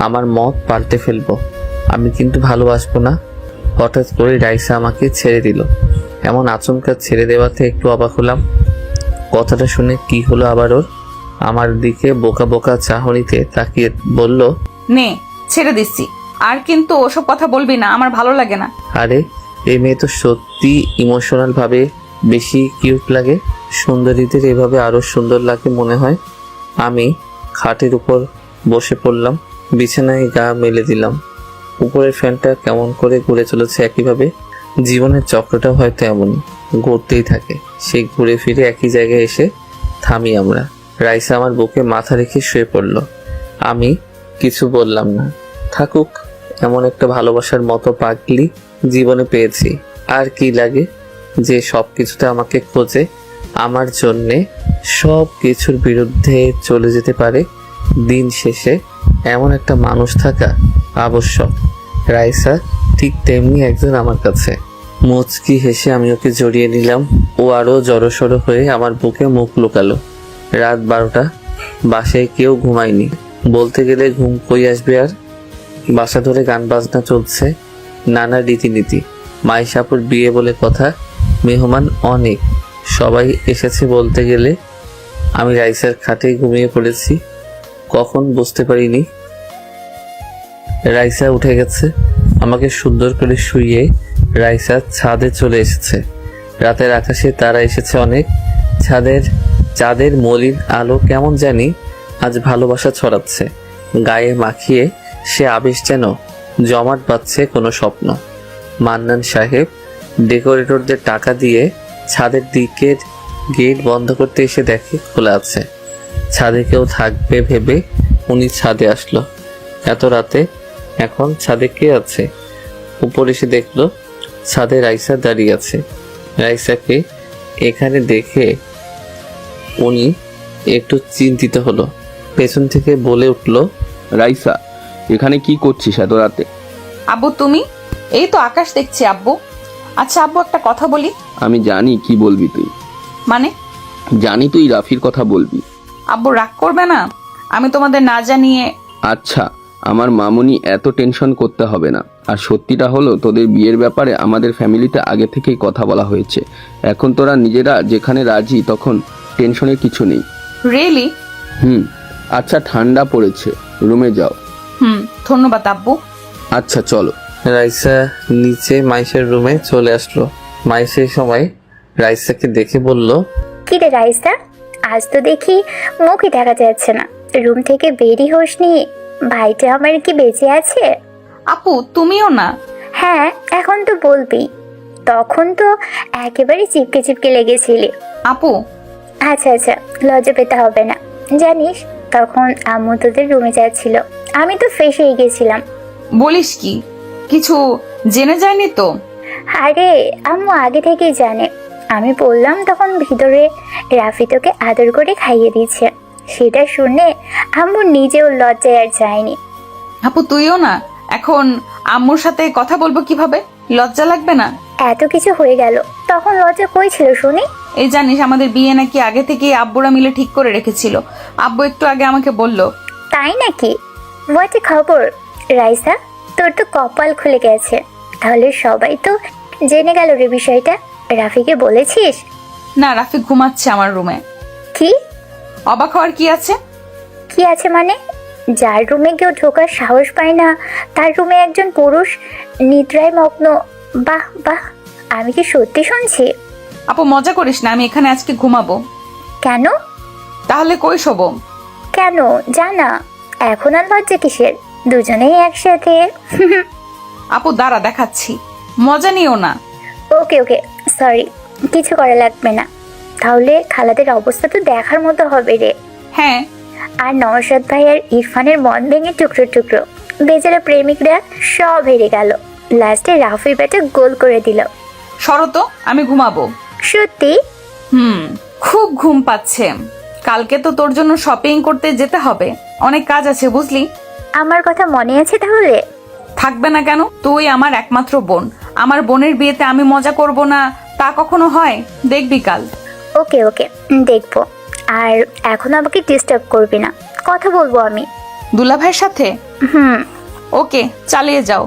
আমার মত পাল্টে ফেলবো। আমি কিন্তু ভালোবাসবো না। হঠাৎ করে রাইসা আমাকে ছেড়ে দিল। এমন আচমকা ছেড়ে দেওয়াতে একটু অবাক হলাম। কথাটা শুনে কি হলো আবার ওর? আমার দিকে বোকা বোকা চাহনিতে তাকিয়ে বলল, নে ছেড়ে দিচ্ছি, আর কিন্তু ওসব কথা বলবি না, আমার ভালো লাগে না। আরে এই মেয়ে তো সত্যি ইমোশনাল ভাবে বেশি কিউট লাগে। সুন্দরীদের এভাবে আরো সুন্দর লাগে মনে হয়। আমি খাটের উপর বসে পড়লাম, বিছানায় গা মেলে দিলাম। উপরের ফ্যানটা কেমন করে ঘুরে চলেছে একইভাবে। জীবনের চক্রটা হয়তো এমন ঘুরতেই থাকে, সেই ঘুরে ফিরে একই জায়গায় এসে থামি আমরা। রাইসা আমার বুকে মাথা রেখে শুয়ে পড়ল। আমি কিছু বললাম না। থাকুক, এমন একটা ভালোবাসার মতো পাগলি জীবনে পেয়েছি। আর কি লাগে যে সব কিছুতে আমাকে খোঁজে, আমার জন্যে সব কিছুর বিরুদ্ধে চলে যেতে পারে। দিন শেষে এমন একটা মানুষ থাকা আবশ্যক। রাইসা ঠিক তেমনি একজন আমার কাছে। মুচকি হেসে আমি ওকে জড়িয়ে নিলাম। ও আরো জড়সড় হয়ে আমার বুকে মুখ লুকালো। রাত 12টা, বাসায় কেউ ঘুমায়নি। বলতে গেলে ঘুম কই আসবে আর। বাসা ধরে গান বাজনা চলছে, নানা রীতিনীতি। মাইশাপুর বিয়ে বলে কথা, মেহমান অনেক, সবাই এসেছে বলতে গেলে। আমি রাইসার খাটে ঘুমিয়ে পড়েছি, কখন বুঝতে পারিনি। রাইসা উঠে গেছে, আমাকে সুন্দর করে শুইয়ে রাইসা ছাদে চলে এসেছে। রাতের আকাশে তারা এসেছে অনেক, চাঁদের মলিন আলো কেমন জানি আজ ভালোবাসা ছড়াচ্ছে। গায়ে মাখিয়ে সে আবেশ যেন জমাট বাঁধছে কোনো স্বপ্ন। মান্নান সাহেব ডেকোরেটরদের টাকা দিয়ে ছাদের দিকের গেট বন্ধ করতে এসে দেখে খোলা আছে। ছাদে কেউ থাকবে ভেবে উনি ছাদে আসলো। এত রাতে এখন ছাদে কে আছে? উপর এসে দেখলো ছাদে রাইসা দাঁড়িয়ে আছে। রাইসাকে এখানে দেখে উনি একটু চিন্তিত হলো। পেছন থেকে বলে উঠলো, রাইসা, এখানে কি করছিস এত রাতে? আব্বু তুমি? এই তো আকাশ দেখছি আব্বু। আচ্ছা আব্বু, একটা কথা বলি। আমি জানি কি বলবি তুই, মানে? জানি তুই রাফির কথা বলবি। আব্বু রাগ করবে না? আমি তোমাদের না জানিয়ে। আচ্ছা, আমার মামুনি এত টেনশন করতে হবে না। আর সত্যিটা হলো, তোদের বিয়ের ব্যাপারে আমাদের ফ্যামিলিতে আগে থেকেই কথা বলা হয়েছে। এখন তোরা নিজেরা যেখানে রাজি, তখন টেনশনের কিছু নেই। রিয়েলি? আচ্ছা, ঠান্ডা পড়েছে, রুমে যাও। ধন্যবাদ আব্বু। আচ্ছা চলো। রাইসা নিচে মাইশের রুমে চলে আসলো। মাইশের সময় রাইসাকে দেখে বলল, কি রে রাইসা, আজ তো দেখি মুখই দেখা যাচ্ছে না, রুম থেকে বেরি হোসনি। ভাইটা আমার কি বেঁচে আছে? আপু তুমিও না? হ্যাঁ, এখন তো বলবি, তখন তো একেবারে চিপকে চিপকে লেগেছিলি। আপু আচ্ছা আচ্ছা, লজ্জা পেতে হবে না। জানিস, তখন আম্মু তোদের রুমে যাচ্ছিল, আমি তো ফেসেই গেছিলাম। বলিস কি? কিছু জেনে যায়নি তো? আরে আম্মু আগে থেকেই জানে। আমি বললাম তখন ভিতরে রাফি তোকে আদর করে খাইয়ে দিচ্ছে। সেটা শুনে আম্মু নিজেও লজ্জায় আর যায়নি। আপু তুইও না? এখন আম্মুর সাথে কথা বলবো কিভাবে? লজ্জা লাগবে না? এত কিছু হয়ে গেল, তখন লজ্জা কই ছিল শুনি? এই জানিস, আমাদের বিয়ে নাকি আগে থেকে আব্বুরা মিলে ঠিক করে রেখেছিল। আব্বু একটু আগে আমাকে বলল। তাই নাকি? হোয়াট এ খবর রাইসা, তোর তো কপাল খুলে গেছে। তাহলে সবাই তো জেনে গেল রে বিষয়টা। রাফিকে বলেছিস? না, রাফি ঘুমাচ্ছে আমার রুমে। কি? অবাক হওয়ার কি আছে? কি আছে মানে? যার রুমে কেউ ঢোকার সাহস পায় না, তার রুমে একজন পুরুষ নিদ্রায় মগ্ন। বাহ বাহ, আমি কি সত্যি শুনছি? আপু মজা করিস না, আমি এখানে আজকে ঘুমাবো। কেন? তাহলে কই শোবো? কেন জানা, এখন আর লজ্জা কিসের, দুজনেই একসাথে। আপু দাঁড়া, দেখাচ্ছি, মজা নিও না। ওকে ওকে, সরি, কিছু করা লাগবে না। তাহলে খালাদের অবস্থা তো দেখার মতো হবে রে। হ্যাঁ। আর নওশাদ ভাই আর ইরফানের মন ভেঙে টুকরো টুকরো। বেচারা প্রেমিকরা সব হেরে গেল, লাস্টে রাফি ব্যাটা গোল করে দিল। সরো তো, আমি ঘুমাবো। সত্যি? খুব ঘুম পাচ্ছে। কালকে তো তোর জন্য শপিং করতে যেতে হবে, অনেক কাজ আছে বুঝলি। আমার কথা মনে আছে তাহলে? থাকবে না কেন? তুই আমার একমাত্র বোন, আমার বোনের বিয়েতে আমি মজা করব না তা কখনো হয়? দেখবি কাল। ওকে ওকে, দেখবো। আর এখন আমাকে ডিস্টার্ব করবি না, কথা বলবো আমি দুলাভাইয়ের সাথে। ওকে, চালিয়ে যাও।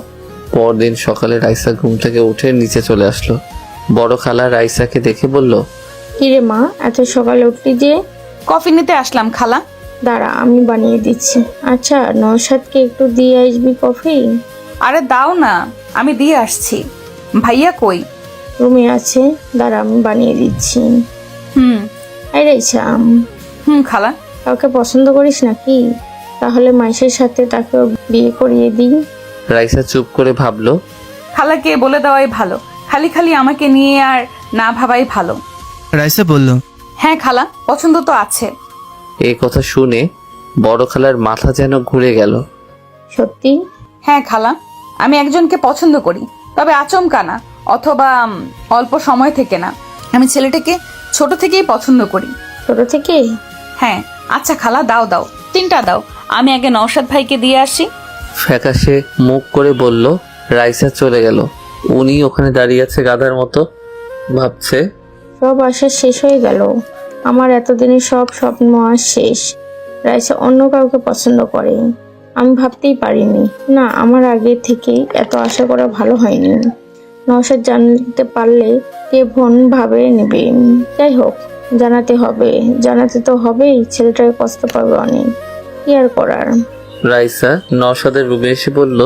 পরদিন সকালে রাইসা ঘুম থেকে উঠে নিচে চলে আসলো। বড় খালা রাইসাকে দেখে বলল, কিরে মা, এত সকালে উঠলি যে? কফি নিতে আসলাম খালা। দাঁড়া, আমি বানিয়ে দিচ্ছি। আচ্ছা, নওশাদকে একটু দিয়ে আসবি কফি। আরে দাও না, আমি দিয়ে আসছি। ভাইয়া কই? রুমে আছে, দাঁড়া আমি বানিয়ে দিচ্ছি। খালা। কাউকে পছন্দ করিস নাকি? তাহলে মাইশের সাথে তাকে বিয়ে করিয়ে দিই। রাইসা চুপ করে ভাবলো। খালাকে বলে দেওয়াই ভালো, খালি খালি আমাকে নিয়ে আর না ভাবাই ভালো। রাইসা বলল, হ্যাঁ খালা, পছন্দ তো আছে। এই কথা শুনে বড় খালার মাথা যেন ঘুরে গেল। সত্যি? হ্যাঁ খালা, আমি একজনকে পছন্দ করি, তবে আচমকা না, অথবা অল্প সময় থেকে না। আমি ছেলেটাকে ছোট থেকেই পছন্দ করি। ছোট থেকে? হ্যাঁ। আচ্ছা খালা, দাও দাও, 3টা দাও, আমি আগে নওশাদ ভাইকে দিয়ে আসি। ফ্যাকাশে মুখ করে বলল। রাইসা চলে গেল। উনি ওখানে দাঁড়িয়ে আছে গাধার মতো, ভাবছে সব আশা শেষ হয়ে গেল। আমার এতদিনের সব স্বপ্ন আজ শেষ। রাইসা অন্য কাউকে পছন্দ করে, আমি ভাবতেই পারিনি। না, আমার আগে থেকেই এত আশা করা ভালো হয়নি। নওশাদ জানতে পারলে কে ভাবে নেবে। যাই হোক, জানাতে তো হবেই। ছেলেটাকে কষ্ট পাবে অনেক, কি আর করার। রাইসা নওশাদের রুমে এসে বলল,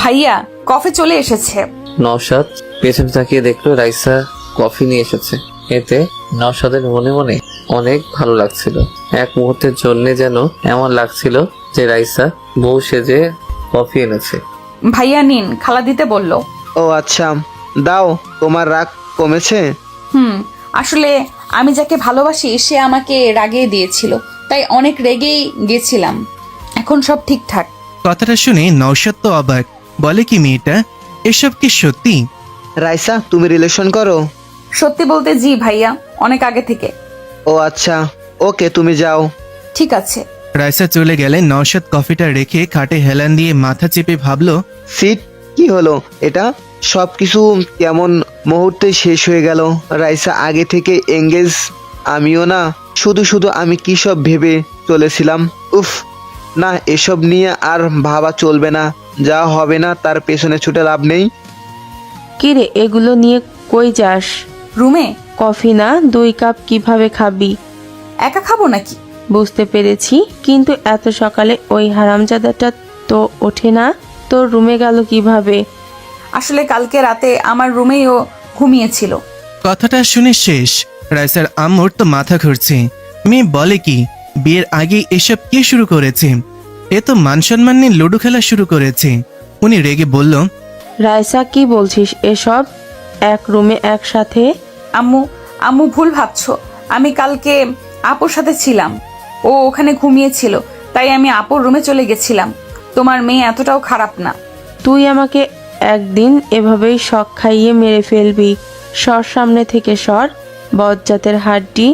ভাইয়া কফি চলে এসেছে। নওশাদ পেছনে তাকিয়ে দেখলো রাইসা কফি নিয়ে এসেছে। এতে নওশাদের মনে মনে অনেক ভালো লাগছিল। এক মুহূর্তের জন্য যেন এমন লাগছিল যে রাইসা বউ সেজে কফি এনেছে। ভাইয়া নিন, খালা দিতে বলল। ও আচ্ছা, দাও। তোমার রাগ কমেছে? আসলে আমি যাকে ভালোবাসি সে আমাকে রাগিয়ে দিয়েছিল, তাই অনেক রেগেই গেছিলাম। এখন সব ঠিকঠাক। কথাটা শুনে নওশাদ তো অবাক, বলে কি মেয়েটা, এসব কি সত্যি? রাইসা, তুমি রিলেশন করো? সত্যি বলতে জি ভাইয়া, অনেক আগে থেকে। ও আচ্ছা, ওকে, তুমি যাও। ঠিক আছে। রাইসা চলে গেলে নওশাদ কফিটা রেখে খাটে হেলান দিয়ে মাথা চেপে ভাবলো, সিট, কি হলো এটা? সবকিছু কেমন মুহূর্তে শেষ হয়ে গেল। রাইসা আগে থেকে এঙ্গেজ, আমিও না। শুধু শুধু আমি কি সব ভেবে চলেছিলাম। উফ, না, এসব নিয়ে আর ভাবা চলবে না। যা হবে না তার পেছনে ছুটে লাভ নেই। কিরে, এগুলো নিয়ে কই যাস? রুমে। কফি না, 2 কাপ কিভাবে খাবি? একা খাবো নাকি? বুঝতে পেরেছি, কিন্তু এত সকালে ওই হারামজাদাটা তো ওঠে না। তোর রুমে গেল কিভাবে? আসলে কালকে রাতে আমার রুমেই ও ঘুমিয়েছিল। কথাটা শুনে শেষ। রাইসার আম্মুর তো মাথা ঘুরছে। মেয়ে বলে কি, বিয়ের আগে এসব কে শুরু করেছে? এ তো মান সম্মান নিয়ে লুডো খেলা শুরু করেছে। উনি রেগে বলল, রাইসা, কি বলছিস এসব? এক রুমে একসাথে? আম্মু ভুল ভাবছো। আমি কালকে আপুর সাথে ছিলাম, ও ওখানে ঘুমিয়েছিল, তাই আমি আপুর রুমে চলে গেছিলাম। তোমার মেয়ে এতটাও খারাপ না। তুই আমাকে একদিন এভাবেই শখ খাইয়ে মেরে ফেলবি। সর সামনে থেকে সর, বজ্জাতের হাড্ডি।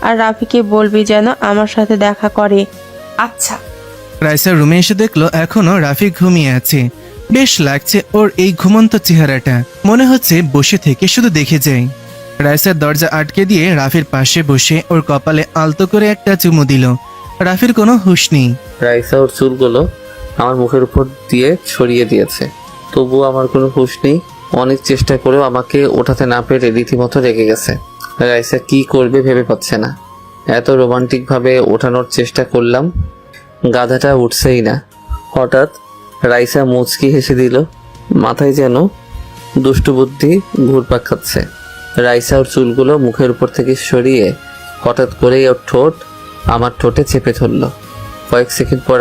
আর রাফিকে বলবি যেন আমার সাথে দেখা করে। আচ্ছা। রাইসার রুমে এসে দেখলো এখনো রাফি ঘুমিয়ে আছে। বেশ লাগছে ওর এই ঘুমন্ত চেহারাটা। মনে হচ্ছে বসে থেকে শুধু দেখে যায়। রাইসার দরজা আটকে দিয়ে রাফির পাশে বসে ওর কপালে আলতো করে একটা চুমু দিল। রাফির কোনো হুঁশ নেই। রাইসা ওর চুলগুলো আমার মুখের উপর দিয়ে ছড়িয়ে দিয়েছে, তবুও আমার কোনো হুঁশ নেই। অনেক চেষ্টা করেও আমাকে ওঠাতে না পেরে রীতিমতো রেগে গেছে। রাইসা কি করবে ভেবে পাচ্ছে না। এত রোমান্টিক ভাবে ওঠানোর চেষ্টা করলাম, গাধাটা উঠছেই না। হঠাৎ রাইসা মুচকি হেসে দিল, মাথায় যেন দুষ্টু বুদ্ধি ঘুরপাক খাচ্ছে। রাইসা ওর চুলগুলো মুখের উপর থেকে সরিয়ে হঠাৎ করেই ওর ঠোঁট আমার ঠোঁটে চেপে ধরল। কয়েক সেকেন্ড পর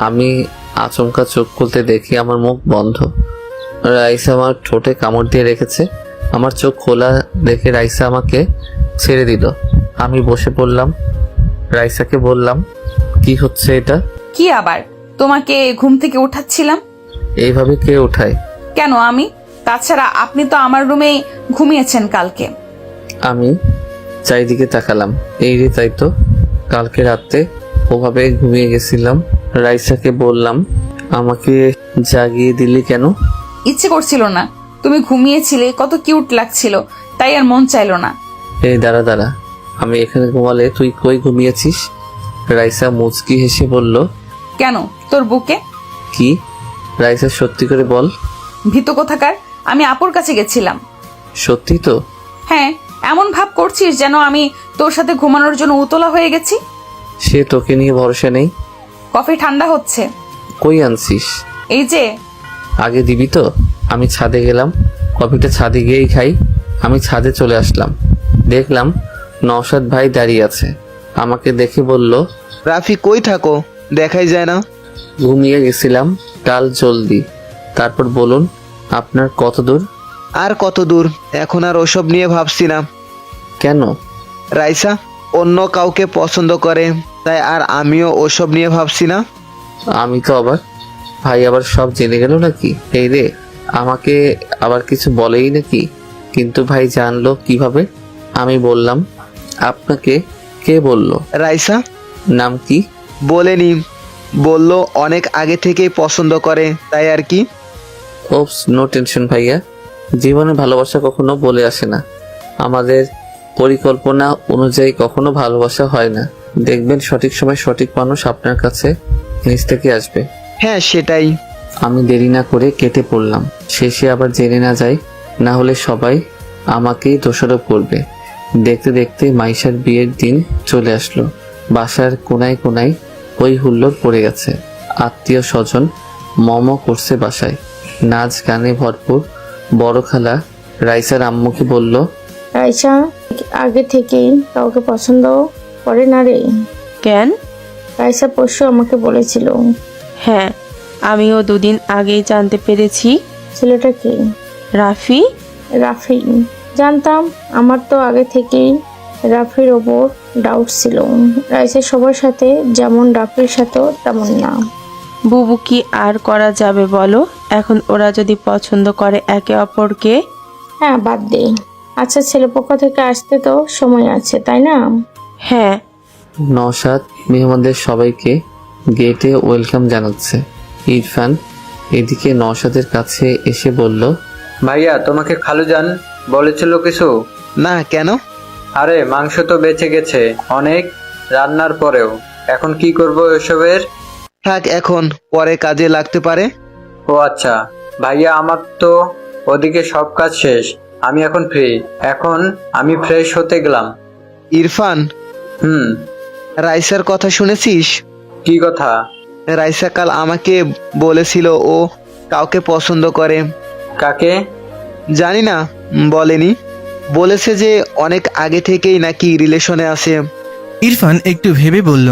আমি আচমকা চোখ খুলতে দেখি আমার মুখ বন্ধ। রাইসা আমার ঠোঁটে কামড় দিয়ে রেখেছে। আমার চোখ খোলা দেখে রাইসা আমাকে ছেড়ে দিল। আমি বসে পড়লাম। রাইসাকে বললাম, কি হচ্ছে এটা? কি আবার? তোমাকে ঘুম থেকে উঠাচ্ছিলাম। এইভাবে কে ওঠায়? কেন আমি? তাছাড়া আপনি তো আমার রুমেই ঘুমিয়েছেন কালকে। আমি চারিদিকে তাকালাম। এই রে, তাই তো, কালকে রাতে ওভাবে ঘুমিয়ে গেছিলাম। রাইসাকে বললাম, আমাকে জাগিয়ে দিলি কেন? ইচ্ছে করছিল না, তুমি ঘুমিয়েছিলে, কত কিউট লাগছিল, তাই আর মন চাইলো না। এই দাঁড়া, আমি এখানে ঘুমালে তুই কই ঘুমিয়েছিস? রাইসা মুচকি হেসে বলল, কেন, তোর বুকে। কি? রাইসা, সত্যি করে বল। ভীতু কোথাকার, আমি আপুর কাছে গেছিলাম। সত্যি তো? হ্যাঁ, এমন ভাব করছিস যেন আমি তোর সাথে ঘুমানোর জন্য উতলা হয়ে গেছি। সে তোকে নিয়ে ভরসা নেই। কফি ঠান্ডা হচ্ছে। কই আনছিস? এই যে। আগে দিবি তো? আমি ছাদে গেলাম, কফিটা ছাদে গিয়েই খাই। আমি ছাদে চলে আসলাম, দেখলাম নওশাদ ভাই দাঁড়িয়ে আছে। আমাকে দেখে বলল, রাফি, কই থাকো? দেখাই যায় না। ঘুমিয়ে গেছিলাম, কাল জলদি। তারপর বলুন, আপনার কত দূর? আর কত দূর? এখন আর ওসব নিয়ে ভাবছি না। কেন? রাইসা অন্য কাউকে পছন্দ করে, তাই আর আমিও ওসব নিয়ে ভাবছি না। আমি তো আবার, ভাই আবার সব জেনে গেল নাকি? এই রে, আমাকে আবার কিছু বলেই নাকি? কিন্তু ভাই জানলো কিভাবে? আমি বললাম, আপনাকে কে বলল? রাইসা। নাম কি? বলেনি, বলল অনেক আগে থেকেই পছন্দ করে, তাই আর কি। ওপস, নো টেনশন ভাইয়া। জীবনে ভালোবাসা কখনো বলে আসে না। আমাদের পরিকল্পনা অনুযায়ী কখনো ভালোবাসা হয় না। দেখবেন সঠিক সময় সঠিক মানুষ আপনার কাছে নিজ থেকে আসবে। হ্যাঁ সেটাই। আমি দেরি না করে কেটে পড়লাম, শেষে আবার জেনে না যাই, না হলে সবাই আমাকেই দোষারোপ করবে। দেখতে দেখতে মাইশার বিয়ের দিন চলে আসলো। বাসার কোনায় কোনায় ওই হুল্লোড় পড়ে গেছে। আত্মীয় স্বজন মম করছে বাসায়, নাচ গানে ভরপুর। বড় খালা রাইসার আম্মুকে বলল, রাইসা আগে থেকেই কাউকে পছন্দ করে না রে। কেন? রাইসা পরশু আমাকে বলেছিল। হ্যাঁ, আমিও দুদিন আগেই জানতে পেরেছি। ছেলেটা কে? রাফি। রাফি? জানতাম। আমার তো আগে থেকেই রাফির ওপর ডাউট ছিল। রাইসা সবার সাথে যেমন, রাফির সাথেও তেমন না। বুবু কি আর করা যাবে বলো? এখন ওরা যদি পছন্দ করে একে অপরকে। হ্যাঁ বাদ দে। আচ্ছা, ছেলেপক্ষ থেকে আসতে তো সময় আছে তাই না? হ্যাঁ। নওশাদ মেহমানদের সবাইকে গেটে ওয়েলকাম জানাচ্ছে। ইরফান এদিকে নওশাদের কাছে এসে বলল, ভাইয়া তোমাকে খালুজান বলেছিল কিছু? না, কেন? আরে মাংস তো বেঁচে গেছে অনেক রান্নার পরেও, এখন কি করব এসবের? থাক, এখন পরে কাজে লাগতে পারে। ও আচ্ছা ভাইয়া, আমার তো ওদিকে সব কাজ শেষ, আমি এখন ফ্রি। এখন আমি ফ্রেশ হতে গেলাম। ইরফান, হুম। রাইসার কথা শুনেছিস? কি কথা? রাইসা কাল আমাকে বলেছিল ও কাউকে পছন্দ করে। কাকে? জানি না, বলেনি। বলেছে যে অনেক আগে থেকেই নাকি রিলেশনে আছে। ইরফান একটু ভেবে বলল,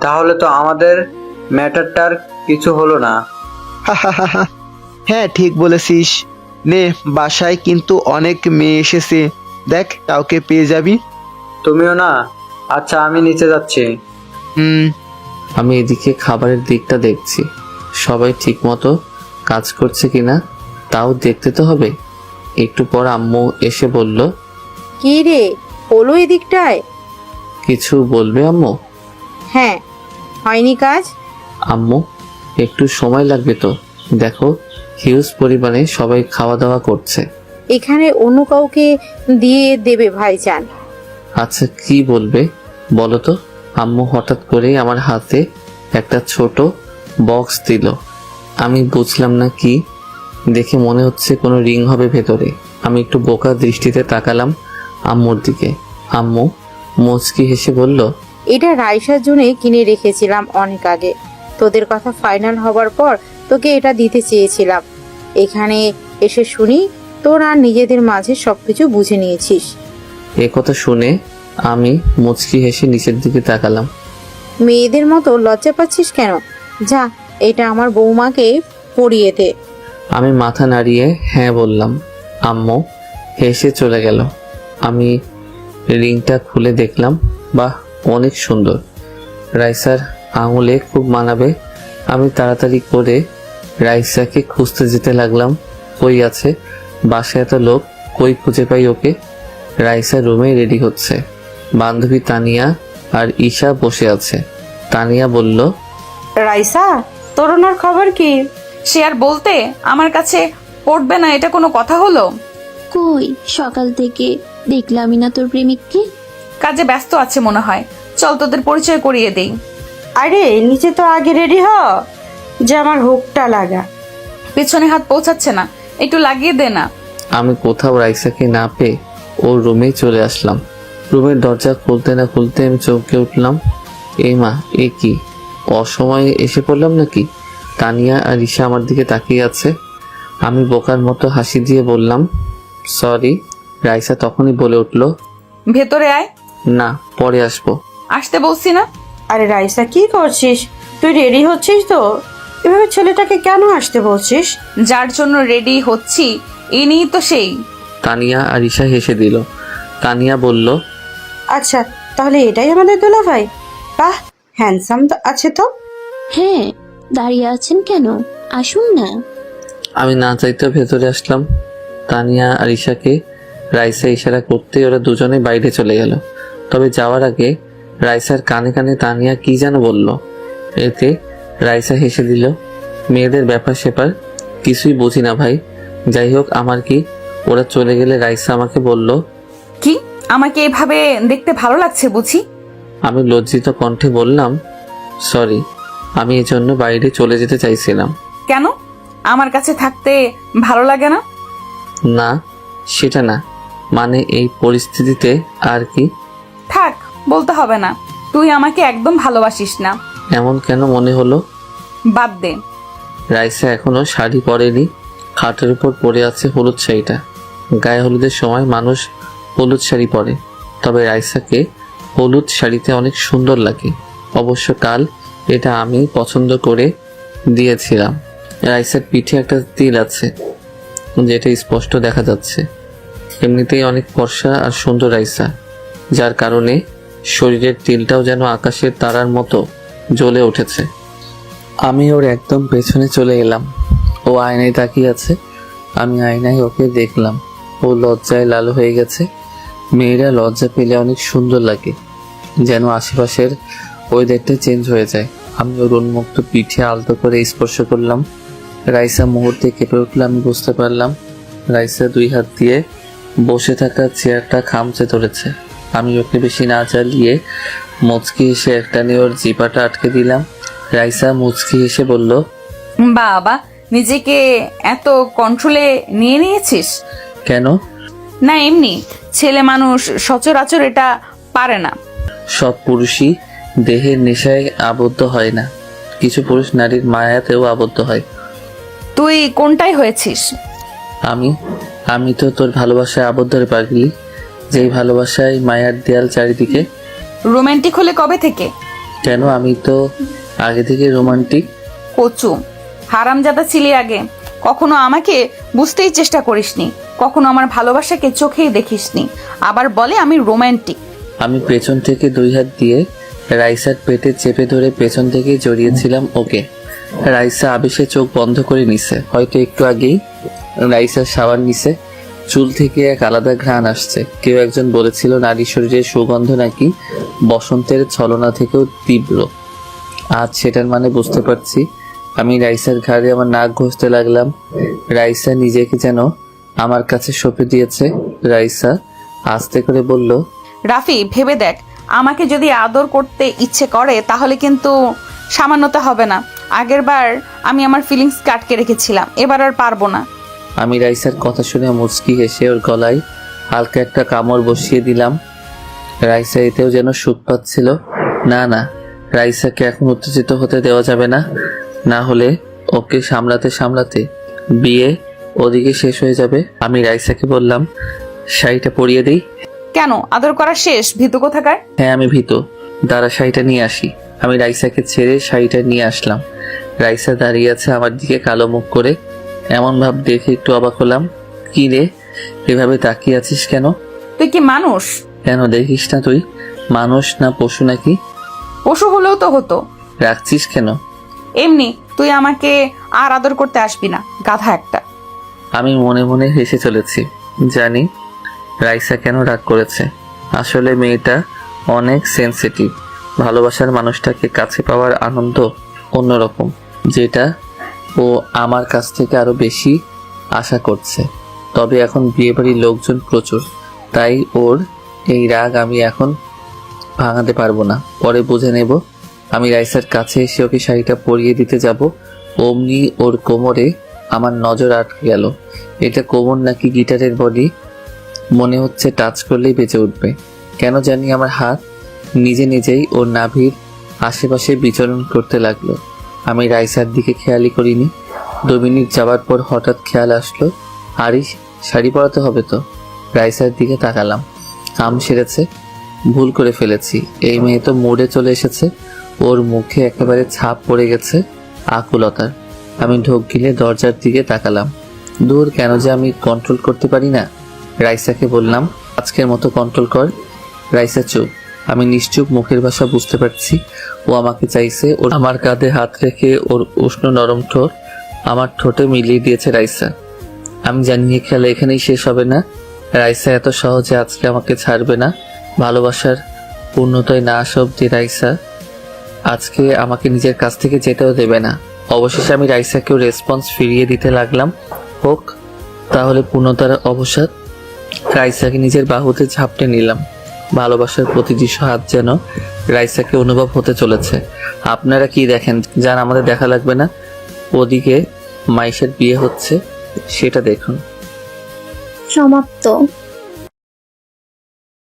তাহলে তো আমাদের ম্যাটারটার কিছু হলো না। হ্যাঁ ঠিক বলেছিস। নে, বাসায় কিন্তু অনেক মেয়ে এসেছে, দেখ কাউকে পেয়ে যাবি। তুমিও না? আচ্ছা আমি নিচে যাচ্ছি। হুম। আমি এদিকে খাবারের দিকটা দেখছি, সবাই ঠিকমতো কাজ করছে কিনা তাও দেখতে তো হবে। একটু পর আম্মু এসে বলল, কি রে হলো এদিকটায়? কিছু বলবে আম্মু? হ্যাঁ, হয়নি কাজ? আম্মু একটু সময় লাগবে তো, দেখো হিউজ পরিমাণে সবাই খাওয়া দাওয়া করছে। এখানে অন্য কাউকে দিয়ে দেবে ভাইজান। আচ্ছা কি বলবে বলো তো? আম্মু হঠাৎ করেই আমার হাতে একটা ছোট বক্স দিল। আমি বুঝলাম না কি, দেখে মনে হচ্ছে কোনো রিং হবে ভেতরে। আমি একটু বোকা দৃষ্টিতে তাকালাম আম্মুর দিকে। আম্মু মুচকি হেসে বলল, এটা রাইসার জন্য কিনে রেখেছিলাম অনেক আগে। তোদের কথা ফাইনাল হবার পর তোকে এটা দিতে চেয়েছিলাম। এখানে এসে শুনি তোরা নিজেদের মাঝে সবকিছু বুঝে নিয়েছিস। এ কথা শুনে আমি মুচকি হেসে নিচের দিকে তাকালাম। মেয়েদের মতো লজ্জা পাচ্ছিস কেন? যা, এটা আমার বৌমাকে পরিয়ে দে। আমি মাথা নাড়িয়ে হ্যাঁ বললাম। আম্মু হেসে চলে গেল। আমি রিংটা খুলে দেখলাম, বাহ অনেক সুন্দর, রাইসার আঙুলে খুব মানাবে। আমি তাড়াতাড়ি করে রাইসাকে খুঁজতে যেতে লাগলাম। কই আছে? বাসায় এত লোক, কই খুঁজে পাই ওকে? রাইসা রুমে রেডি হচ্ছে। বান্ধবী তানিয়া আর ঈশা বসে আছে। তানিয়া বলল, রাইসা, তরুণার খবর কি? সে আর বলতে আমার কাছে পড়বে না, এটা কোনো কথা হলো? কই সকাল থেকে দেখলামই না তোর প্রেমিককে। কাজে ব্যস্ত আছে মনে হয়, চল তোদের পরিচয় করিয়ে দেই। আরে নিচে তো আগে রেডি হ, যে আমার হুকটা লাগা। পেছনে হাত পৌঁছাচ্ছে না, একটু লাগিয়ে দে না। আমি কোথাও রাইসাকে না পেয়ে ওর রুমেই চলে আসলাম। রুমের দরজা খুলতে না খুলতে আমি চমকে উঠলাম। এই মা, এ কি অসময়ে এসে পড়লাম নাকি? তানিয়া আর ঈশা আমার দিকে তাকিয়ে আছে। আমি বোকার মতো হাসি দিয়ে বললাম, সরি। রাইসা তখনই বলে উঠল, ভেতরে আয়। না, পরে আসবো। আসতে বলছি না? আরে রাইসা, কি করছিস তুই? রেডি হচ্ছিস তো? এভাবে ছেলেটাকে কেন আসতে বলছিস? যার জন্য রেডি হচ্ছি ইনি তো সেই। তানিয়া আর ঈশা হেসে দিল। তানিয়া বলল, আচ্ছা তাহলে এটাই আমাদের দুলাভাই? বাহ, হ্যান্ডসাম তো আছে তো। হ্যাঁ, দাঁড়িয়ে আছেন কেন? আসুন না। আমি না চাইতে ভেতরে আসলাম। তানিয়া আর ঈশাকে রাইসা ইশারা করতে ওরা দুজনে বাইরে চলে গেল। তবে যাওয়ার আগে রাইসার কানে কানে তানিয়া কি যেন বলল। এতে রাইসা হেসে দিল। মেয়েদের ব্যাপার স্যাপার কিছুই বুঝি না ভাই। যাই হোক, আমার কি। ওরা চলে গেলে রাইসা আমাকে বলল, কি আমাকে এভাবে দেখতে ভালো লাগছে বুঝি? আমি লজ্জিত কণ্ঠে বললাম, সরি, আমি এই জন্য বাইরে চলে যেতে চাইছিলাম। কেন? আমার কাছে থাকতে ভালো লাগে না? না, সেটা না, মানে এই পরিস্থিতিতে আর কি। থাক, বলতে হবে না। তুই আমাকে একদম ভালোবাসিস না। এমন কেন মনে হলো? বাদ দে। রাইসা এখনো শাড়ি পরেনি, খাটের উপর পরে আছে হলুদ শাড়িটা। গায়ে হলুদের সময় মানুষ হলুদ শাড়ি পরে, তবে রাইসাকে হলুদ শাড়িতে অনেক সুন্দর লাগে। অবশ্য কাল এটা আমি পছন্দ করে দিয়েছিলাম। রাইসার পিঠে একটা তিল আছে, যেটা স্পষ্ট দেখা যাচ্ছে। এমনিতেই অনেক ফর্সা আর সুন্দর রাইসা, যার কারণে শরীরের তিলটাও যেন আকাশের তারার মতো জ্বলে উঠেছে। আমি ওর একদম পেছনে চলে এলাম। ও আয়নায় তাকিয়ে আছে, আমি আয়নায় ওকে দেখলাম। ও লজ্জায় লাল হয়ে গেছে। মেয়েরা লজ্জা পেলে অনেক সুন্দর লাগে, যেন আশেপাশের ওয়েদারটা চেঞ্জ হয়ে যায়। আমি ওর উন্মুক্ত পিঠে আলতো করে স্পর্শ করলাম। রাইসা মুহূর্তে কেঁপে উঠল। আমি বুঝতে পারলাম রাইসা 2 হাত দিয়ে বসে থাকা চেয়ারটা খামচে ধরেছে। আমি ওকে বেশি না চালিয়ে মুচকি এসে একটা নিয়ে ওর জিপাটা আটকে দিলাম। রাইসা মুচকি এসে বলল, বাবা, নিজেকে এত কন্ট্রোলে নিয়ে নিয়েছিস কেন? না, এমনি। ছেলে মানুষ সচরাচর এটা পারে না। সব পুরুষই দেহের নেশায় আবদ্ধ হয় না, কিছু পুরুষ নারীর মায়াতেও আবদ্ধ হয়। তুই কোনটাই হয়েছিস? আমি তো তোর ভালোবাসায় আবদ্ধ রে পাগলি, যেই ভালোবাসায় মায়ার দেয়াল চারিদিকে। রোমান্টিক হলে কবে থেকে? কেন, আমি তো আগে থেকে রোমান্টিক। কচু হারামজাদা ছিলি আগে। কখনো আমাকে বুঝতেই চেষ্টা করিসনি, কখনো আমার ভালোবাসাকে চোখেই দেখিসনি, আবার বলে আমি রোমান্টিক। আমি পেছন থেকে 2 হাত দিয়ে রাইসার পেটে চেপে ধরে পেছন থেকে জড়িয়েছিলাম ওকে। রাইসা আবেশে চোখ বন্ধ করে নিছে। হয়তো একটু আগেই রাইসার শাওয়ার নিছে, চুল থেকে এক আলাদা ঘ্রাণ আসছে। কেউ একজন বলেছিল নারী শরীরের সুগন্ধ নাকি বসন্তের ছলনা থেকেও তীব্র। আজ সেটার মানে বুঝতে পারছি। আমি রাইসার ঘাড়ে আমার নাক ঘষতে লাগলাম। রাইসা নিজেকে যেন আমার কাছে সঁপে দিয়েছে। রাইসা আস্তে করে বলল, রাফি, ভেবে দেখ, আমাকে যদি আদর করতে ইচ্ছে করে তাহলে কিন্তু সামান্যতা হবে না। আগের বার আমি আমার ফিলিংস আটকে রেখেছিলাম, এবার আর পারবো না। আমি রাইসার কথা শুনে মুচকি হেসে ওর গলায় হালকা একটা কামড় বসিয়ে দিলাম। রাইসা এতেও যেন সুখ পাচ্ছিল। না না, রাইসাকে এখন উত্তেজিত হতে দেওয়া যাবে না, না হলে ওকে সামলাতে সামলাতে বিয়ে ওদিকে শেষ হয়ে যাবে। আমি রাইসাকে বললাম, শাড়িটা পরিয়ে দিই। কেন, আদর করা শেষ? ভীতু কোথাকার। হ্যাঁ, আমি ভীতু। দাঁড়া, শাড়িটা নিয়ে আসি। আমি রাইসাকে ছেড়ে শাড়িটা নিয়ে আসলাম। রাইসা দাঁড়িয়ে আছে আমার দিকে কালো মুখ করে। এমন ভাব দেখে একটু অবাক হলাম। কি রে, এভাবে তাকিয়ে আছিস কেন? তুই কি মানুষ? কেন, দেখিস না তুই মানুষ না পশু নাকি? পশু হলেও তো হতো। রাখছিস কেন? এমনি। তুই আমাকে আর আদর করতে আসবি না, গাধা একটা। আমি মনে মনে হেসে চলেছি। জানি রাইসা কেন রাগ করেছে। আসলে মেয়েটা অনেক সেনসিটিভ। ভালোবাসার মানুষটাকে কাছে পাওয়ার আনন্দ অন্যরকম, যেটা ও আমার কাছ থেকে আরো বেশি আশা করছে। তবে এখন বিয়েবাড়ির লোকজন প্রচুর, তাই ওর এই রাগ আমি এখন ভাঙাতে পারবো না, পরে বুঝে নেব। আমি রাইসার কাছে এসে ওকে শাড়িটা পরিয়ে দিতে যাব, অমনি ওর কোমরে আমার নজর আটকে গেল। এটা কোমর নাকি গিটারের বডি, মনে হচ্ছে টাচ করলেই বেঁচে উঠবে। কেন জানি আমার হাত নিজে নিজেই ওর নাভির আশেপাশে বিচরণ করতে লাগলো। আমি রাইসার দিকে খেয়ালই করিনি। 2 মিনিট যাওয়ার পর হঠাৎ খেয়াল আসলো, আরে শাড়ি পরাতে হবে তো। রাইসার দিকে তাকালাম। কাম সেরেছে, ভুল করে ফেলেছি। এই মেয়ে তো মুডে চলে এসেছে। ওর মুখে একেবারে ছাপ পড়ে গেছে আকুলতার। আমি ঢোক গিলে দরজার দিকে তাকালাম। দূর, কেন যে আমি কন্ট্রোল করতে পারি না। রাইসাকে বললাম, আজকের মতো কন্ট্রোল কর। রাইসা চুপ। আমি নিশ্চুপ, মুখের ভাষা বুঝতে পারছি ও আমাকে চাইছে। ওর আমার কাঁধে হাত রেখে ওর উষ্ণ নরম ঠোঁট আমার ঠোঁটে মিলিয়ে দিয়েছে রাইসা। আমি জানি খেলা এখানেই শেষ হবে না। রাইসা এত সহজে আজকে আমাকে ছাড়বে না। ভালোবাসার পূর্ণতায় না আসা অব্দি রাইসা আজকে আমাকে নিজের কাছ থেকে যেতেও দেবে না। অবশেষে আমি রাইসাকেও রেসপন্স ফিরিয়ে দিতে লাগলাম। হোক তাহলে পূর্ণতার অবসাদ। রাইসাকে নিজের বাহুতে ঝাপটে নিলাম। ভালোবাসার প্রতিটি হাত যেন রাইসাকে অনুভব হতে চলেছে। আপনারা কি দেখেন? যান, আমাদের দেখা লাগবে না। ওদিকে মাইশের বিয়ে হচ্ছে, সেটা দেখুন। সমাপ্ত।